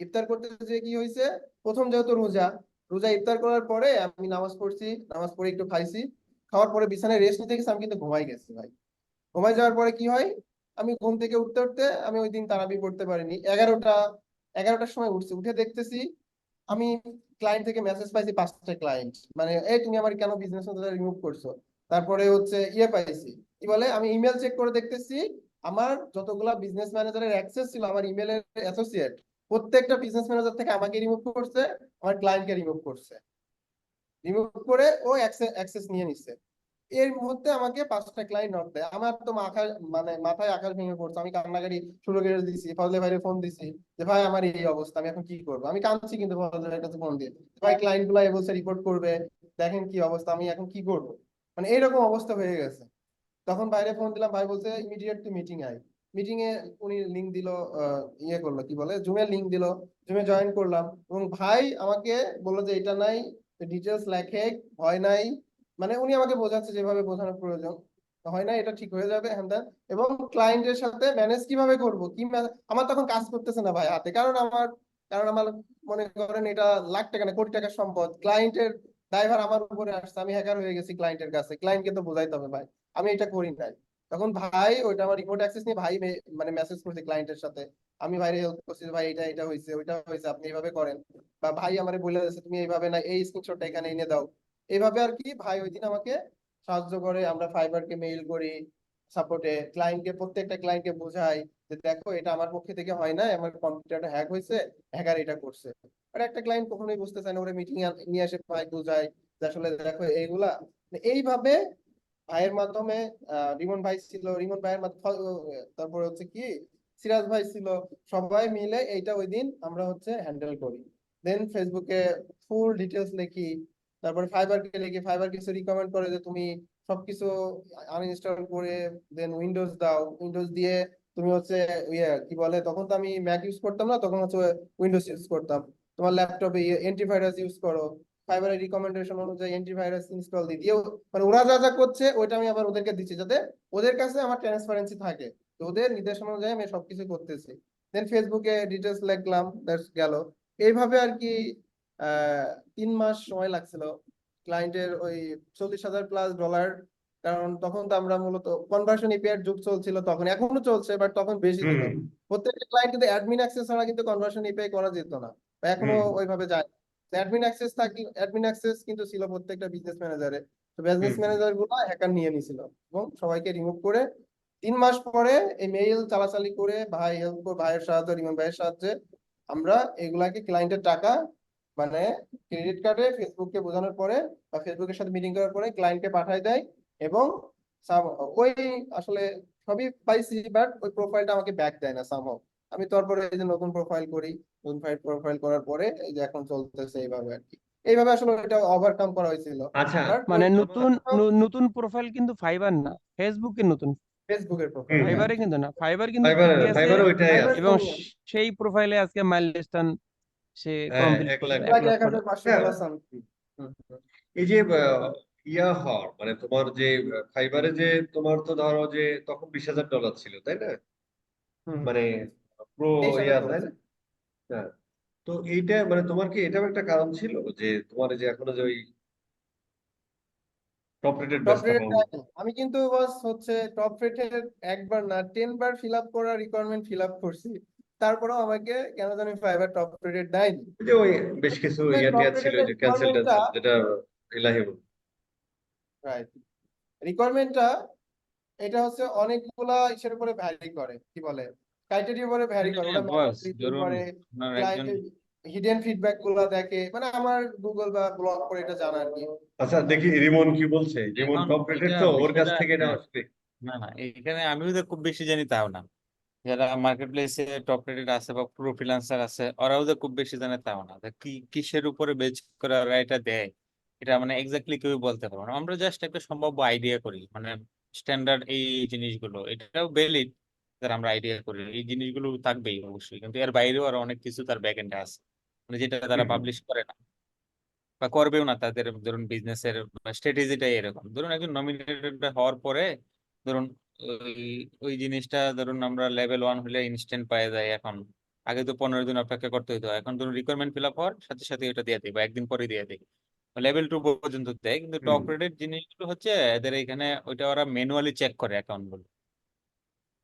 ইফতার করতে যে কি হয়েছে, প্রথম যেহেতু রোজা, রোজা ইফতার করার পরে আমি নামাজ পড়ছি, নামাজ পড়ে একটু খাইছি, খাওয়ার পরে বিছানায় রেস্ট নিতে গেছি, আমি কিন্তু ঘুমাই গেছি ভাই। ঘুমাই যাওয়ার পরে কি হয়, আমি ঘুম থেকে উঠতে উঠতে, আমি ওই দিন তারাবি পড়তে পারিনি, 11টার সময় উঠছি, উঠে দেখতেছি আমি ক্লায়েন্ট থেকে মেসেজ পাইছি 5টা ক্লায়েন্ট, মানে এই তুমি আমার কেন বিজনেস রিমুভ করছো। তারপরে হচ্ছে ইয়ে পাইছি, কি বলে, আমি ইমেল চেক করে দেখতেছি আমার যতগুলা বিজনেস ম্যানেজারের অ্যাক্সেস ছিল আমার ইমেলের অ্যাসোসিয়েট, প্রত্যেকটা বিজনেস ম্যানেজার থেকে আমাকে রিমুভ করছে, আমার ক্লায়েন্টকে রিমুভ করছে, রিমুভ করে ও অ্যাক্সেস নিয়ে নিচ্ছে। এর মধ্যে আমাকে 5টা ক্লায়েন্ট নক দেয়, আমার তো মানে মাথায় আকাশ ভেঙে পড়ছে, আমি কান্নাকাটি শুরু করে দিছি, ফজলে ভাইরে ফোন দিছি যে ভাই আমার এই অবস্থা, আমি এখন কি করবো, আমি কাঁদছি কিন্তু ফজলে ভাইয়ের কাছে ফোন দিয়ে, ভাই ক্লায়েন্ট গুলা বলছে রিপোর্ট করবে, দেখেন কি অবস্থা, আমি এখন কি করবো, মানে এইরকম অবস্থা হয়ে গেছে। তখন বাইরে ফোন দিলাম, ভাই বলছে ইমিডিয়েট টু মিটিং আই। মিটিং এ উনি লিংক দিল, ইয়ে করলো, কি বলে, জুমের লিংক দিল, জুমে জয়েন করলাম, এবং ভাই আমাকে বললো যে এটা নাই, ডিটেলস লেখে, ভয় নাই, মানে উনি আমাকে বোঝাচ্ছে যেভাবে বোঝানোর প্রয়োজন, হয় না এটা ঠিক হয়ে যাবে, হ্যাঁ ত্যান। এবং ক্লায়েন্টের সাথে ম্যানেজ কিভাবে করব কি আমার তখন কাজ করতেছে না ভাই হাতে, কারণ আমার মনে করেন এটা লাখ টাকা না কোটি টাকার সম্পদ, ক্লায়েন্টের ড্রাইভার আমার উপরে আসছে, আমি হ্যাকার হয়ে গেছি ক্লায়েন্টের কাছে, ক্লায়েন্টকে তো বোঝাইতে হবে ভাই, আমি এটা করি নাই। তখন ভাই ওইটা আমার রিমোট অ্যাক্সেস নিয়ে ভাই মানে মেসেজ করছে ক্লায়েন্টের সাথে, আমি ভাইরে হেল্প করছি যে ভাই এটা এটা হয়েছে ওইটা হয়েছে আপনি এইভাবে করেন, বা ভাই আমারে বলে দিয়েছে তুমি এইভাবে না, এই স্ক্রিনশটটা এখানে এনে দাও। এইভাবে আর কি ভাই ওই দিন আমাকে সাহায্য করে, আমরা ফাইবারকে মেইল করি সাপোর্টে, ক্লায়েন্টকে প্রত্যেকটা ক্লায়েন্টকে বোঝাই যে দেখো এটা আমার পক্ষে থেকে হয় না, আমার কম্পিউটারটা হ্যাক হয়েছে, হ্যাকার এটা করছে। আর একটা ক্লায়েন্ট কখনোই বুঝতে চায় না, ওরা মিটিং নিয়ে আসে ভাই বোঝায় যে আসলে দেখো এইগুলা। এইভাবে ভাইয়ের মাধ্যমে, রিমন ভাই ছিল, রিমন ভাইয়ের মাধ্যমে, তারপরে হচ্ছে কি সিরাজ ভাই ছিল, সবাই মিলে এইটা ওই দিন আমরা হচ্ছে হ্যান্ডেল করি। দেন ফেসবুকে ফুল ডিটেলস লিখি, তারপরে ফাইবারকে লিখি, ফাইবার কিছু রিকমেন্ড করে যে তুমি সবকিছু আনইনস্টল করে দেন উইন্ডোজ দাও, উইন্ডোজ দিয়ে তুমি হচ্ছে ইয়ে কি বলে, তখন তো আমি ম্যাক ইউজ করতাম না, তখন হচ্ছে উইন্ডোজ ইউজ করতাম, তোমার ল্যাপটপে অ্যান্টিভাইরাস ইউজ করো, ফাইবারের রিকমেন্ডেশন অনুযায়ী অ্যান্টিভাইরাস ইনস্টল দিও। মানে ওরা যা যা করছে ওইটা আমি আবার ওদেরকে দিচ্ছি, যাতে ওদের কাছে আমার ট্রান্সপারেন্সি থাকে, তো ওদের নির্দেশনা অনুযায়ী আমি সবকিছু করতেছি। দেন ফেসবুকে ডিটেলস লিখলাম, দ্যাটস গেল। এইভাবে আর কি 3 মাস সময় লাগছিল ক্লায়েন্টের ওই $40,000+। কারণ তখন তো আমরা মূলত কনভার্সন এপিআই এর যুগ চলছিল তখন, এখনো চলছে বাট তখন বেশি ছিল। হুম প্রত্যেকটা ক্লায়েন্ট কিন্তু অ্যাডমিন অ্যাক্সেস ছাড়া কিন্তু কনভার্সন এপিআই করা যেত না, বা এখনো হুম ওইভাবে যায়। অ্যাডমিন অ্যাক্সেস কিন্তু ছিল প্রত্যেকটা বিজনেস ম্যানেজারে। তো বিজনেস হুম ম্যানেজার গুলো হ্যাকার নিয়ে নিছিল এবং সবাইকে রিমুভ করে 3 মাস পরে এই মেইল চালাচালি করে ভাইয়ের সাহায্যে, রিমন ভাইয়ের সাহায্যে আমরা এগুলাকে ক্লায়েন্টের টাকা মানে ক্রেডিট কার্ডে ফেসবুককে বোঝানোর পরে বা ফেসবুকের সাথে মিটিং করার পরে ক্লায়েন্টকে পাঠায় দেয়। এবং ওই আসলে সবই পাইছি বাট ওই প্রোফাইলটা আমাকে ব্যাক দেয় না সামহাও। আমি তারপরে এই যে নতুন প্রোফাইল করি, নতুন প্রোফাইল করার পরে এই যে এখন চলতেছে এইভাবে আর কি। এইভাবে আসলে এটা ওভারকাম করা হয়েছিল। আচ্ছা বাট মানে আমার নতুন প্রোফাইল কিন্তু ফাইবার না, ফেসবুকের নতুন, ফেসবুকের হুম প্রোফাইল, হুম হ্যাঁ। ফাইবারে কিন্তু না। ফাইবার কিন্তু ফাইবার ঠিকই আছে, ফাইবার ওইটাই ফাইবার আছে। এবং সেই প্রোফাইলে আজকে মাইলস্টোন সে হ্যাঁ কমপ্লিট 1 লাখ করলো, 1 লাখ লক্ষ টাকা। 1,500 হ্যাঁ ডলার সামথিং। এই যে হওয়ার মানে তোমার যে ফাইবারে যে তোমার তো ধরো যে তখন $20,000 ছিল তাই না, মানে প্রো 23,000 তাই ডলার না? হ্যাঁ। তো এইটা মানে তোমার কি এটাও একটা কারণ ছিল যে তোমার এই যে এখনো যে ওই টপ রেটেড টপ ব্যাচটা রেটেড পাওয়া? দেয়নি। আমি কিন্তু বাস হচ্ছে টপ রেটেড একবার না 10 বার ফিল আপ করা রিকোয়ারমেন্ট ফিল আপ করছি, তারপরেও আমাকে কেন জানি ফাইবার টপ রেটেড দেয়নি। ওই যে ওই বেশ কিছু টপ ছিল রেটেড ওই যে ক্যান্সেল রিকোয়ারমেন্টটা, ট্যান্সেল যেটা এলাহি বলে। রাইট, রিকোয়ারমেন্টটা এটা হচ্ছে অনেকগুলা ইসের উপরে ভ্যারি করে, কি বলে ক্রাইটেরিয়া উপরে ভ্যারি করে। ওরা বস ম্যানুয়াল রিভিউ ধরুন করে, আপনার একজন, ক্লায়েন্টের হিডেন ফিডব্যাক গুলো দেখে, মানে আমার গুগল বা ব্লগ করে এটা জানা আর কি। আচ্ছা দেখি রিমন কি বলছে, রিমন এখন টপ রেটেড এটা তো ওর কাছ বিষয়টা, থেকে এটা হ্যাঁ, আসবে। না না এখানে আমিও তো খুব বেশি জানি তাও না, যারা মার্কেট প্লেসে টপ রেটেড আছে বা প্রো ফ্রিল্যান্সার আছে ওরাও যে খুব বেশি জানে তাও না। তা কি কিসের উপরে বেচ করে ওরা এটা দেয়, এটা মানে এক্স্যাক্টলি কেউ বলতে পারবো না। আমরা জাস্ট একটা সম্ভাব্য আইডিয়া করি, মানে স্ট্যান্ডার্ড এই জিনিসগুলো, এটাও ভ্যালিড যারা আমরা আইডিয়া করি এই জিনিসগুলো থাকবেই অবশ্যই, কিন্তু এর বাইরেও আরো অনেক কিছু তার ব্যাক এন্ডে আছে, মানে যেটা তারা হুম পাবলিশ করে না বা করবেও না। তাদের ধরুন বিজনেসের স্ট্র্যাটেজিটাই এরকম। ধরুন একজন নমিনেটেড হওয়ার পরে ধরুন ওই ওই জিনিসটা ধরুন আমরা লেভেল 1 হলে ইনস্ট্যান্ট পাওয়া যায় এখন। আগে তো 15 দিন অপেক্ষা করতে হতো, এখন ধরুন রিকোয়ারমেন্ট ফিল আপ হওয়ার সাথে সাথে এটা দিয়ে দিই বা একদিন পরে দিয়ে দিই। লেভেল 2 পর্যন্ত দেয়, কিন্তু হুম টপ রেটেড জিনিসগুলো হচ্ছে এদের এখানে ওইটা ওরা ম্যানুয়ালি চেক করে অ্যাকাউন্ট গুলো।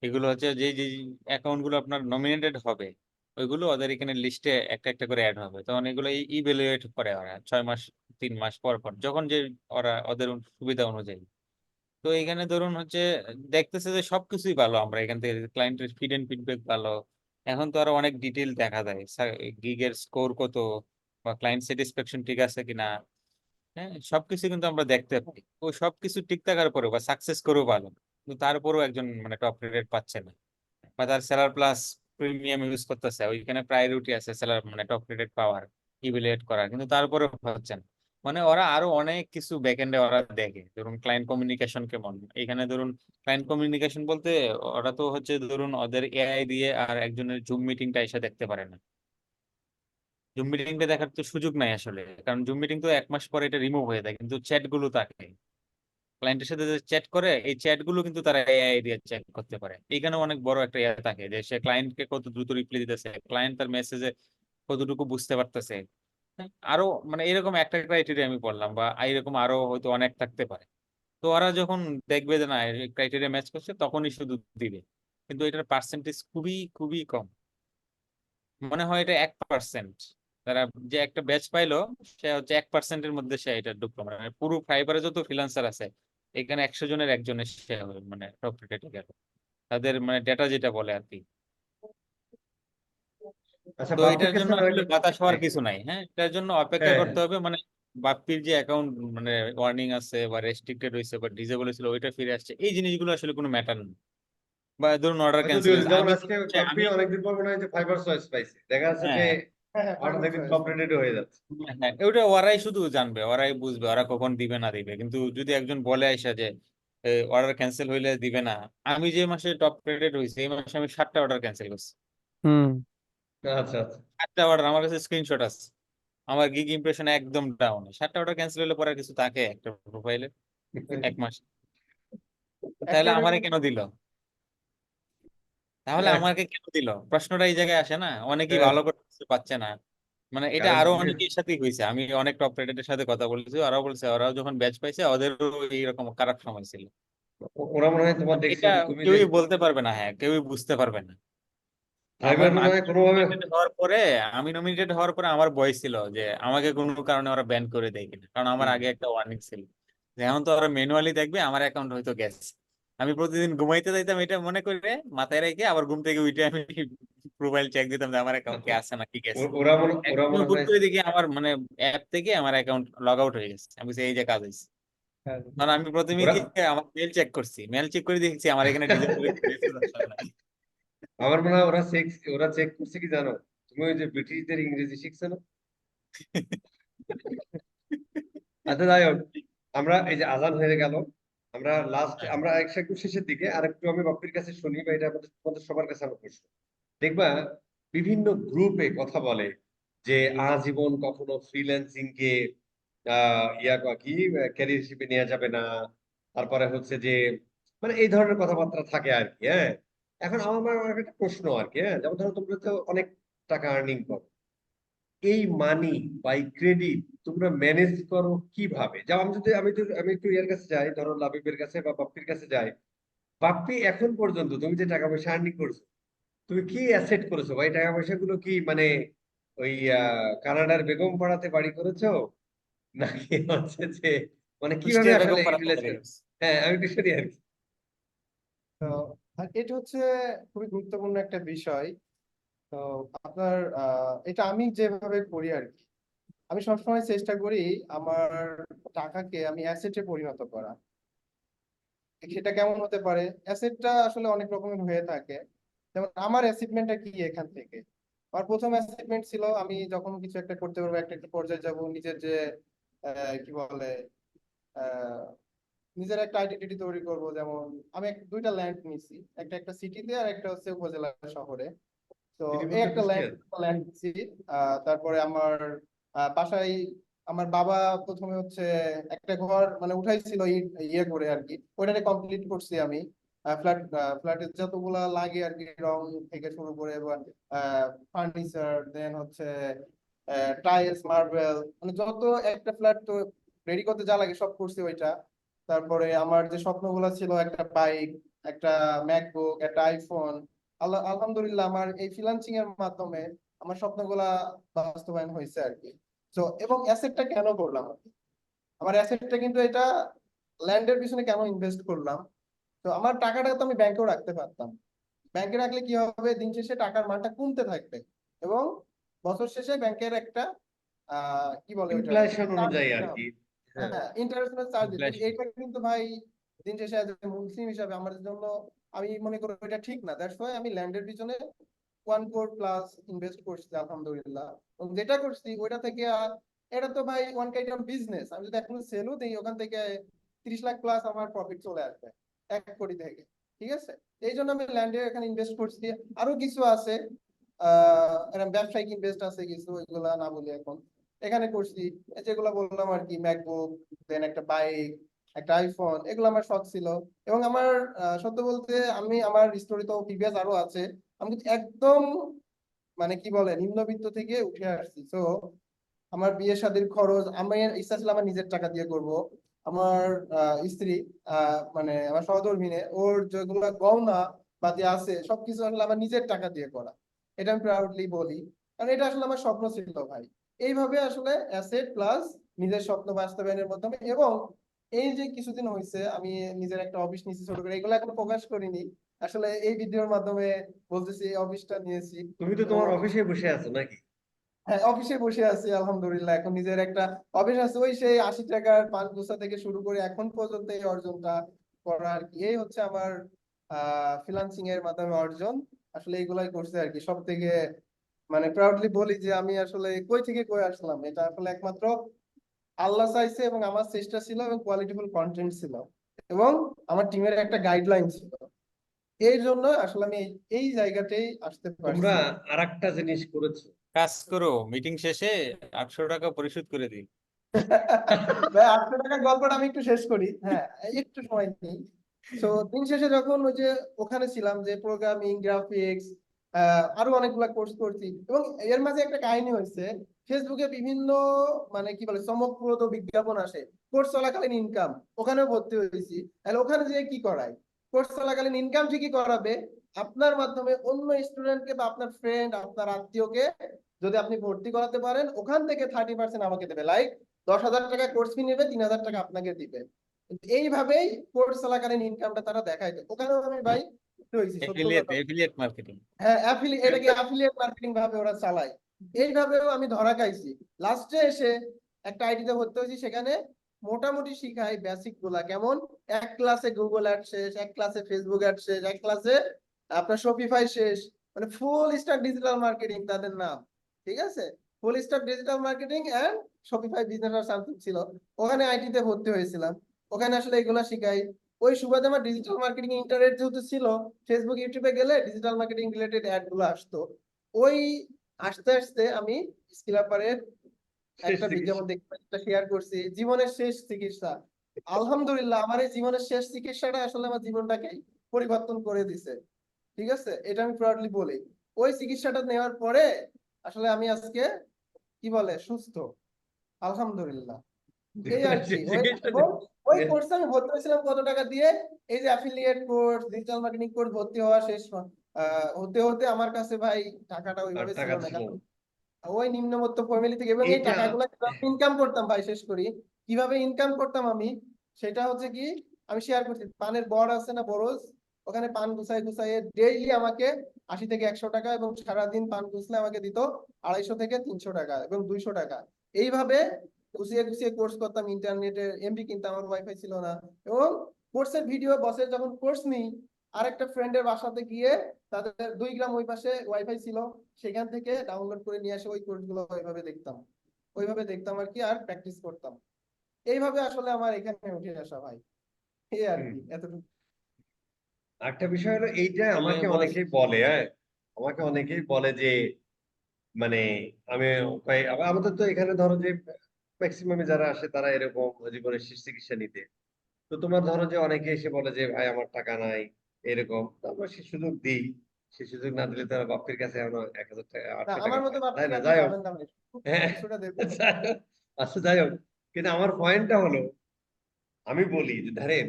এগুলো হচ্ছে যে যে অ্যাকাউন্ট গুলো আপনার নমিনেটেড হবে ওইগুলো ওদের এখানে লিস্টে একটা একটা করে অ্যাড হবে, তখন এগুলো ইভ্যালুয়েট করে ওরা 6 মাস 3 মাস পর পর যখন যে ওরা ওদের সুবিধা অনুযায়ী। তো এখানে ধরুন হচ্ছে দেখতেছে যে সবকিছুই ভালো, আমরা এখান থেকে ক্লায়েন্টের ফিডব্যাক ভালো। এখন তো আরো অনেক ডিটেল দেখা যায়, গিগের স্কোর কত বা ক্লায়েন্ট স্যাটিসফ্যাকশন ঠিক আছে কিনা, হ্যাঁ সবকিছু কিন্তু আমরা দেখতে পাই। ও সবকিছু ঠিক থাকার পরেও বা সাকসেস করেও ভালো, কিন্তু তারপরেও একজন মানে টপ রেটেড পাচ্ছে না, বা তার সেলার প্লাস প্রিমিয়াম ইউজ করতেছে, ওইখানে প্রায়োরিটি আছে সেলার মানে টপ রেটেড পাওয়ার ইভ্যালুয়েট করা, কিন্তু তারপরেও হচ্ছে না। মানে ওরা আরো অনেক কিছু ব্যাকএন্ডে ওরা দেখে। ধরুন ক্লায়েন্ট কমিউনিকেশন কেমন, এখানে ধরুন ক্লায়েন্ট কমিউনিকেশন বলতে ওরা তো হচ্ছে ধরুন ওদের এআই দিয়ে আর একজনের জুম মিটিংটা এসে দেখতে পারে না। জুম মিটিংটা দেখার তো সুযোগ নাই আসলে, কারণ জুম মিটিং তো 1 মাস পরে এটা রিমুভ হয়ে যায়, কিন্তু চ্যাট গুলো থাকে ক্লায়েন্টের সাথে যে চ্যাট করে এই চ্যাট গুলো কিন্তু তারা এআই দিয়ে চেক করতে পারে। এখানে অনেক বড় একটা ইয়ে থাকে যে সে ক্লায়েন্টকে কত দ্রুত রিপ্লাই দিতেছে, ক্লায়েন্ট তার মেসেজে কতটুকু বুঝতে পারতেছে। হ্যাঁ, আরো মানে এরকম একটা ক্রাইটেরিয়া আমি বললাম, বা এরকম আরো হয়তো অনেক থাকতে পারে। তো ওরা যখন দেখবে যে না ক্রাইটেরিয়া ম্যাচ করছে তখনই শুধু দিবে, কিন্তু এটার পার্সেন্টেজ খুবই খুবই কম। মনে হয় এটা 1%। তারা যে একটা ব্যাচ পাইলো সে হচ্ছে 1%-এর মধ্যে সে এটা ঢুকলো, মানে পুরো ফাইবারে যত ফ্রিল্যান্সার আছে এখানে 100 জনের একজনের সে মানে টপ রেটে গেল, তাদের মানে ডেটা যেটা বলে আর কি। আচ্ছা তো এটার বাপ্পির জন্য কাছে আমার আসলে একটা হতাশ হওয়ার হ্যাঁ কিছু নাই, হ্যাঁ এটার জন্য অপেক্ষা হ্যাঁ করতে হবে। মানে বাপ্পির যে অ্যাকাউন্ট মানে ওয়ার্নিং আছে বা রেস্ট্রিক্টেড হয়েছে বা ডিসেবল ছিল ওইটা ফিরে আসছে, এই জিনিসগুলো আসলে কোনো ম্যাটার না। বা ধরুন অর্ডার যদি ক্যান্সেল হয়েছে, যেমন আমি আজকে বাপ্পি অনেকদিন পর মনে হয় যে ফাইবার চয়েস পাইছে, দেখা যাচ্ছে যে হ্যাঁ হ্যাঁ, হ্যাঁ, হঠাৎ ফাইবার একদিন চয়েস। টপ রেটেড হয়ে যাচ্ছে। হ্যাঁ ওটা ওরাই শুধু জানবে, ওরাই বুঝবে ওরা কখন দিবে না দিবে। কিন্তু যদি একজন বলে আইসা যে অর্ডার ক্যান্সেল হইলে দিবে না, আমি যে মাসে টপ রেটেড হয়েছে এই মাসে আমি 7টা অর্ডার ক্যান্সেল করছি। হুম। আচ্ছা আচ্ছা 7টা অর্ডার আমার কাছে স্ক্রিনশট আছে, আমার গিগ ইমপ্রেশন একদম ডাউন। 7টা অর্ডার ক্যান্সেল হলে পরে আর কিছু থাকে একটা প্রোফাইলে 1 মাস, তাহলে একটা আমারে কেন দিল? তাহলে হ্যাঁ, আমাকে কেন দিল? প্রশ্নটা এই জায়গায় আসে না, অনেকেই হ্যাঁ, ভালো করতে পারছে না। মানে এটা কারণ আরো তুমি অনেকের সাথেই হয়েছে, আমি অনেক টপ রেটের সাথে কথা বলেছি, ওরাও বলছে ওরাও যখন ব্যাচ পাইছে ওদেরও এইরকম খারাপ সময় ছিল। ওরা মনে হয় তোমার দেখছে এটা যে তুমি যে কেউই বলতে পারবে না, হ্যাঁ কেউই বুঝতে পারবে না। আমার ড্রাইভার মনে আমি হয় কোনোভাবে নমিনেটেড হওয়ার পরে আমার ভয় ছিল যে আমাকে কোনো কারণে ওরা ব্যান করে দেয় কিনা, কারণ আমার হুম, আগে একটা ওয়ার্নিং ছিল যে এখন তো ওরা ম্যানুয়ালি দেখবে আমার অ্যাকাউন্ট হয়তো গেছে। আমি প্রতিদিন ঘুমাইতে যাইতাম এটা মনে করে মাথায় রেখে, আবার ঘুম থেকে উঠে আমি প্রোফাইল চেক দিতাম যে আমার অ্যাকাউন্ট কে আছে না কি গেছে। ওরা একদিন মনে হুট হয় করে দেখি আমার মানে অ্যাপ থেকে আমার অ্যাকাউন্ট লগ আউট হয়ে গেছে, আমি বলছি, এই যে কাজ হয়েছে। হ্যাঁ, কারণ আমি প্রথমে ওরা গিয়ে আমার মেল চেক করছি, মেল চেক করে দেখছি আমার এখানে ডিলিট নাই। আমার মনে হয় ওরা চেক করছে কি জানো, তুমি ওই যে ব্রিটিশদের ইংরেজি শিখছো না? আচ্ছা যাই হোক, আমরা এই যে আজান হয়ে গেল, হ্যাঁ, আমরা একটু শেষের দিকে আর একটু আমি বাপ্পির কাছে শুনি, বা এটা তোমাদের সবার কাছে আমার প্রশ্ন। দেখবা বিভিন্ন গ্রুপে কথা বলে যে আজীবন কখনো ফ্রিল্যান্সিং কে কি ক্যারিয়ার হিসেবে নেওয়া যাবে না। তারপরে হচ্ছে যে মানে এই ধরনের কথাবার্তা থাকে আর কি। হ্যাঁ, এখন আমার একটা প্রশ্ন আর কি। হ্যাঁ, যেমন ধরো তোমরা তো অনেক টাকা আর্নিং করো, এই মানি বাই ক্রেডিট তোমরা ম্যানেজ করো কিভাবে? যেমন আমি একটু ইয়ার কাছে যাই, ধরো লাবিবের কাছে বা বাপ্পির কাছে যাই। বাপ্পি, এখন পর্যন্ত তুমি যে টাকা পয়সা আর্নিং করছো, তুমি কি অ্যাসেট করেছো ভাই? টাকা পয়সাগুলো কি মানে ওই কানাডার বেগম পাড়াতে বাড়ি করেছো, নাকি হচ্ছে যে মানে কিভাবে কুষ্টিয়া আসলে বেগম পাড়া ইউটিলাইজ করো? হ্যাঁ, আমি একটু শুনি আর কি। তো আর এটা হচ্ছে খুবই গুরুত্বপূর্ণ একটা বিষয়। তো আপনার এটা আমি যেভাবে করি আর কি, আমি সবসময় চেষ্টা করি আমার টাকাকে আমি অ্যাসেটে পরিণত করা। সেটা কেমন হতে পারে? অ্যাসেটটা আসলে অনেক রকমের হয়ে থাকে। যেমন আমার অ্যাচিভমেন্টটা কি এখান থেকে, আমার প্রথম অ্যাচিভমেন্ট ছিল আমি যখন কিছু একটা করতে পারবো, একটা একটা পর্যায়ে যাব, নিজের যে কি বলে আহ, নিজের একটা আইডেন্টিটি তৈরি করব। যেমন আমি দুইটা ল্যান্ড নিছি, একটা একটা সিটিতে আর একটা হচ্ছে উপজেলা শহরে। তো তিনি এই বলতে একটা কুষ্টিয়ার। ল্যান্ড ল্যান্ড নিছি। তারপরে আমার বাসায় আমার বাবা প্রথমে হচ্ছে একটা ঘর মানে উঠাইছিল ইয়ে করে আর কি, ওইটাকে কমপ্লিট করছি আমি। ফ্ল্যাটের যতগুলা লাগে আর কি, রং থেকে শুরু করে ফার্নিচার, দেন হচ্ছে টাইলস, মার্বেল, মানে যত একটা ফ্ল্যাট তো রেডি করতে যা লাগে সব করছি ওইটা। তারপরে আমার যে স্বপ্নগুলো ছিল, একটা বাইক, একটা ম্যাকবুক, একটা আইফোন, আলহামদুলিল্লাহ আমার এই ফ্রিল্যান্সিং এর মাধ্যমে আমার স্বপ্নগুলা বাস্তবায়ন হয়েছে আর কি। তো এবং অ্যাসেটটা কেন করলাম আমি? আমার অ্যাসেটটা কিন্তু এটা ল্যান্ডের পিছনে কেন ইনভেস্ট করলাম? তো আমার টাকাটা তো আমি ব্যাংকেও রাখতে পারতাম। ব্যাংকে রাখলে কি হবে, দিন শেষে টাকার মানটা কমতে থাকবে এবং বছর শেষে ব্যাংকের একটা কি বলে ওইটারে, ইনফ্লেশন চার্জ অনুযায়ী দিতে আর হবে। কি। হ্যাঁ, হ্যাঁ, ইন্টারেস্টের চার্জ দিতে হবে। ইনফ্লেশন। এটা কিন্তু ভাই দিন শেষে as a মুসলিম হিসাবে আমার জন্য আমি মনে করি এটা ঠিক না। দ্যাটস ওয়াই আমি ল্যান্ডের পিছনে 1 crore প্লাস ইনভেস্ট করছি আলহামদুলিল্লাহ। এবং যেটা করছি ওইটা থেকে এটা তো ভাই ওয়ান কাইন্ড অফ বিজনেস। আমি যদি এখন সেলও দিই ওখান থেকে 30 লাখ প্লাস আমার প্রফিট চলে আসবে 1 কোটি থেকে। ঠিক আছে, এই জন্য আমি ল্যান্ডে এখানে ইনভেস্ট করছি। আরো কিছু আছে এরকম ব্যবসায়িক ইনভেস্ট আছে কিছু, এগুলা না বলি এখন। এখানে করছি যেগুলো বললাম আর কি, ম্যাকবুক, দেন একটা বাইক, একটা আইফোন, এগুলো আমার শখ ছিল। এবং আমার সত্য বলতে আমি আমার স্টোরি তো প্রিভিয়াস আরো আছে, আমি কিন্তু একদম মানে কি বলে নিম্নবিত্ত থেকে উঠে আসছি। তো আমার বিয়ে শাদীর খরচ আমি ইচ্ছা ছিল আমার নিজের টাকা দিয়ে করব। আমার স্ত্রী মানে আমার সহধর্মিনী, ওর যেগুলো গহনা পাতি আছে সবকিছু আসলে আমার নিজের টাকা দিয়ে করা। এটা আমি প্রাউডলি বলি, কারণ এটা আসলে আমার স্বপ্ন ছিল ভাই। এইভাবে আসলে অ্যাসেট প্লাস নিজের স্বপ্ন বাস্তবায়নের মাধ্যমে। এবং এই যে কিছুদিন হয়েছে আমি নিজের একটা অফিস নিয়েছি ছোট করে, এগুলো এখন প্রকাশ করিনি, আসলে এই ভিডিওর মাধ্যমে বলতেছি এই অফিসটা নিয়েছি। তুমি তো এবং তোমার অফিসে বসে আছো নাকি? হ্যাঁ, অফিসে বসে আছি আলহামদুলিল্লাহ। এখন নিজের একটা অফিস আছে, ওই সেই 80 টাকার পান গুছা থেকে শুরু করে এখন পর্যন্ত এই অর্জনটা করা আর কি। এই হচ্ছে আমার ফ্রিল্যান্সিং এর মাধ্যমে অর্জন। আসলে এইগুলাই করছে আর কি। সব থেকে মানে প্রাউডলি বলি যে আমি আসলে কই থেকে কই আসলাম, এটা আসলে একমাত্র আল্লাহ চাইছে এবং আমার চেষ্টা ছিল এবং কোয়ালিটিফুল কন্টেন্ট ছিল এবং আমার টিমের একটা গাইডলাইন ছিল। এই জন্য আসলে আমি এই জায়গাতেই আসতে তোমরা পারছি। আরেকটা জিনিস করেছো। কাজ করো, মিটিং শেষে 800 টাকা পরিশোধ করে দিই। ভাই 800 টাকার গল্পটা আমি একটু শেষ করি, হ্যাঁ একটু সময় নিই। তো দিন শেষে যখন ওই যে ওখানে ছিলাম, যে প্রোগ্রামিং, গ্রাফিক্স, আরো অনেকগুলা কোর্স করছি, এবং এর মাঝে একটা কাহিনী হয়েছে। ফেসবুকে বিভিন্ন মানে কি বলে চমকপ্রদ বিজ্ঞাপন আসে কোর্স চলাকালীন ইনকাম, ওখানেও ভর্তি হয়েছি। তাহলে ওখানে যে কি করায়, কোর্স চলাকালীন ইনকাম ঠিকই করাবে, আপনার মাধ্যমে অন্য স্টুডেন্টকে বা আপনার ফ্রেন্ড, আপনার আত্মীয়কে যদি আপনি ভর্তি করাতে পারেন, ওখান থেকে 30% আমাকে দেবে। লাইক 10,000 টাকা কোর্স ফি নেবে, 3,000 টাকা আপনাকে দিবে। এইভাবেই কোর্স চলাকালীন ইনকামটা তারা দেখাইতো, ওখানেও আমি ভাই হয়েছি, সত্য কথা। Affiliate marketing. হ্যাঁ, এটাকে অ্যাফিলিয়েট মার্কেটিং ভাবে ওরা চালায়। এইভাবেও আমি ধরা খাইছি। লাস্টে এসে একটা আইডিতে ভর্তি হয়েছি, সেখানে মোটামুটি শিখাই বেসিক গুলা, কেমন এক ক্লাসে গুগল অ্যাড শেষ, এক ক্লাসে ফেসবুক অ্যাড শেষ, এক ক্লাসে আপনার শপিফাই শেষ, মানে ফুল স্ট্যাক ডিজিটাল মার্কেটিং তাদের নাম। ঠিক আছে, full stack digital marketing and Shopify business আর সামথিং ছিল। ওখানে আইটিতে ভর্তি হয়েছিলাম, ওখানে আসলে এগুলা শিখাই। ওই সুবাদে আমার ডিজিটাল মার্কেটিং ইন্টারেস্ট যেহেতু ছিল, ফেসবুক, ইউটিউবে গেলে ডিজিটাল মার্কেটিং রিলেটেড অ্যাড গুলো আসতো। ওই আস্তে আস্তে আমি স্কিলাপারের শেষ একটা চিকিৎসা। বিজ্ঞাপন দেখে একটা শেয়ার করছি, জীবনের শেষ চিকিৎসা। আলহামদুলিল্লাহ, আমার এই জীবনের শেষ চিকিৎসাটা আসলে আমার জীবনটাকে পরিবর্তন করে দিছে। ঠিক আছে, এটা আমি প্রাউডলি বলি। ওই চিকিৎসাটা নেওয়ার পরে আসলে আমি আজকে কি বলে সুস্থ, আলহামদুলিল্লাহ। এই আর কি। ওই চিকিৎসা এবং ওই কোর্সে আমি ভর্তি হয়েছিলাম কত টাকা দিয়ে? এই যে affiliate course, digital marketing course ভর্তি হওয়া শেষ হতে হতে আমার কাছে ভাই টাকাটা আর ওইভাবে ছিল টাকা না, ছিল কারণ ওই নিম্নমধ্য ফ্যামিলি থেকে। এবং এই এইটা। টাকাগুলো ইনকাম করতাম ভাই, শেষ করি কিভাবে ইনকাম করতাম আমি, সেটা হচ্ছে কি, আমি শেয়ার করছি। পানের বড় আছে না, বরজ, ওখানে পান গুছাই গুছাই ডেইলি আমাকে 80 থেকে 100 টাকা, এবং সারাদিন পান গুছলে আমাকে দিত 250 থেকে 300 টাকা এবং 200 টাকা। এইভাবে গুছিয়ে গুছিয়ে কোর্স করতাম। ইন্টারনেটে এমবি কিনতাম, আমার ওয়াইফাই ছিল না। এবং কোর্সের ভিডিও বসের যখন কোর্স নিই, আরেকটা ফ্রেন্ডের বাসাতে গিয়ে, তাদের 2 গ্রাম ওই পাশে ওয়াইফাই ছিল, সেখান থেকে ডাউনলোড করে নিয়ে আসে ওই কোর্স গুলো ওইভাবে দেখতাম আর কি, আর প্র্যাকটিস করতাম। এইভাবে আসলে আমার এখানে উঠে আসা ভাই, এই আর হুম। কি, এতটুকু। একটা বিষয় হলো এইটা, বলে আমাকে বলে অনেকেই বলে, হ্যাঁ, আমাকে অনেকেই বলে যে মানে আমি আমাদের তো এখানে ধরো যে ম্যাক্সিমামে যারা আসে তারা এরকম জীবনের শেষ চিকিৎসা নিতে। তো তোমার ধরো যে অনেকে এসে বলে যে ভাই আমার টাকা নাই, এরকম। তো আমরা সে সুযোগ দিই। সে সুযোগ না দিলে তারা বাপের কাছে এখনো 1,000 টাকা, না, 800 টাকা আমার মতো পায়, তাই বাপকে না? আপনি যাই হোক। পাবেন না ভাই, হ্যাঁ, কিছুটা দেবেন। যাই হোক। আচ্ছা, যাই হোক। কিন্তু আমার পয়েন্টটা হলো, আমি বলি যে ধরেন,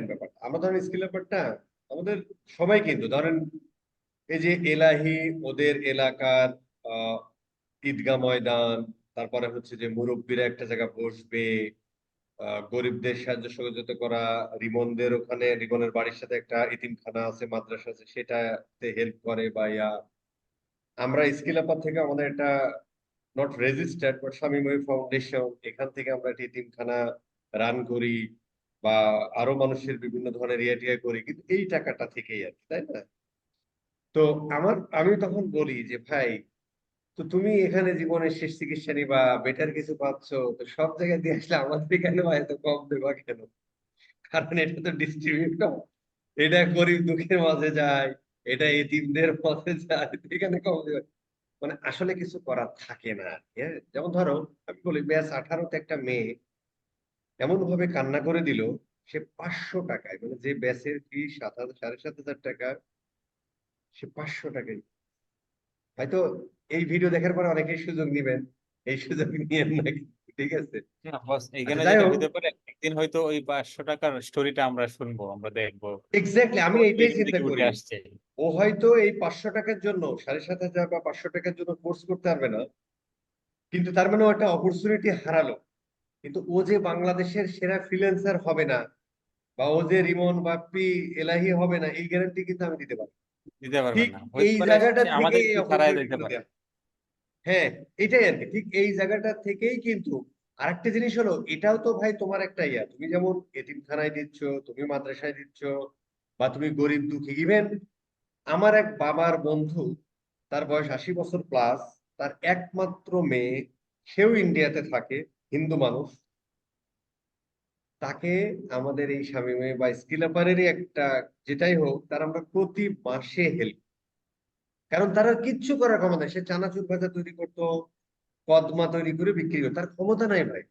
ব্যাপারটা আমরা ধরেন স্কিল ব্যাপারটা আমাদের সবাই কিন্তু ধরেন এই যে এলাহি ওদের এলাকার আহ ঈদগাহ ময়দান, তারপরে হচ্ছে যে মুরব্বীরা একটা জায়গায় বসবে, গরিবদের সাহায্য সহযোগিতা করা, রিমনদের ওখানে রিমনের বাড়ির সাথে একটা এতিমখানা আছে, মাদ্রাসা আছে, সেটাতে হেল্প করে বা আমরা স্কিল আপার থেকে আমাদের একটা নট রেজিস্টার্ড বাট স্বামীময়ী ফাউন্ডেশন, এখান থেকে আমরা একটা এতিমখানা রান করি বা আরো মানুষের বিভিন্ন ধরনের টিয়া করি, কিন্তু এই টাকাটা থেকেই আর কি, তাই না? তো আমি তখন বলি যে ভাই, তো তুমি এখানে জীবনের শেষ চিকিৎসা নিবা, বেটার কিছু পাচ্ছ, তো সব জায়গায় দিয়ে আসলে আমাদের কেন এত কম দেবা কেন? কারণ এটা তো ডিস্ট্রিবিউট, এটা গরিব দুঃখের মাঝে যায়, এটা এতিমদের মাঝে যায়, এখানে কম দেবে। মানে আসলে কিছু করার থাকে না। হ্যাঁ, যেমন ধরো আমি বলি ব্যাস 18তে একটা মেয়ে এমন ভাবে কান্না করে দিল, সে 500 টাকায়, মানে যে ব্যাসের ফি 7,000 সাড়ে 7,000 টাকা, সে 500 টাকায়। হয়তো এই ভিডিও দেখার পরে অনেকেই সুযোগ নিবেন, এই সুযোগ নিয়েন না কিন্তু, ঠিক আছে? না বস, আচ্ছা, এখানে যাই যেটা হোক। হইতে পারে, একদিন হয়তো ওই 500 টাকার স্টোরিটা আমরা শুনবো, আমরা দেখবো এক্স্যাক্টলি, আমি ওর এইটাই পেছন চিন্তা থেকে উঠে করি। আসছে। ও হয়তো এই 500 টাকার জন্য, 7,500 বা 500 টাকার জন্য কোর্স করতে পারবে না, কিন্তু তার মানে ও একটা অপরচুনিটি হারালো। কিন্তু ও যে বাংলাদেশের সেরা ফ্রিল্যান্সার হবে না, বা ও যে রিমন বাপ্পি এলাহি হবে না, এই গ্যারান্টি কিন্তু আমি দিতে পারি। দিতে পারবেন ঠিক না, হইতে এই পারে জায়গাটা সে থেকে আমাদের এই ছাড়াই অপরচুনিটি দিতে গুলো পারে। দেয়া। হ্যাঁ, এটাই আর কি, ঠিক এই জায়গাটা থেকেই কিন্তু। আরেকটা জিনিস হলো, এটাও তো ভাই তোমার একটা তুমি যেমন এতিমখানায় দিচ্ছ, তুমি মাদ্রাসায় দিচ্ছ, বা তুমি গরিব দুঃখী, ইভেন আমার এক বাবার বন্ধু, তার বয়স 80 বছর প্লাস, তার একমাত্র মেয়ে, সেও ইন্ডিয়াতে থাকে, হিন্দু মানুষ। তাকে আমাদের এই স্বামী বা স্কিল আপারেরই একটা, যেটাই হোক, তার আমরা প্রতি মাসে হেল্প, কারণ তারা কিচ্ছু করার ক্ষমতা নেই। সে চানাচুর ভাজা তৈরি করতো, কদমা তৈরি করে বিক্রি করতো, তার ক্ষমতা নাই ভাই।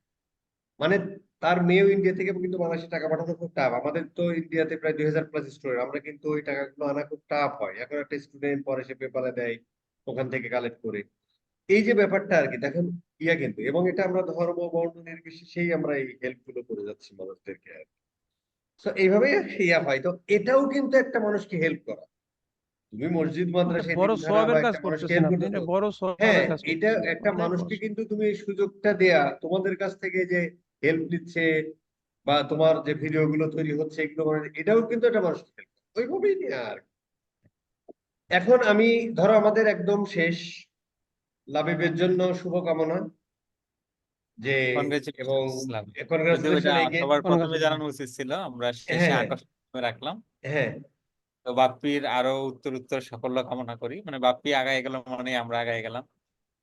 মানে তার মেয়েও ইন্ডিয়া থেকে কিন্তু বাংলাদেশে টাকা পাঠানো খুব টাফ। আমাদের তো ইন্ডিয়াতে প্রায় 2000+ স্টুডেন্ট, আমরা কিন্তু ওই টাকাগুলো আনা খুব টাফ হয়। এখন একটা স্টুডেন্ট পরে সে পেপারে দেয়, ওখান থেকে কালেক্ট করে। এই যে ব্যাপারটা আর কি দেখেন, কিন্তু এবং এটা আমরা ধর্ম বর্ণ নির্বিশেষেই আমরা এই হেল্প গুলো করে যাচ্ছি মানুষদেরকে আর কি। তো এইভাবে হয়। তো এটাও কিন্তু একটা মানুষকে হেল্প করা। তুমি মসজিদ এটা মাদ্রাসা বড় এতিমখানা বা সওয়াবের কাজ একটা মানুষকে করতেছেন হেল্প আপনি, এটা করতেছো। বড় হ্যাঁ, সওয়াবের কাজ এটা করতেছেন, একটা অনেক বড় মানুষকে সওয়াব। কিন্তু তুমি এই সুযোগটা দেয়া, তোমাদের কাছ থেকে যে হেল্প নিচ্ছে বা তোমার যে ভিডিও গুলো তৈরি হচ্ছে এগুলো মানে এটাও কিন্তু একটা মানুষকে হেল্প ওইভাবেই নিয়ে আর কি। এখন আমি ধরো আমাদের একদম শেষ, লাবিবের জন্য শুভকামনা যে, এবং কনগ্রেচুলেশন। যদিও এটা কনগ্রাচুলেশন এগেন। সবার প্রথমে কনগ্রাচুলেশন। জানানো উচিত ছিল, আমরা শেষে হ্যাঁ, আকর্ষণ রাখলাম। হ্যাঁ, তো বাপ্পির আরো উত্তর সাফল্য কামনা করি, মানে বাপ্পি আগায় গেল মানে আমরা আগায় গেলাম।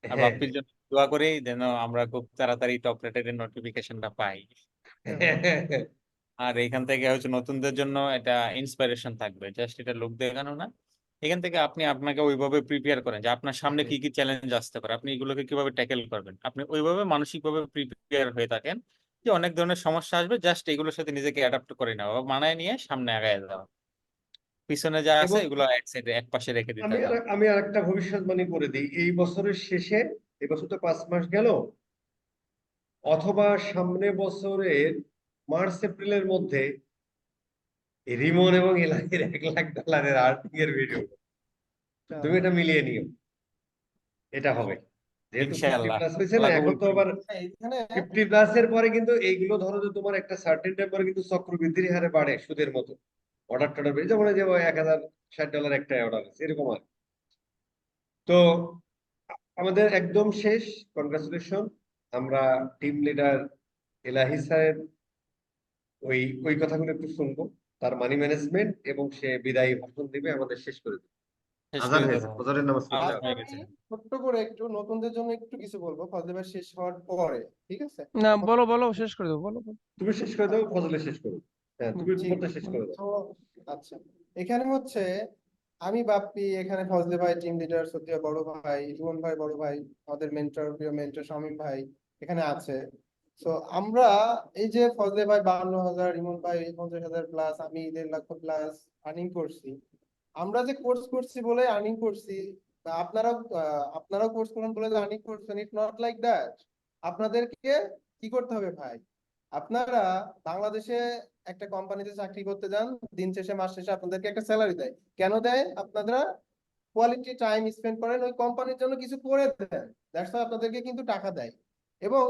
আর হ্যাঁ, বাপ্পির জন্য দোয়া করি যেন আমরা খুব তাড়াতাড়ি টপ রেটেড নোটিফিকেশনটা পাই। হ্যাঁ, হ্যাঁ, হ্যাঁ। আর এখান থেকে হচ্ছে নতুনদের জন্য এটা ইন্সপিরেশন থাকবে, জাস্ট এটা লোক দেখানো না। এখান থেকে আপনি আপনাকে ওইভাবে প্রিপেয়ার করেন যে আপনার সামনে কি কি চ্যালেঞ্জ আসতে পারে, আপনি এগুলোকে কিভাবে ট্যাকেল করবেন, আপনি ওইভাবে মানসিকভাবে প্রিপেয়ার হয়ে থাকেন যে অনেক ধরনের সমস্যা আসবে, জাস্ট এগুলোর সাথে নিজেকে অ্যাডাপ্ট করে নেওয়া বা মানায় নিয়ে সামনে আগায় যাওয়া। পিছনে যা আছে এবং এগুলো এক সাইডে এক পাশে রেখে দিতে হবে। আমি আর একটা ভবিষ্যৎবাণী করে দিই, এই বছরের শেষে, এই বছর তো 5 মাস গেল, অথবা সামনে বছরের মার্চ এপ্রিলের মধ্যে রিমন এবং এলাহির $1 লাখ আর্নিং এর ভিডিও তুমি এটা মিলিয়ে নিও, এটা হবে। যেহেতু 50 ইনশাআল্লাহ, প্লাস হয়েছে না, আল্লাহ এখন কবুল তো করুন। আবার এখানে 50+ এর পরে কিন্তু এইগুলো ধরো যে তোমার একটা সার্টেন টাইম পরে কিন্তু চক্রবৃদ্ধির হারে বাড়ে সুদের মতো। অর্ডার টর্ডার বেড়ে যেমন এই যে $1060 একটা অর্ডার আছে এরকম আর কি। তো আমাদের একদম শেষ, কনগ্রাচুলেশন। আমরা টিম লিডার এলাহি স্যারের ওই ওই কথাগুলো একটু শুনবো, তার মানি ম্যানেজমেন্ট, এবং সে বিদায়ী ভাষণ দিবে, আমাদের শেষ করে দেবে। শেষ আজান করে হয়েছে, দেবো। ফজরের নামাজ পড়তে আওয়াজ হবে। লাস্ট হয়ে আমি গেছে। ছোট্ট করে একটু নতুনদের জন্য একটু কিছু বলবো ফজলে ভাই শেষ হওয়ার পরে, ঠিক আছে? না, বলো বলো, শেষ করে দেবো, বলো বলো। তুমি শেষ করে দাও, ফজলে শেষ করো। হ্যাঁ, তুমি ঠিক বলতে শেষ বলো। করে দাও। তো আচ্ছা, এখানে হচ্ছে আমি বাপ্পি, এখানে ফজলে ভাই টিম লিডার, সত্যিয়া বড় ভাই, ইমন ভাই বড় ভাই, আমাদের মেন্টর, প্রিয় মেন্টর শামীম ভাই এখানে আছে। তো আমরা এই যে ফজলে ভাই 52,000, ইমন ভাই 50,000 প্লাস, আমি 1.5 লাখ প্লাস আর্নিং করছি। আমরা যে কোর্স করছি বলে আর্নিং করছি, বা আপনারাও কোর্স করেন বলে আর্নিং করছেন, ইট নট লাইক দ্যাট। আপনাদেরকে কি করতে হবে ভাই, আপনারা বাংলাদেশে একটা কোম্পানিতে চাকরি করতে যান, দিন শেষে মাস শেষে আপনাদেরকে একটা স্যালারি দেয়। কেন দেয়? আপনারা কোয়ালিটি টাইম স্পেন্ড করেন, ওই কোম্পানির জন্য কিছু করে দেন, দ্যাটস ওয়াই আপনাদেরকে কিন্তু টাকা দেয়। এবং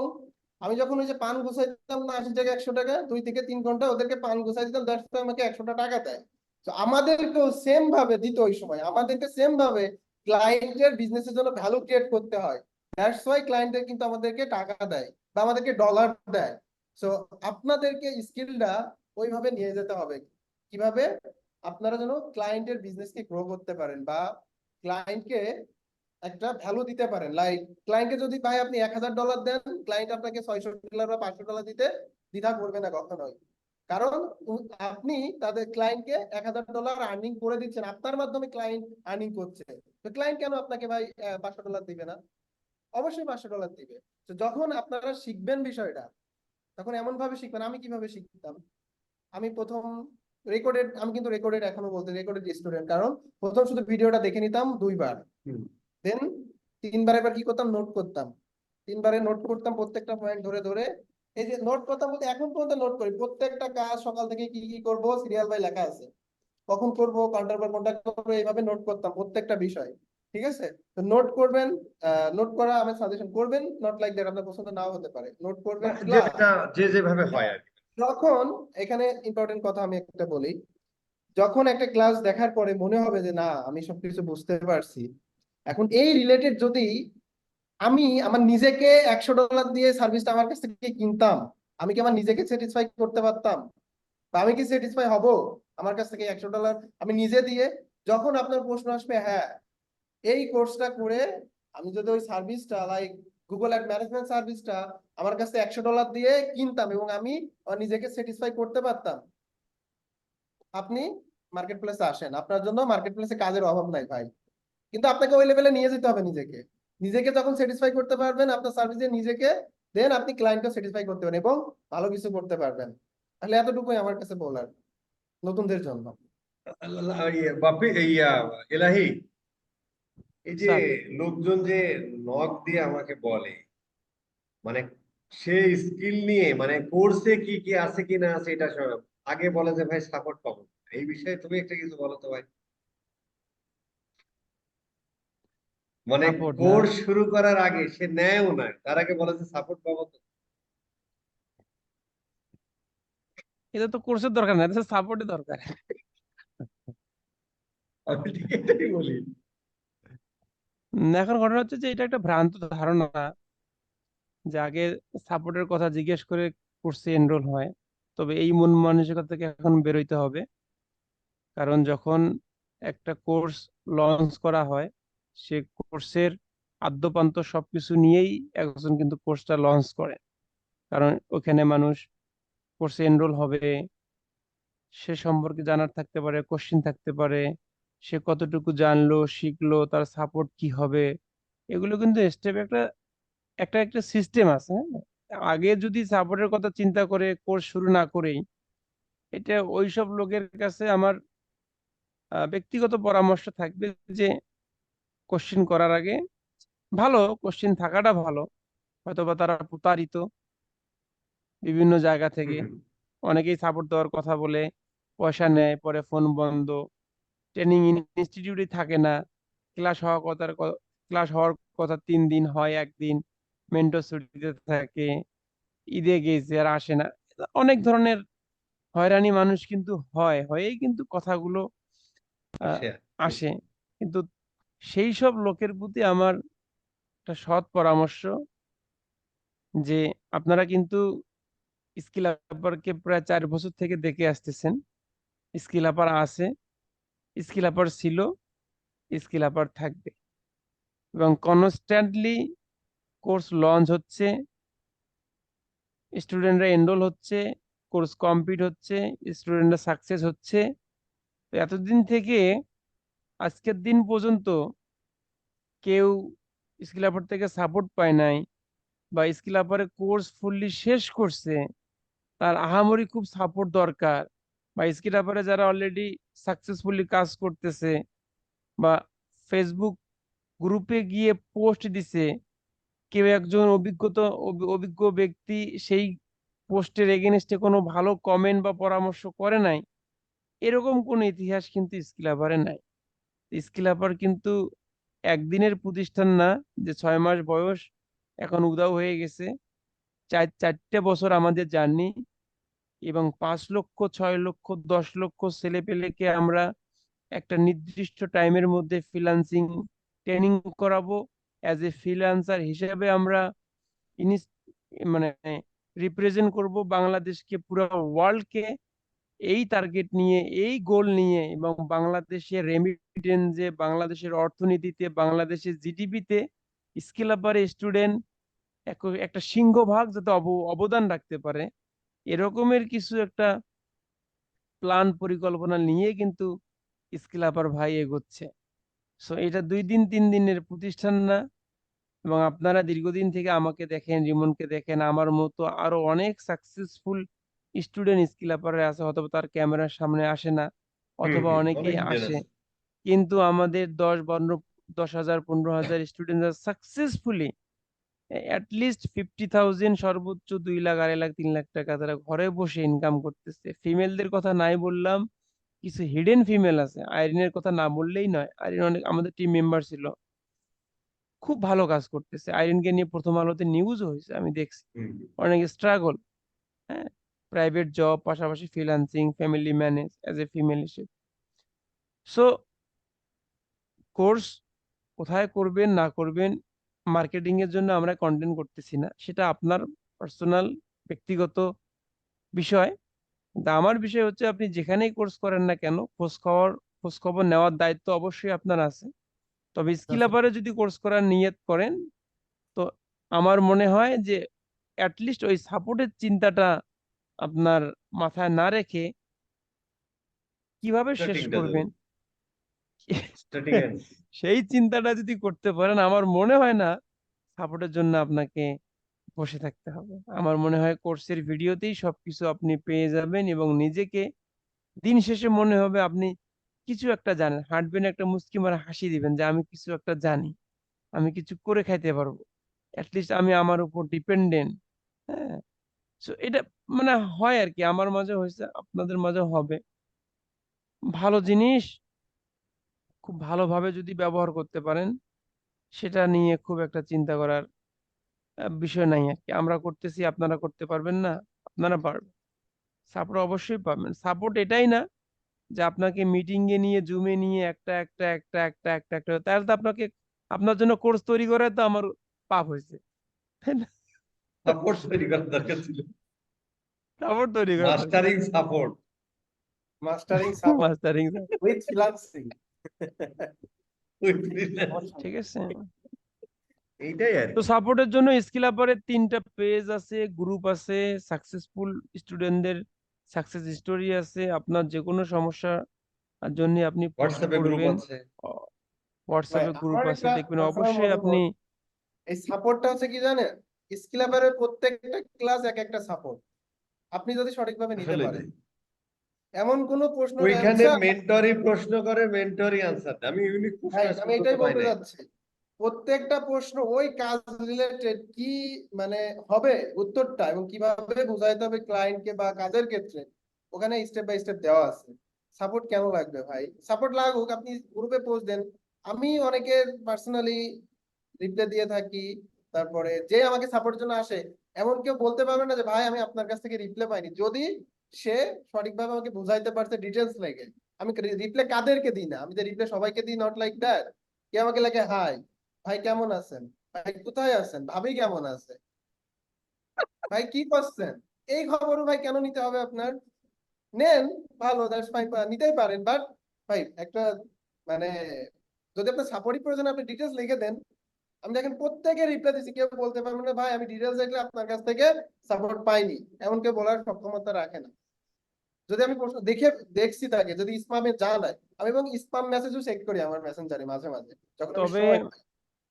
আমি যখন ওই যে পান গুছাই দিতাম না 80 টাকা 100 টাকা, 2 থেকে 3 ঘন্টা ওদেরকে পান গুছাই দিতাম, দ্যাটস ওয়াই আমাকে 100টা টাকা দেয়। তো আমাদেরকেও সেম ভাবে দিত ওই সময়, আমাদেরকে সেম ভাবে ক্লায়েন্টের বিজনেসের জন্য ভ্যালু ক্রিয়েট করতে হয়। দ্যাটস ওয়াই ক্লায়েন্টের কিন্তু আমাদেরকে টাকা দেয় বা আমাদেরকে ডলার দেয়। সো আপনাদেরকে স্কিলটা ওইভাবে নিয়ে যেতে হবে, কিভাবে আপনারা যেন ক্লায়েন্টের বিজনেসকে গ্রো করতে পারেন বা ক্লায়েন্টকে একটা ভ্যালু দিতে পারেন। লাইক ক্লায়েন্টকে যদি ভাই আপনি $1,000 দেন, ক্লায়েন্ট আপনাকে $600 বা $500 দিতে দ্বিধা করবে না কখনোই। কারণ আপনি তাদের ক্লায়েন্টকে $1,000 আর্নিং করে দিচ্ছেন, আপনার মাধ্যমে ক্লায়েন্ট আর্নিং করছে। তো ক্লায়েন্ট কেন আপনাকে ভাই $500 দিবে না? অবশ্যই $500 দিবে। তো যখন আপনারা শিখবেন বিষয়টা, তখন এমন ভাবে শিখবেন। আমি কিভাবে শিখতাম, আমি প্রথম আমি কিন্তু রেকর্ডেড, এখনো বলতে রেকর্ডেড স্টুডেন্ট, কারণ প্রথম শুধু ভিডিওটা দেখে নিতাম 2 বার, হুম। দেন 3বার এবার কি করতাম, নোট করতাম। 3বারে নোট করতাম প্রত্যেকটা পয়েন্ট ধরে ধরে। এই যে নোট করতাম বলতে এখন পর্যন্ত নোট করি, প্রত্যেকটা কাজ সকাল থেকে কি কি করব সিরিয়াল বাই লেখা আছে, কখন করব, কাউন্টার পর কোনটা করবো, এইভাবে নোট করতাম প্রত্যেকটা বিষয়। ঠিক আছে? তো নোট করবেন, নোট করা আমি সাজেশন করবেন, নট লাইক দ্যাট আপনার পছন্দ নাও হতে পারে, নোট করবেন প্লাস যেটা যে যেভাবে হয় আর কি। যখন, এখানে ইম্পর্টেন্ট কথা আমি একটা বলি, যখন একটা ক্লাস দেখার পরে মনে হবে যে না আমি সবকিছু বুঝতে পারছি, এখন এই রিলেটেড যদি আমি আমার নিজেকে $100 দিয়ে সার্ভিসটা আমার কাছ থেকে কিনতাম, আমি কি আমার নিজেকে স্যাটিসফাই করতে পারতাম? বা আমি কি স্যাটিসফাই হব আমার কাছ থেকে $100 আমি নিজে দিয়ে? যখন আপনার প্রশ্ন আসবে হ্যাঁ, এই কোর্সটা করে আমি যদি ওই সার্ভিসটা লাইক গুগল অ্যাড ম্যানেজমেন্ট সার্ভিসটা আমার কাছে $100 দিয়ে কিনতাম এবং আমি আমার নিজেকে স্যাটিসফাই করতে পারতাম, আপনি মার্কেট প্লেসে আসেন, আপনার জন্য মার্কেট প্লেসে কাজের অভাব নাই ভাই। কিন্তু আপনাকে ওই লেভেলে নিয়ে যেতে হবে নিজেকে। নিজেকে যখন স্যাটিসফাই করতে পারবেন আপনার সার্ভিসে নিজেকে, দেন আপনি ক্লায়েন্টকে স্যাটিসফাই করতে পারেন এবং ভালো কিছু করতে পারবেন। তাহলে এতটুকুই আমার কাছে বলার নতুনদের জন্য। বাপি এলাহি, এই যে স্যার লোকজন যে নক দিয়ে আমাকে বলে, মানে সে স্কিল নিয়ে, মানে কোর্সে কি কি আছে কি না আছে এটা সব আগে বলে যে ভাই সাপোর্ট পাবো, এই বিষয়ে তুমি একটা কিছু বলো তো ভাই। মানে সাপোর্ট না, কোর্স শুরু করার আগে সে নেয়ও না, তার আগে বলে যে সাপোর্ট পাবো তো। এটা তো কোর্সের দরকার না, এটা সাপোর্টের দরকার। আমি ঠিক এটাই বলি। এখন ঘটনা হচ্ছে যে এটা একটা ভ্রান্ত ধারণা যে আগে সাপোর্টের কথা জিজ্ঞেস করে কোর্সে এনরোল হয়। তবে এই মন মানসিকতা থেকে এখন বেরোইতে হবে, কারণ যখন একটা কোর্স লঞ্চ করা হয়, সে কোর্সের আদ্যপান্ত সবকিছু নিয়েই একজন কিন্তু কোর্সটা লঞ্চ করে। কারণ ওখানে মানুষ কোর্সে এনরোল হবে, সে সম্পর্কে জানার থাকতে পারে, কোশ্চিন থাকতে পারে, সে কতটুকু জানলো শিখলো, তার সাপোর্ট কি হবে, এগুলো কিন্তু স্টেপ একটা একটা একটা সিস্টেম আছে, হ্যাঁ? আগে যদি সাপোর্টের কথা চিন্তা করে কোর্স শুরু না করেই, এটা ওইসব লোকের কাছে আমার ব্যক্তিগত পরামর্শ থাকবে যে কোশ্চিন করার আগে ভালো কোশ্চিন থাকাটা ভালো। হয়তোবা তারা প্রতারিত বিভিন্ন জায়গা থেকে, হুম, অনেকেই সাপোর্ট দেওয়ার কথা বলে পয়সা নেয়, পরে ফোন বন্ধ, ট্রেনিং ইনস্টিটিউটে থাকে না, ক্লাস হওয়ার কথা ক্লাস হওয়ার কথা 3 দিন হয় একদিন, মেন্টর ছুটিতে থাকে, ঈদে গেছে আর আসে না। অনেক ধরনের হয়রানি মানুষ কিন্তু হয়েই কিন্তু কথাগুলো আহ, আসে। আসে। কিন্তু সেই সব লোকের প্রতি আমার একটা সৎ পরামর্শ যে আপনারা কিন্তু স্কিল আপারকে প্রায় 4 বছর থেকে দেখে আসতেছেন। স্কিল আপার আছে, স্কিল আপার ছিল, স্কিল আপার থাকবে, এবং কনস্ট্যান্টলি কোর্স লঞ্চ হচ্ছে, স্টুডেন্টরা এনরোল হচ্ছে, কোর্স কমপ্লিট হচ্ছে, স্টুডেন্টরা সাকসেস হচ্ছে। তো এতদিন থেকে আজকের দিন পর্যন্ত কেউ স্কিল আপার থেকে সাপোর্ট পায় নাই, বা স্কিল আপারে কোর্স ফুললি শেষ করছে, তার আহামরি খুব সাপোর্ট দরকার, বা স্কিল আপারে যারা অলরেডি সাকসেসফুলি কাজ করতেছে, বা ফেসবুক গ্রুপে গিয়ে পোস্ট দিছে, কেউ একজন অভিজ্ঞ ব্যক্তি সেই পোস্টের এগেনস্টে কোনো ভালো কমেন্ট বা পরামর্শ করে নাই, এরকম কোনো ইতিহাস কিন্তু স্কিলাপারে নাই। স্কিলাপার কিন্তু একদিনের প্রতিষ্ঠান না যে 6 মাস বয়স এখন উধাও হয়ে গেছে। 4টে বছর আমাদের জার্নি, এবং 5 লক্ষ 6 লক্ষ 10 লক্ষ ছেলে পেলেকে আমরা একটা নির্দিষ্ট টাইমের মধ্যে ফ্রিল্যান্সিং ট্রেনিং করাবো। অ্যাজ এ ফ্রিল্যান্সার হিসেবে আমরা ইনিস- মানে রিপ্রেজেন্ট করব বাংলাদেশকে, পুরো ওয়ার্ল্ডকে, এই টার্গেট নিয়ে, এই গোল নিয়ে, এবং বাংলাদেশের রেমিটেন্সে, বাংলাদেশের অর্থনীতিতে, বাংলাদেশের জিডিপিতে স্কিল আপার স্টুডেন্ট একটা সিংহভাগ যাতে অবদান রাখতে পারে, এরকমের কিছু একটা প্ল্যান পরিকল্পনা নিয়ে কিন্তু স্কিল আপার ভাই এগোচ্ছে। সো এটা 2 দিন 3 দিনের প্রতিষ্ঠান না। এবং আপনারা দীর্ঘদিন থেকে আমাকে দেখেন, রিমনকে দেখেন, আমার মতো আরো অনেক সাকসেসফুল স্টুডেন্ট স্কিল আপারে আছে, অথবা তার ক্যামেরার সামনে আসে না, হুম অথবা হুম, অনেক অনেকেই স্টুডেন্ট আসে, আছে। কিন্তু আমাদের 10 12 10,000 15,000 স্টুডেন্ট সাকসেসফুলি লিস্ট 50,000, সর্বোচ্চ 2 লাখ 2.5 লাখ 3 লাখ টাকা তারা ঘরে বসে ইনকাম করতেছে। ফিমেলদের কথা নাই বললাম, কিছু হিডেন ফিমেল আছে, আইরিনের কথা না বললেই নয়, আইরিন অনেক আমাদের টিম মেম্বার ছিল, খুব ভালো কাজ করতেছে। আইরিনকে নিয়ে প্রথম আলোতে নিউজ হয়েছে, আমি দেখছি। হুম, অনেক স্ট্রাগল, হ্যাঁ, প্রাইভেট জব পাশাপাশি freelancing, family manage as a female হিসেবে। সো কোর্স কোথায় করবেন না করবেন, মার্কেটিং এর জন্য আমরা কন্টেন্ট করতেছি না, সেটা আপনার পার্সোনাল ব্যক্তিগত বিষয়। কিন্তু আমার বিষয় হচ্ছে আপনি যেখানেই কোর্স করেন না কেন, খোঁজ খবর নেওয়ার দায়িত্ব অবশ্যই আপনার আছে। তবে স্কিল আছে। আপারে যদি কোর্স করার নিয়ত করেন, তো আমার মনে হয় যে অ্যাটলিস্ট ওই সাপোর্টের চিন্তাটা আপনার মাথায় না রেখে কিভাবে শেষ স্টার্টিংটা করবেন স্টার্টিং এর সেই চিন্তাটা যদি করতে পারেন, আমার মনে হয় না সাপোর্টের জন্য আপনাকে বসে থাকতে হবে। আমার মনে হয় কোর্সের ভিডিওতেই সবকিছু আপনি পেয়ে যাবেন এবং নিজেকে দিন শেষে মনে হবে আপনি কিছু একটা জানেন। হাঁটবেন, একটা মুস্কি মারা হাসি দিবেন যে আমি কিছু একটা জানি। আমি কিছু করে খাইতে পারবো। এট লিস্ট আমি আমার উপর ডিপেন্ডেন্ট। হ্যাঁ? সো এটা মানে হয় আরকি। আমার মাঝে হইছে, আপনাদের মাঝেও হবে। ভালো জিনিস খুব ভালোভাবে যদি ব্যবহার করতে পারেন, সেটা নিয়ে খুব একটা চিন্তা করার বিষয় নাই আরকি। আমরা করতেছি, আপনারা করতে পারবেন না? আপনারা পারবেন। সাপোর্ট অবশ্যই পাবেন। সাপোর্ট এটাই না যে আপনাকে মিটিং এ নিয়ে, জুম এ নিয়ে একটা তাহলে তো আপনার জন্য কোর্স তৈরি করাই তো আমার পাপ হইছে। তাই না? সাপোর্ট তৈরি করার দরকার ছিল, সাপোর্ট তৈরি করা দরকার। Mastering support. Mastering support mastering with freelancing. ঠিক আছে? এইটাই আর তো কি। সাপোর্টের জন্য স্কিল আপের 3টা পেজ আছে, গ্রুপ আছে, সাকসেসফুল স্টুডেন্টদের সাকসেস স্টোরি আছে। আপনার যে কোনো সমস্যার জন্য আপনি পোস্ট হোয়াটসঅ্যাপে গ্রুপ করবেন। আছে। ভাই হোয়াটসঅ্যাপে গ্রুপ আমার আছে, একটা দেখবেন পার্সোনাল অবশ্যই আপনি। মতামত, এই সাপোর্টটা হচ্ছে কি জানেন, স্কিল ল্যাবের প্রত্যেকটা ক্লাস এক একটা সাপোর্ট, আপনি যদি সঠিকভাবে নিতে আসলে পারেন। এমন কোন প্রশ্নের ওইখানে অ্যান্সার, মেন্টরই প্রশ্ন করে, মেন্টরই আনসার দেয়। আমি ইউনিক প্রশ্ন ভাই আজ আমি পর্যন্ত এটাই পাই বলতে নাই। যাচ্ছি, প্রত্যেকটা প্রশ্ন ওই কাজ রিলেটেড কি মানে হবে উত্তরটা, এবং কিভাবে বোঝাইতে হবে ক্লায়েন্টকে বা কাজের ক্ষেত্রে, ওখানে স্টেপ বাই স্টেপ দেওয়া আছে। সাপোর্ট কেন লাগবে ভাই? সাপোর্ট লাগুক, আপনি গ্রুপে পোস্ট দেন, আমি অনেকের পার্সোনালি রিপ্লাই দিয়ে থাকি। তারপরে যে আমাকে সাপোর্টের জন্য আসে, এমন কেউ বলতে পারবে না যে ভাই আমি আপনার কাছ থেকে রিপ্লাই পাইনি, যদি সে সঠিকভাবে আমাকে বুঝাইতে পারছে ডিটেলস লেগে। আমি রিপ্লাই কাদেরকে দিই না, আমি যে রিপ্লাই সবাইকে দিই, নট লাইক দ্যাট। কে আমাকে লাগে হাই ভাই কেমন আছেন, ভাই কোথায় আছেন, ভাবি কেমন আছে, ভাই কি করছেন, এই খবরও ভাই কেন নিতে হবে আপনার? নেন, ভালো, দ্যাটস ফাইন, নিতেই পারেন, বাট ভাই একটা মানে যদি আপনার সাপোর্টই প্রয়োজন আপনি ডিটেলস লিখে দেন। আমি দেখেন প্রত্যেকে রিপ্লাই দিচ্ছি, কেউ বলতে পারবেন না ভাই আমি ডিটেলস দেখলে আপনার কাছ থেকে সাপোর্ট পাইনি, এমন কেউ বলার সক্ষমতা রাখে না। যদি আমি প্রশ্ন দেখে দেখছি তাকে যদি স্প্যামে জানায়, আমি এবং স্প্যাম মেসেজও চেক করি আমার মেসেঞ্জারে মাঝে মাঝে যখন আমি তবে সময় পাই।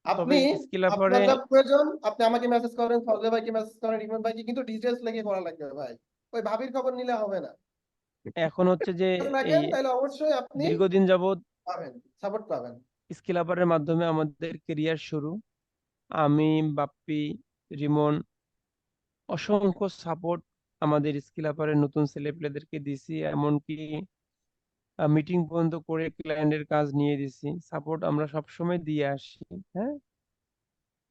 তবে আপনি স্কিল আপনার আপরে যা প্রয়োজন আপনি আমাকে মেসেজ করেন, ফজলে ভাইকে মেসেজ করেন, ইমরান ভাইকে, কিন্তু ডিটেলস লিখে করা লাগবে ভাই, ওই ভাবির খবর নিলে হবে না। এখন হচ্ছে যে এই লাগেন তাহলে অবশ্যই আপনি দীর্ঘদিন যাবৎ পাবেন, সাপোর্ট পাবেন। স্কিল আপের মাধ্যমে আমাদের কেরিয়ার শুরু। আমি, বাপ্পি, রিমন অসংখ্য সাপোর্ট আমাদের স্কিল আপের নতুন ছেলেপেলেদেরকে দিছি, এমনকি মিটিং পর্যন্ত করে ক্লায়েন্টের কাজ নিয়ে দিছি। সাপোর্ট আমরা সবসময় দিয়ে আসি। হ্যাঁ,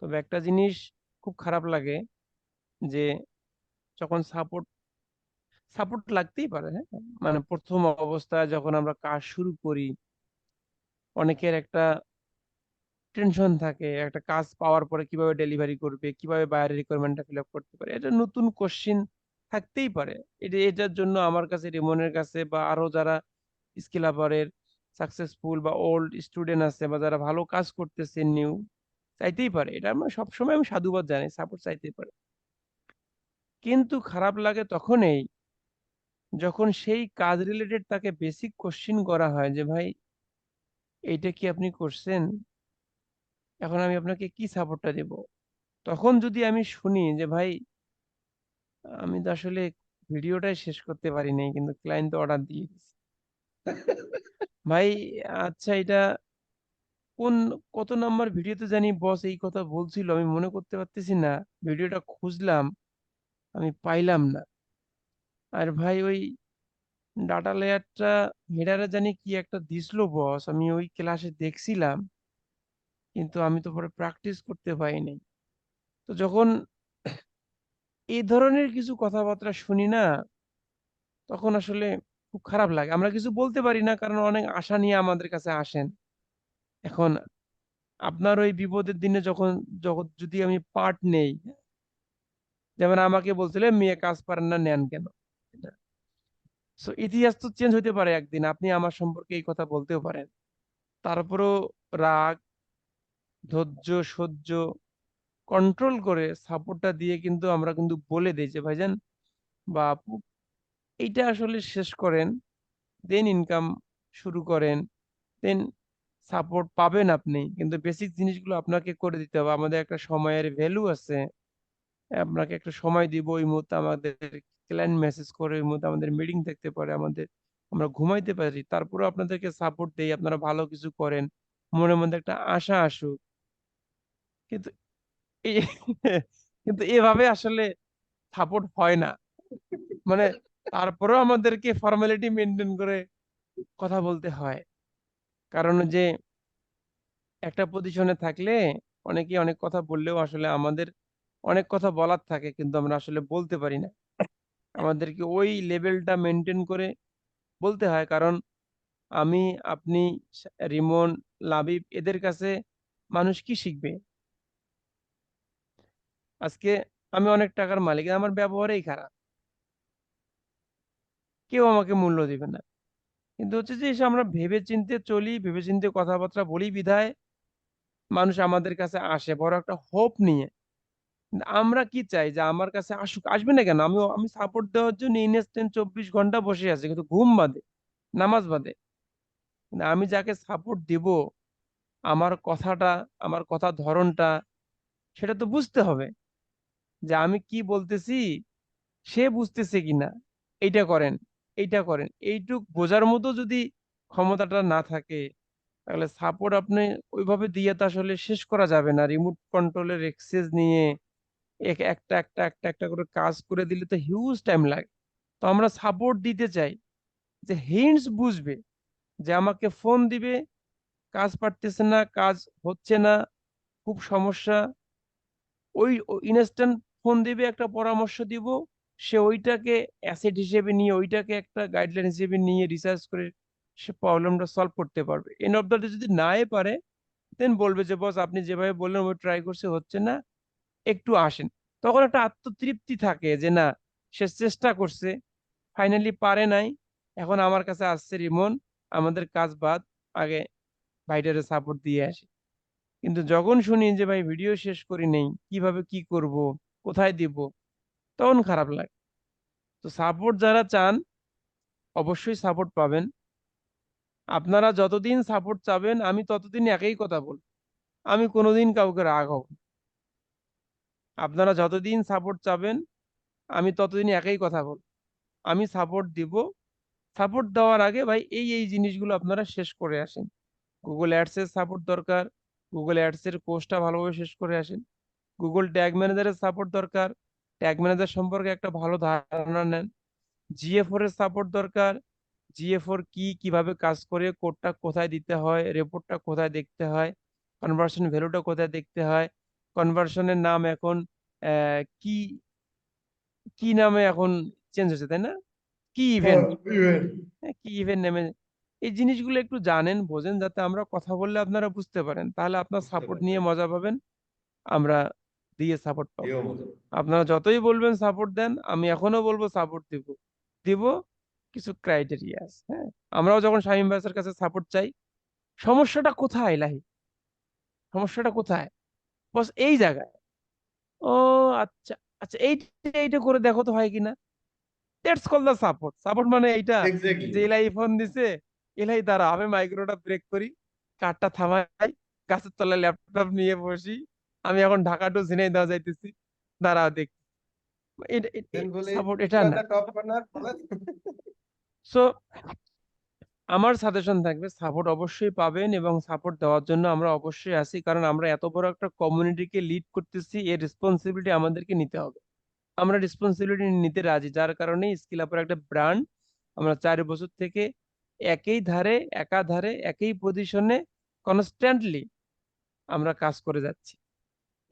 তবে একটা জিনিস খুব খারাপ লাগে যে যখন সাপোর্ট সাপোর্ট লাগতেই পারে, হ্যাঁ, মানে প্রথম অবস্থায় যখন আমরা কাজ শুরু করি, অনেকের একটা টেনশন থাকে একটা কাজ পাওয়ার পরে কিভাবে ডেলিভারি করবে, কিভাবে বাইরের রিকোয়ারমেন্টটা ফিল আপ করতে পারে, এটা নতুন কোশ্চিন থাকতেই পারে। এটার জন্য আমার কাছে, রিমনের কাছে বা আরো যারা স্কিল আপের সাকসেসফুল বা ওল্ড স্টুডেন্ট আছে বা যারা ভালো কাজ করতেছে নিউ, চাইতেই পারে। এটা আমরা সবসময় আমি সাধুবাদ জানাই, সাপোর্ট চাইতেই পারে। কিন্তু খারাপ লাগে তখনই যখন সেই কাজ রিলেটেড তাকে বেসিক কোশ্চিন করা হয় যে ভাই এইটা কি আপনি করছেন, এখন আমি আপনাকে কি সাপোর্টটা দেব। তখন যদি আমি শুনি যে ভাই আমি তো আসলে ভিডিওটাই শেষ করতে পারি নাই কিন্তু ক্লায়েন্ট তো অর্ডার দিয়ে দিচ্ছে। ভাই আচ্ছা, এটা কোন কত নাম্বার ভিডিওতে জানি বস এই কথা বলছিল, আমি মনে করতে পারতেছি না। ভিডিওটা খুঁজলাম, আমি পাইলাম না। আর ভাই ওই ডাটা লেয়ারটা হেডারে জানি কি একটা দিছিল বস, আমি ওই ক্লাসে দেখছিলাম কিন্তু আমি তো পরে প্র্যাকটিস করতে পারিনি। তো যখন এই ধরনের কিছু কথাবার্তা শুনি না, তখন আসলে খুব খারাপ লাগে। আমরা কিছু বলতে পারি না কারণ অনেক আশা নিয়ে আমাদের কাছে আসেন। এখন আপনার ওই বিপদের দিনে যখন যখন যদি আমি পার্ট নেই, যেমন আমাকে বলছিলেন মেয়ে কাজ পারেন না, নেন কেন? সো ইতিহাস তো চেঞ্জ হইতে পারে একদিন, আপনি আমার সম্পর্কে এই কথা বলতেও পারেন। তারপরেও রাগ, ধৈর্য, সহ্য কন্ট্রোল করে সাপোর্টটা দিয়ে কিন্তু আমরা কিন্তু বলে দিই যে ভাইজান বা আপু এইটা আসলে শেষ করেন, দেন ইনকাম শুরু করেন, দেন সাপোর্ট পাবেন আপনি, কিন্তু বেসিক জিনিসগুলো আপনাকে করে দিতে হবে। আমাদের একটা সময়ের ভ্যালু আছে, আপনাকে একটা সময় দিব, ওই মুহূর্তে আমাদের ক্লায়েন্ট মেসেজ করে, ওই মুহূর্তে আমাদের মিটিং থাকতে পারে, আমরা ঘুমাইতে পারি, তারপরেও আপনাদেরকে সাপোর্ট দেই, আপনারা ভালো কিছু করেন, মনের মধ্যে একটা আশা আসুক। কিন্তু এই কিন্তু এভাবে আসলে সাপোর্ট হয় না। মানে তারপরেও আমাদেরকে ফর্মালিটি মেনটেন করে কথা বলতে হয়। কারণ যে একটা পজিশনে থাকলে অনেকে অনেক কথা বললেও আসলে আমাদের অনেক কথা বলার থাকে, কিন্তু আমরা আসলে বলতে পারি না। আমাদেরকে ওই লেভেলটা মেনটেন করে বলতে হয়। কারণ আমি, আপনি, রিমন, লাবিব, এদের কাছে মানুষ কি শিখবে? আজকে আমি অনেক টাকার মালিক, আমার ব্যবহারেই খারাপ, কেউ আমাকে মূল্য দিবে না। কিন্তু হচ্ছে যে এসে আমরা ভেবে চিন্তে চলি, ভেবে চিন্তে কথাবার্তা বলি বিধায় মানুষ আমাদের কাছে আসে বড় একটা হোপ নিয়ে। কিন্তু আমরা কি চাই যে আমার কাছে আসুক, আসবে না কেন? আমি সাপোর্ট দেওয়ার জন্য ইনস্ট্যান্ট 24 ঘন্টা বসে আছি, কিন্তু ঘুম বাদে, নামাজ বাদে। কিন্তু আমি যাকে সাপোর্ট দিব, আমার কথাটা, আমার কথার ধরনটা, সেটা তো বুঝতে হবে যে আমি কি বলতেছি সে বুঝতেছে কিনা। এইটা করেন, এইটা করেন, এইটুক বোঝার মতো যদি ক্ষমতাটা না থাকে, তাহলে সাপোর্ট আপনি ওইভাবে দিয়ে তো আসলে শেষ করা যাবে না। রিমোট কন্ট্রোলের এক্সেস নিয়ে একটা করে কাজ করে দিলে তো হিউজ টাইম লাগে। তো আমরা সাপোর্ট দিতে চাই যে হিন্টস বুঝবে, যে আমাকে ফোন দিবে, কাজ পারতেছে না, কাজ হচ্ছে না, খুব সমস্যা, ওই ইনস্ট্যান্ট ফোন দিবে, একটা পরামর্শ দিব, সে ওইটাকে অ্যাসেট হিসেবে নিয়ে, ওইটাকে একটা গাইডলাইন হিসেবে নিয়ে রিসার্চ করে সে প্রবলেমটা সলভ করতে পারবে। এন অফ দ্য ডে যদি নাই পারে, দেন বলবে যে বস আপনি যেভাবে বললেন ওই ট্রাই করছে, হচ্ছে না, একটু আসেন। তখন একটা আত্মতৃপ্তি থাকে যে না, সে চেষ্টা করছে, ফাইনালি পারে নাই, এখন আমার কাছে আসছে রিমন, আমাদের কাজ বাদ, আগে ভাইটারে সাপোর্ট দিয়ে আসি। কিন্তু যখন শুনি যে ভাই ভিডিও শেষ করি নেই, কিভাবে কি করব, কোথায় দিব, তখন খারাপ লাগে। তো সাপোর্ট যারা চান অবশ্যই সাপোর্ট পাবেন। আপনারা যতদিন সাপোর্ট চাবেন আমি ততদিন একই কথা বলবো, আমি কোনোদিন কাউকে রাগ হব না। আপনারা যতদিন সাপোর্ট চাবেন আমি ততদিন একই কথা বলবো, আমি সাপোর্ট দিব। সাপোর্ট দেওয়ার আগে ভাই এই জিনিসগুলো আপনারা শেষ করে আসেন। গুগল অ্যাডস এর সাপোর্ট দরকার, গুগল অ্যাডস এর কোর্সটা ভালোভাবে শেষ করে আসেন। গুগল ট্যাগ ম্যানেজারের সাপোর্ট দরকার, ট্যাগ ম্যানেজার সম্পর্কে একটা ভালো ধারণা নেন। জিএ4 এর সাপোর্ট দরকার, জিএ4 কি, কিভাবে কাজ করে, কোডটা কোথায় দিতে হয়, রিপোর্টটা কোথায় দেখতে হয়, কনভার্সন ভ্যালুটা কোথায় দেখতে হয়, কনভার্সনের নাম এখন কি কি নামে এখন চেঞ্জ হয়েছে তাই না, কি ইভেন্ট, কি ইভেন্ট নেমে, এই জিনিসগুলো একটু জানেন, বোঝেন, যাতে আমরা কথা বললে আপনারা বুঝতে পারেন, তাহলে আপনার বুঝতে সাপোর্ট পারছি। নিয়ে মজা পাবেন, আমরা দিয়ে সাপোর্ট পাবো। এও মজা। আপনারা যতই বলবেন সাপোর্ট দেন, আমি এখনো বলবো সাপোর্ট দিব, দিব, কিছু ক্রাইটেরিয়া আছে, হ্যাঁ। আমরাও যখন শামীম ভাইয়ের কাছে সাপোর্ট চাই, সমস্যাটা কোথায় লাহি, সমস্যাটা কোথায়, বস এই জায়গায়, ও আচ্ছা, আচ্ছা এইটা এইটা করে দেখো তো হয় কিনা, that's call the support. Support মানে এইটা, এক্স্যাক্টলি। যে এলাই ফোন দিছে, এলাই দাঁড়া, আমি মাইক্রোটা ব্রেক করি, কারটা থামাই, গাছের তলায় ল্যাপটপ নিয়ে বসি, আমি এখন ঢাকা টু ঝিনাইদহ যাইতেছি, দাঁড়াও দেখ, দেন বলি সাপোর্ট এটা না। টপ কর্নার বলেন। সো আমার সাজেশন থাকবে, সাপোর্ট অবশ্যই পাবেন এবং সাপোর্ট দেওয়ার জন্য আমরা অবশ্যই আছি, কারণ আমরা এত বড় একটা কমিউনিটিকে লিড করতেছি, এর রেসপন্সিবিলিটি আমাদেরকে নিতে হবে। আমরা রেসপন্সিবিলিটি নিতে রাজি, যার কারণে স্কিল আপের একটা ব্র্যান্ড, আমরা 4 বছর থেকে একই ধারে, একাধারে, একই পজিশনে কনস্ট্যান্টলি আমরা কাজ করে যাচ্ছি।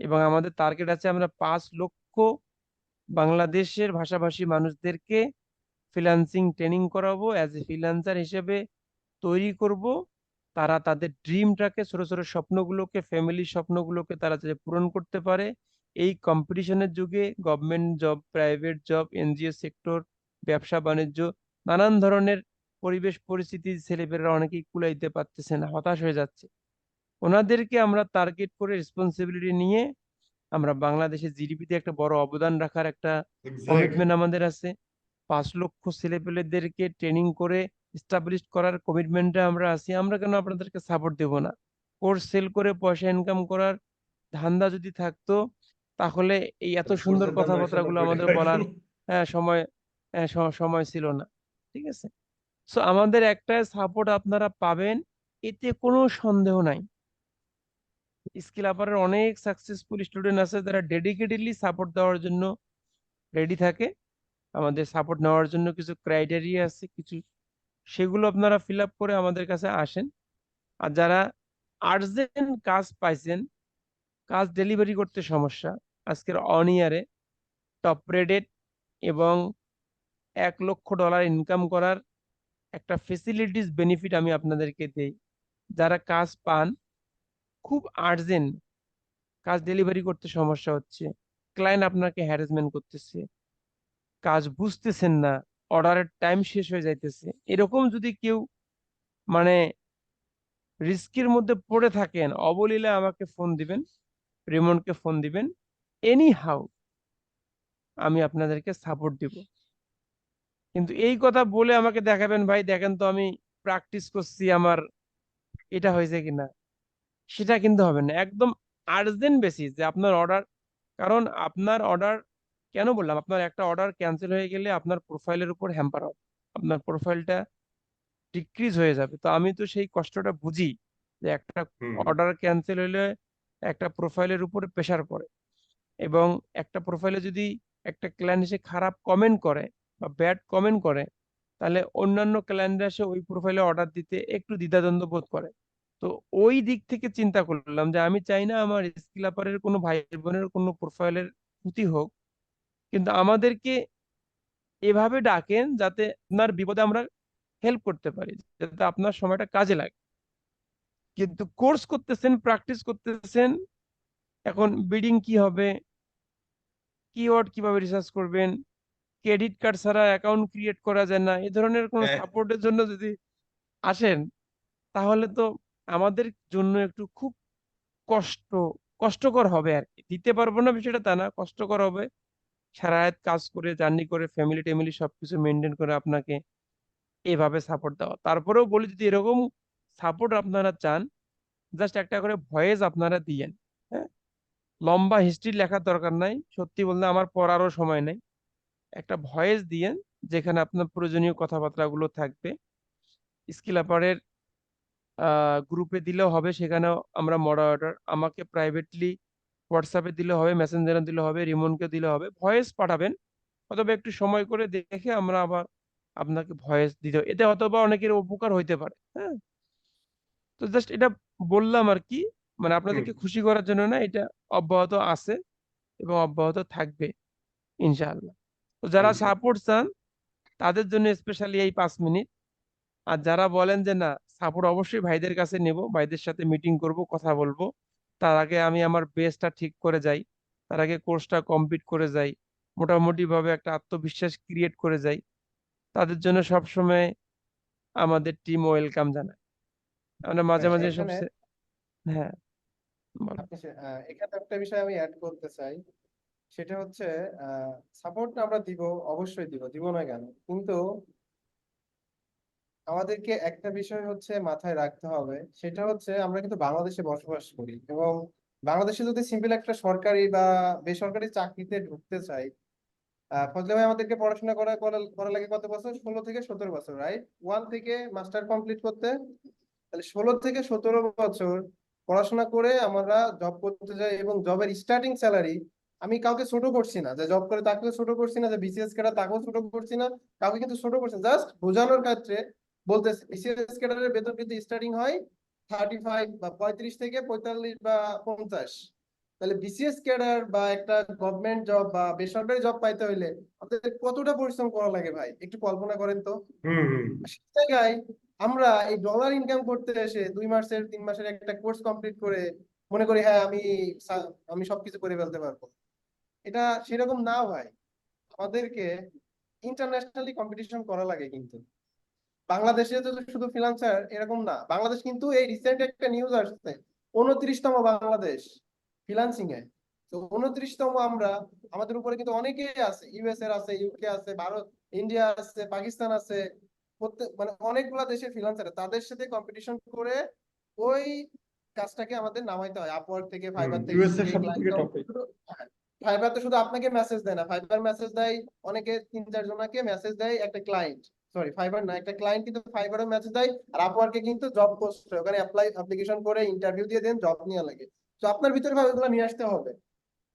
এবং আমাদের টার্গেট আছে, আমরা 5 লক্ষ বাংলাদেশের ভাষাভাষী মানুষদেরকে ফ্রিল্যান্সিং ট্রেনিং করাবো, অ্যাজ এ ফ্রিল্যান্সার হিসেবে তৈরি করব। তারা তাদের ড্রিমটাকে, ছোট ছোট স্বপ্নগুলোকে, ফ্যামিলির স্বপ্নগুলোকে তারা যাতে পূরণ করতে পারে। এই কম্পিটিশনের যুগে government job, private job, NGO sector, ব্যবসা বাণিজ্য, নানান ধরনের পরিবেশ পরিস্থিতি, ছেলেপেলেরা অনেকেই কুলাইতে পারতেছে না, হতাশ হয়ে যাচ্ছে। ওনাদেরকে আমরা টার্গেট করে রেসপন্সিবিলিটি নিয়ে আমরা বাংলাদেশের জিডিপিতে একটা বড় অবদান রাখার একটা এক্স্যাক্টলি। কমিটমেন্ট আমাদের আছে। 5 লক্ষ ছেলেপেলেদেরকে ট্রেনিং করে এস্টাবলিশ করার কমিটমেন্টে আমরা আছি। আমরা কেন আপনাদেরকে সাপোর্ট দেব না? কোর্স সেল করে পয়সা ইনকাম করার ধান্দা যদি থাকতো, তাহলে এই এত তাহলে সুন্দর কোর্সের দাম 990 কথাবার্তাগুলো আমাদের টাকা। বলার সময় সময় ছিল না। ঠিক আছে, সো আমাদের একটা সাপোর্ট আপনারা পাবেন, এতে কোনো সন্দেহ নাই। স্কিল আপারের অনেক সাকসেসফুল স্টুডেন্ট আছে যারা ডেডিকেটেডলি সাপোর্ট দেওয়ার জন্য রেডি থাকে। আমাদের সাপোর্ট নেওয়ার জন্য কিছু ক্রাইটেরিয়া আছে, কিছু সেগুলো আপনারা ফিল আপ করে আমাদের কাছে আসেন। আর যারা আর্জেন্ট কাজ পাইছেন, কাজ ডেলিভারি করতে সমস্যা, আজকের অন ইয়ারে টপ রেটেড এবং $1 লক্ষ ইনকাম করার একটা ফেসিলিটিস বেনিফিট আমি আপনাদেরকে দেই। যারা কাজ পান, খুব আর্জেন্ট কাজ ডেলিভারি করতে সমস্যা হচ্ছে, ক্লায়েন্ট আপনাকে হ্যারাসমেন্ট করতেছে, কাজ বুঝতেছেন না, অর্ডারের টাইম শেষ হয়ে যাইতেছে, এরকম যদি কেউ মানে রিস্কের মধ্যে পড়ে থাকেন, অবলীলা আমাকে ফোন দিবেন, রিমনকে ফোন দিবেন, এনি হাউ আমি আপনাদেরকে সাপোর্ট দিব। কিন্তু এই কথা বলে আমাকে দেখাবেন ভাই দেখেন তো আমি প্র্যাকটিস করছি, আমার এটা হয়েছে কিনা, সেটা কিন্তু হবে না। একদম আর্জেন্ট বেসিস যে আপনার অর্ডার, কারণ আপনার অর্ডার, কেন বললাম, আপনার একটা অর্ডার ক্যান্সেল হয়ে গেলে আপনার প্রোফাইলের উপর হ্যাম্পার হবে, আপনার প্রোফাইলটা ডিক্রিজ হয়ে যাবে। তো আমি তো সেই কষ্টটা বুঝি যে একটা হুম অর্ডার ক্যান্সেল হলে একটা প্রোফাইলের উপরে প্রেসার পড়ে, এবং একটা প্রোফাইলে যদি একটা ক্লায়েন্ট এসে খারাপ কমেন্ট করে বা ব্যাড কমেন্ট করে, তাহলে অন্যান্য ক্লায়েন্টরা এসে ওই প্রোফাইলে অর্ডার দিতে একটু দ্বিধাদ্বন্দ্ব বোধ করে। তো ওই দিক থেকে চিন্তা করলাম যে আমি চাই না আমার স্কিল আপারের কোনো ভাই বোনের কোনো প্রোফাইলের ক্ষতি হোক, কিন্তু আমাদেরকে এভাবে ডাকেন যাতে আপনার বিপদে আমরা হেল্প করতে পারি, যাতে আপনার সময়টা কাজে লাগে। কিন্তু কোর্স করতেছেন, প্র্যাকটিস করতেছেন, এখন বিডিং কি হবে, কিওয়ার্ড কিভাবে রিসার্চ করবেন, ক্রেডিট কার্ড ছাড়া অ্যাকাউন্ট ক্রিয়েট করা যায় না, এই ধরনের কোনো হ্যাঁ সাপোর্টের জন্য যদি আসেন, তাহলে তো আমাদের জন্য একটু খুব কষ্ট কষ্টকর হবে আর কি। দিতে পারবো না বিষয়টা তা না, কষ্টকর হবে। সারা রাত কাজ করে, জার্নি করে, ফ্যামিলি টেমিলি সবকিছু মেনটেন করে আপনাকে এভাবে সাপোর্ট দেওয়া। তারপরেও বলি, যদি এরকম সাপোর্ট আপনারা চান, জাস্ট একটা করে ভয়েস আপনারা দিয়েন। হ্যাঁ, লম্বা হিস্ট্রি লেখার দরকার নাই, সত্যি বলতে আমার পড়ারও সময় নেই। একটা ভয়েস দিয়েন যেখানে আপনার প্রয়োজনীয় কথাবার্তাগুলো থাকবে। স্কিল আপারের গ্রুপে দিলেও হবে, সেখানেও আমরা মডারেটর, আমাকে প্রাইভেটলি হোয়াটসঅ্যাপে দিলে হবে, মেসেঞ্জারে দিলে হবে, রিমনকে দিলে হবে, ভয়েস পাঠাবেন। অথবা একটু সময় করে দেখে আমরা আবার আপনাকে ভয়েস দিতে, এতে অথবা অনেকের উপকার হইতে পারে। হ্যাঁ, তো জাস্ট এটা বললাম আর কি, মানে হুম আপনাদেরকে খুশি করার জন্য না, এটা অব্যাহত আছে এবং অব্যাহত থাকবে ইনশাআল্লাহ। তো যারা ইনশাল্লাহ। সাপোর্ট চান তাদের জন্য স্পেশালি এই 5 মিনিট। আর যারা বলেন যে না, সাপোর্ট অবশ্যই ভাইদের কাছে নেব, ভাইদের সাথে মিটিং করব, কথা বলবো, তার আগে আমি আমার বেসটা ঠিক করে যাই, তার আগে কোর্সটা কমপ্লিট করে যাই, মোটামুটি ভাবে একটা আত্মবিশ্বাস ক্রিয়েট করে যাই, তাদের জন্য সবসময় আমাদের টিম ওয়েলকাম জানায়। আমরা মাঝে মাঝে এখানে সবচেয়ে, হ্যাঁ বলো। এখানে একটা বিষয় আমি অ্যাড করতে চাই, সেটা হচ্ছে সাপোর্ট আমরা দিব, অবশ্যই দিব, দিব না কেন, কিন্তু আমাদেরকে একটা বিষয় হচ্ছে মাথায় রাখতে হবে, সেটা হচ্ছে আমরা কিন্তু বাংলাদেশে বসবাস করি, এবং বাংলাদেশে যদি সিম্পল একটা সরকারি বা বেসরকারি চাকরিতে ঢুকতে চাই, ফজলে ভাই আমাদেরকে পড়াশোনা করা করা করা লাগে কত বছর, 16 থেকে 17 বছর, রাইট? 1 থেকে মাস্টার কমপ্লিট করতে, তাহলে 16 থেকে 17 বছর পড়াশোনা করে আমরা জব করতে যাই, এবং জবের স্টার্টিং স্যালারি, আমি কাউকে ছোট করছি না, যে জব করে তাকেও ছোট করছি না, যে বিসিএস ক্যাডার তাকেও ছোট করছি না, কাউকে কিন্তু ছোট করছি না, জাস্ট বোঝানোর ক্ষেত্রে বলতেছে বিসিএস ক্যাডারের বেতন কিন্তু স্টার্টিং হয় 35 বা 35 থেকে 45 বা 50। তাহলে বিসিএস ক্যাডার বা একটা গভর্নমেন্ট জব বা বেসরকারি জব পাইতে হইলে আমাদের কতটা পরিশ্রম করা লাগে ভাই, একটু কল্পনা করেন তো। হুম সেই জায়গায় আমরা এই ডলার ইনকাম করতে এসে 2 মাসের 3 মাসের একটা কোর্স কমপ্লিট করে মনে করি হ্যাঁ আমি সবকিছু করে ফেলতে পারবো, এটা সেরকম না ভাই। আমাদেরকে ইন্টারন্যাশনালি কম্পিটিশন করা লাগে কিন্তু। বাংলাদেশে তো শুধু ফ্রিল্যান্সার এরকম না, বাংলাদেশ কিন্তু এই রিসেন্ট একটা নিউজ আসছে, 29তম বাংলাদেশ ফ্রিল্যান্সিং এ। তো 29তম আমরা, আমাদের উপরে কিন্তু অনেকেই আছে, ইউএস এর আছে, ইউকে আছে, ভারত, ইন্ডিয়া আছে, পাকিস্তান আছে, প্রত্যেক মানে অনেকগুলা দেশের ফ্রিল্যান্সার, তাদের সাথে কম্পিটিশন করে ওই কাজটাকে আমাদের নামাইতে হয় আপওয়ার্ক থেকে, হুম ফাইবার থেকে, ইউএস এর সব থেকে ক্লায়েন্ট টপে। ফাইবার তো শুধু আপনাকে মেসেজ দেয় না, ফাইবার মেসেজ দেয় অনেকে 3-4 জনকে মেসেজ দেয় একটা ক্লায়েন্ট, সরি ফাইবার না, একটা ক্লায়েন্ট কিন্তু ফাইবারও মেসেজ দেয়, আর আপওয়ার্কে কিন্তু জব পোস্ট হয়, ওখানে অ্যাপ্লিকেশন করে ইন্টারভিউ দিয়ে দেন, জব নিয়ে লাগে। তো আপনার ভিতরে ভাবে এগুলো নিয়ে আসতে হবে।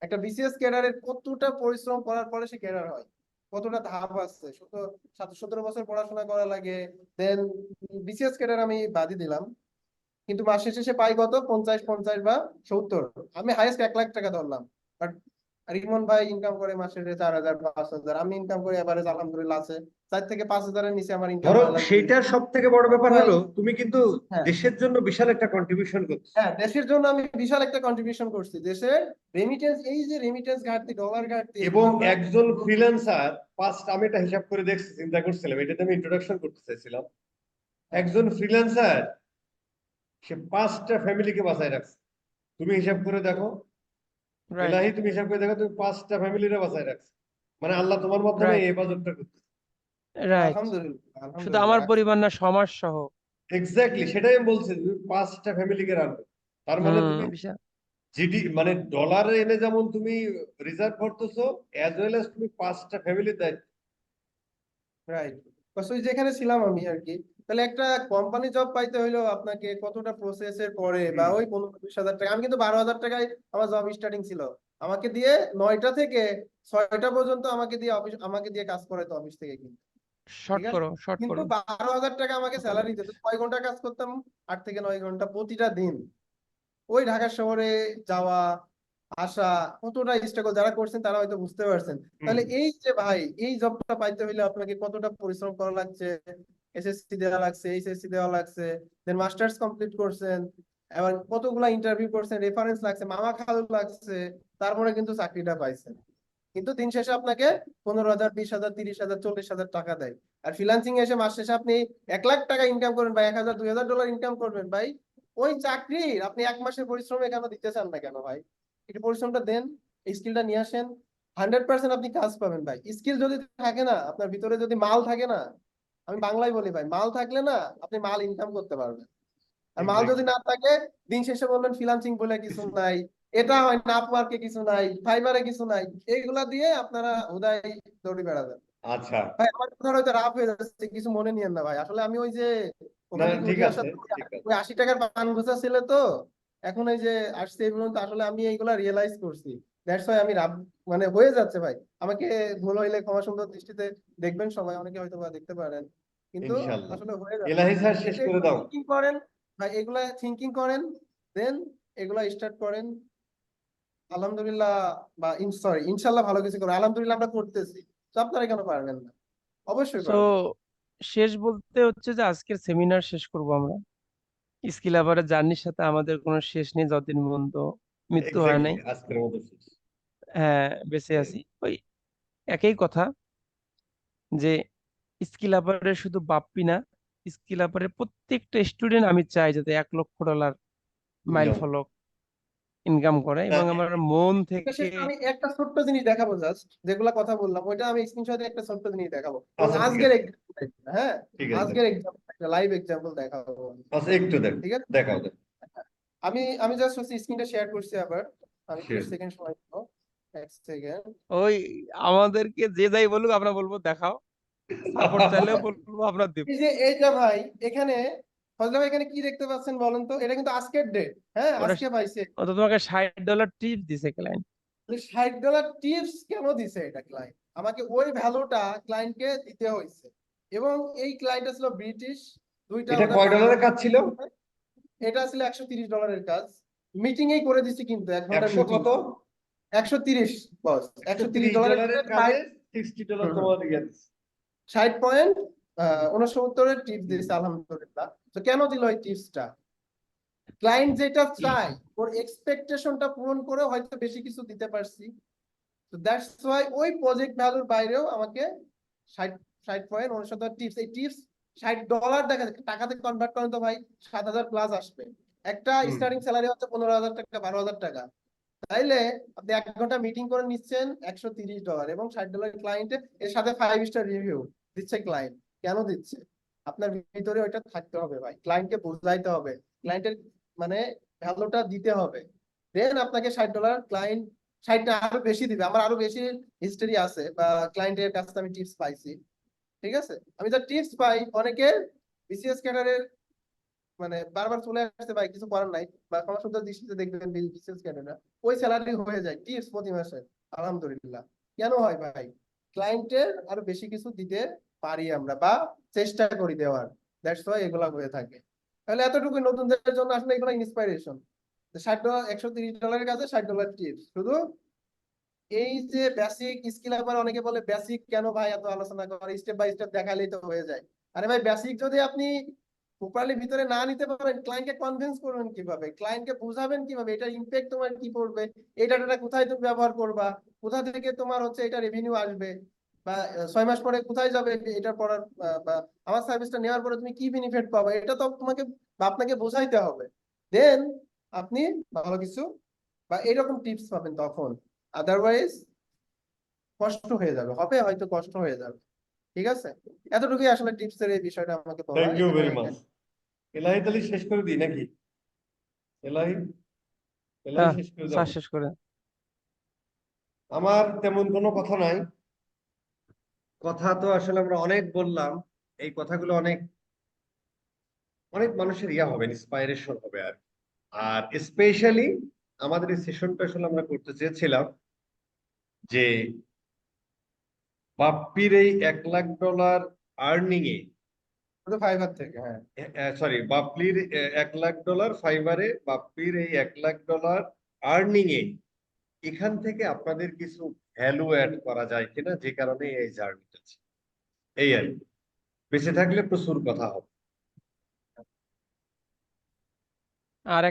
একটা বিসিএস ক্যাডারের কতটা পরিশ্রম করার পরে সে ক্যাডার হয়, কতটা ধাপ আছে, 17 বছর পড়াশোনা করা লাগে। দেন বিসিএস ক্যাডার আমি বাদই দিলাম, কিন্তু মাস শেষে সে পাই কত, 50 বা 70। আমি হাইয়েস্ট 1 লাখ টাকা ধরলাম। বাট রিমন ভাই ইনকাম করে মাসে 4,000 5,000, আমি ইনকাম করি এভারেজ আলহামদুলিল্লাহ আছে 4 থেকে 5,000-এর নিচে আমার ইনকাম ধরো হয় না। সেইটার সব থেকে বড় ব্যাপার ভাই, হলো তুমি কিন্তু হ্যাঁ দেশের জন্য বিশাল একটা কন্ট্রিবিউশন করছো। হ্যাঁ, দেশের জন্য আমি বিশাল একটা কন্ট্রিবিউশন করছি। দেশের রেমিটেন্স, এই যে রেমিটেন্স ঘাটতি, ডলার ঘাটতি, এবং এগুলো আমরা একজন ফ্রিল্যান্সার আমি এটা হিসাব করে দেখছি, চিন্তা করছিলাম, এটাতে আমি ইন্ট্রোডাকশন করতে চাইছিলাম। একজন ফ্রিল্যান্সার সে 5টা ফ্যামিলিকে বাঁচায় রাখছে। তুমি হিসাব করে দেখো, রাইট, এলাহি তুমি হিসাব করে দেখো, তুমি 5টা ফ্যামিলিরে বাঁচায় রাখছে। মানে আল্লাহ তোমার মাধ্যমে রাইট, এই হেফাজতটা করতে। রাইট। আলহামদুলিল্লাহ শুধু আমার আলহামদুলিল্লাহ পরিবার না, সমাজ সহ। এক্স্যাক্টলি সেটাই আমি বলছি, তুমি 5টা ফ্যামিলিকে রাখবে, তার মানে তুমি বিশাল। মানে ডলারে এনে যেমন তুমি রিজার্ভ করতেছো, অ্যাজ ওয়েল এস তুমি 5টা ফ্যামিলির দায়িত্ব। রাইট। ওই যেখানে ছিলাম আমি আর কি, তাহলে একটা কোম্পানি জব পাইতে হইলেও আপনাকে কতটা প্রসেসের পরে, বা ওই 15-20 হাজার টাকা, আমি কিন্তু 12,000 টাকায় আমার জব স্টার্টিং ছিল। আমাকে দিয়ে 9টা থেকে 6টা পর্যন্ত আমাকে দিয়ে কাজ করাইতো অফিস থেকে কিন্তু। শর্ট ঠিক আছে, করো, শর্ট কিন্তু করো। 12,000 টাকা আমাকে স্যালারি দিত। 6 ঘন্টা কাজ করতাম, 8 থেকে 9 ঘন্টা প্রতিটা দিন। ওই ঢাকা শহরে যাওয়া আসা, কতটা স্ট্রাগল, যারা করছেন তারা হয়তো বুঝতে পারছেন। তাহলে এই যে ভাই, এই জবটা পাইতে হইলে আপনাকে কতটা পরিশ্রম করা লাগছে, এসএসসি দেওয়া লাগছে, এইচএসসি দেওয়া লাগছে, দেন মাস্টার্স কমপ্লিট করছেন, এবার কতগুলা ইন্টারভিউ করছেন, রেফারেন্স লাগছে, মামা খালু লাগছে, তারপরে কিন্তু চাকরিটা পাইছেন। কিন্তু দিন শেষে আপনাকে 15,000 20,000 30,000 40,000 টাকা দেয়। আর ফ্রিল্যান্সিং এসে মাস শেষে আপনি 1 লাখ টাকা ইনকাম করবেন, বা 1,000 2,000 ডলার ইনকাম করবেন ভাই। ওই চাকরির আপনি 1 মাসের পরিশ্রমে কেন দিতে চান না কেন ভাই? একটু পরিশ্রমটা দেন, এই স্কিলটা নিয়ে আসেন, 100% আপনি কাজ পাবেন ভাই। স্কিল যদি থাকে না, আপনার ভিতরে যদি মাল থাকে না, আমি বাংলায় বলি ভাই, মাল থাকলে না আপনি মাল ইনকাম করতে পারবেন। আর মাল যদি না থাকে, দিন শেষে বলবেন ফ্রিল্যান্সিং বলে কিছু নাই, এটা হয় না, আপওয়ার্কে কিছু নাই, ফাইবারে কিছু নাই, এইগুলা দিয়ে আপনারা হুদাই দৌড়ে বেড়াবেন। আচ্ছা, ভাই আমার কথা হয়তো রাফ হয়ে যাচ্ছে, কিছু মনে নিয়েন না ভাই। আসলে আমি ওই যে না ওখান থেকে ঠিক উঠে আছে, আসার ঠিক আছে। ওই 80 টাকার পান গুছা ছিল তো, এখন এই যে আসছে এই পর্যন্ত, আসলে আমি এইগুলা রিয়েলাইজ করছি। দ্যাটস ওয়াই আমি রাফ, মানে হয়ে যাচ্ছে ভাই। আমাকে ভুল হইলে ক্ষমা সুন্দর দৃষ্টিতে দেখবেন সবাই, অনেকে হয়তো বা দেখতে পারেন, কিন্তু ইনশাল্লাহ। আসলে হয়ে যাচ্ছে। এলাহি স্যার শেষ কিন্তু করে এগুলো দাও। থিঙ্কিং করেন ভাই, এগুলা থিঙ্কিং করেন, দেন এগুলা স্টার্ট করেন। আলহামদুলিল্লাহ, বা সরি ইনশাল্লাহ ভালো কিছু করেন। আলহামদুলিল্লাহ আমরা করতেছি, তো আপনারা কেন পারবেন না? অবশ্যই সো পারবেন। শেষ বলতে হচ্ছে যে আজকের সেমিনার শেষ করব আমরা। স্কিল আবারের জার্নির সাথে আমাদের কোনো শেষ নেই, যতদিন পর্যন্ত মৃত্যু হয় এক্স্যাক্টলি নাই। আজকের মতো শেষ। হ্যাঁ, বেঁচে আছি। ওই একই কথা, যে স্কিল আবারের শুধু বাপ্পি না, স্কিল আবারের প্রত্যেকটা স্টুডেন্ট আমি চাই যাতে $1 লক্ষ মাইল ইনকাম। ফলক ইনকাম করে, এবং আমার মন থেকে। শেষে আমি একটা ছোট্ট জিনিস দেখাবো, জাস্ট যেগুলা কথা বললাম ওইটা আমি স্ক্রিনশটে একটা ছোট্ট জিনিস দেখাবো, এবং আচ্ছা ঠিক আজকের আছে, এক্সাম্পল, হ্যাঁ ঠিক আছে। আজকের এক্সাম্পল, একটা লাইভ এক্সাম্পল দেখাবো আমি। আচ্ছা একটু ঠিক আছে, দেখাও। আমি আমি জাস্ট হচ্ছে স্ক্রিনটা শেয়ার করছি আবার, আমি শেয়ার। 30 সেকেন্ড সময় দেবো, 1 সেকেন্ড। ওই আমাদেরকে যে যাই বলুক আমরা বলবো দেখাও, সাপোর্ট চাইলেও বলবো আমরা দিব। এইটা ভাই, এখানে ফজলা ভাই, এখানে কি দেখতে পাচ্ছেন বলেন তো? এটা কিন্তু আজকের ডেট, হ্যাঁ ওরা আজকে পাইছে। ওটা তোমাকে $60 টিপ দিছে ক্লায়েন্ট। $60 টিপস কেন দিছে এটা ক্লায়েন্ট? আমাকে ওই ভ্যালুটা ক্লায়েন্টকে দিতে হয়েছে, এবং এই ক্লায়েন্টটা ছিল ব্রিটিশ, দুইটা এটা ওদের কয় বাংলা। ডলারের কাজ ছিল? এটা ছিল $130 কাজ, মিটিং এই করে দিচ্ছি, কিন্তু 1 ঘন্টার 100 মিটিং। কত? 130 বস, $130 $130 কাজে $60 তোমার দিয়ে দিচ্ছে। 60.69 টিপস দিয়েছে আলহামদুলিল্লাহ। তো কেন দিল এই টিপসটা? ক্লায়েন্ট যেটা চায় ওর এক্সপেকটেশনটা পূরণ করে হয়তো বেশি কিছু দিতে পারছি। তো দ্যাটস ওয়াই ওই প্রজেক্ট ভ্যালুর বাইরেও আমাকে 60.69 টিপস, এই টিপস $60 টাকাতে কনভার্ট করেন তো ভাই 7,000 প্লাস আসবে। একটা স্টার্টিং স্যালারি হচ্ছে 15,000 টাকা 12,000 টাকা। তাইলে আপনি 1 ঘন্টা মিটিং করে নিচ্ছেন $130, এবং $60 ক্লায়েন্টে, এর সাথে 5 স্টার রিভিউ দিচ্ছে ক্লায়েন্ট। কেন দিচ্ছে? আপনার ভিতরে ওইটা থাকতে হবে ভাই, ক্লায়েন্টকে বোঝাইতে হবে, ক্লায়েন্টের মানে ভ্যালুটা দিতে হবে, দেন আপনাকে $60 ক্লায়েন্ট 60টা আরো বেশি দিবে, আমার আরো বেশি হিস্টোরি আছে বা ক্লায়েন্টের কাছে আমি টিপস পাইছি, ঠিক আছে। আমি যা টিপস পাই, অনেকে বিসিএস ক্যাডারের মানে বারবার চলে আসছে, ভাই কিছু করার নাই বা সমাজসুন্দর দৃষ্টিতে দেখবেন বিসিএস ক্যাডাররা ওই স্যালারি হয়ে যায় টিপস প্রতি মাসে, আলহামদুলিল্লাহ। কেন হয় ভাই? ক্লায়েন্টের আরো বেশি কিছু দিতে পারি আমরা বা চেষ্টা করি দেওয়ার, দ্যাটস ওয়াই এগুলা হয়ে থাকে। তাহলে এতটুকু নতুনদের জন্য আসলে এগুলো ইন্সপাইরেশন। $60 $130 কাজে $60 টিপস, শুধু এই যে বেসিক স্কিল। আবার অনেকে বলে বেসিক কেন ভাই এত আলোচনা করে, স্টেপ বাই স্টেপ দেখালেই তো হয়ে যায়। আরে ভাই বেসিক যদি আপনি প্রপারলি ভিতরে না নিতে পারেন, ক্লায়েন্টকে কনভিন্স করবেন কিভাবে, ক্লায়েন্টকে বুঝাবেন কিভাবে, এটার ইম্প্যাক্ট তোমার কি পড়বে, এই ডাটাটা কোথায় তুমি ব্যবহার করবা, কোথা থেকে তোমার হচ্ছে এটা রেভিনিউ আসবে, বা 6 মাস পরে কোথায় যাবে এটা পড়ার, বা আমার সার্ভিসটা নেওয়ার পরে তুমি কি বেনিফিট পাবে, এটা তো তোমাকে বা আপনাকে বোঝাইতে হবে। দেন আপনি ভালো কিছু বা এরকম টিপস পাবেন তখন। আদারওয়াইজ কষ্ট হয়ে যাবে, হবে হয়তো কষ্ট হয়ে যাবে, ঠিক আছে। এতটুকুই আসলে টিপস এর এই বিষয়টা আমাকে বলা। থ্যাংক ইউ এখানে ভেরি মাচ। এলাহি তাহলে শেষ করে দিই নাকি? এলাহি, এলাহি হ্যাঁ, শেষ করে স্যার যাবো। শেষ করে। আমার তেমন কোনো কথা নাই। কথা তো আসলে আমরা অনেক বললাম, এই কথাগুলো অনেক অনেক মানুষের ইয়া হবে, ইন্সপাইরেশন হবে আর কি। আর স্পেশালি আমাদের এই সেশনটা আসলে আমরা করতে চেয়েছিলাম যে বাপ্পির এই $1,00,000 আর্নিং এ, শুধু ফাইবার থেকে, হ্যাঁ। সরি বাপ্পির $1,00,000 ফাইবারে, বাপ্পির এই $1,00,000 আর্নিং এ এখান থেকে আপনাদের কিছু ভ্যালু অ্যাড করা যায় কিনা, যে কারণে এই জার্নিটা, এই আর কি। বেঁচে থাকলে প্রচুর কথা হবে। আর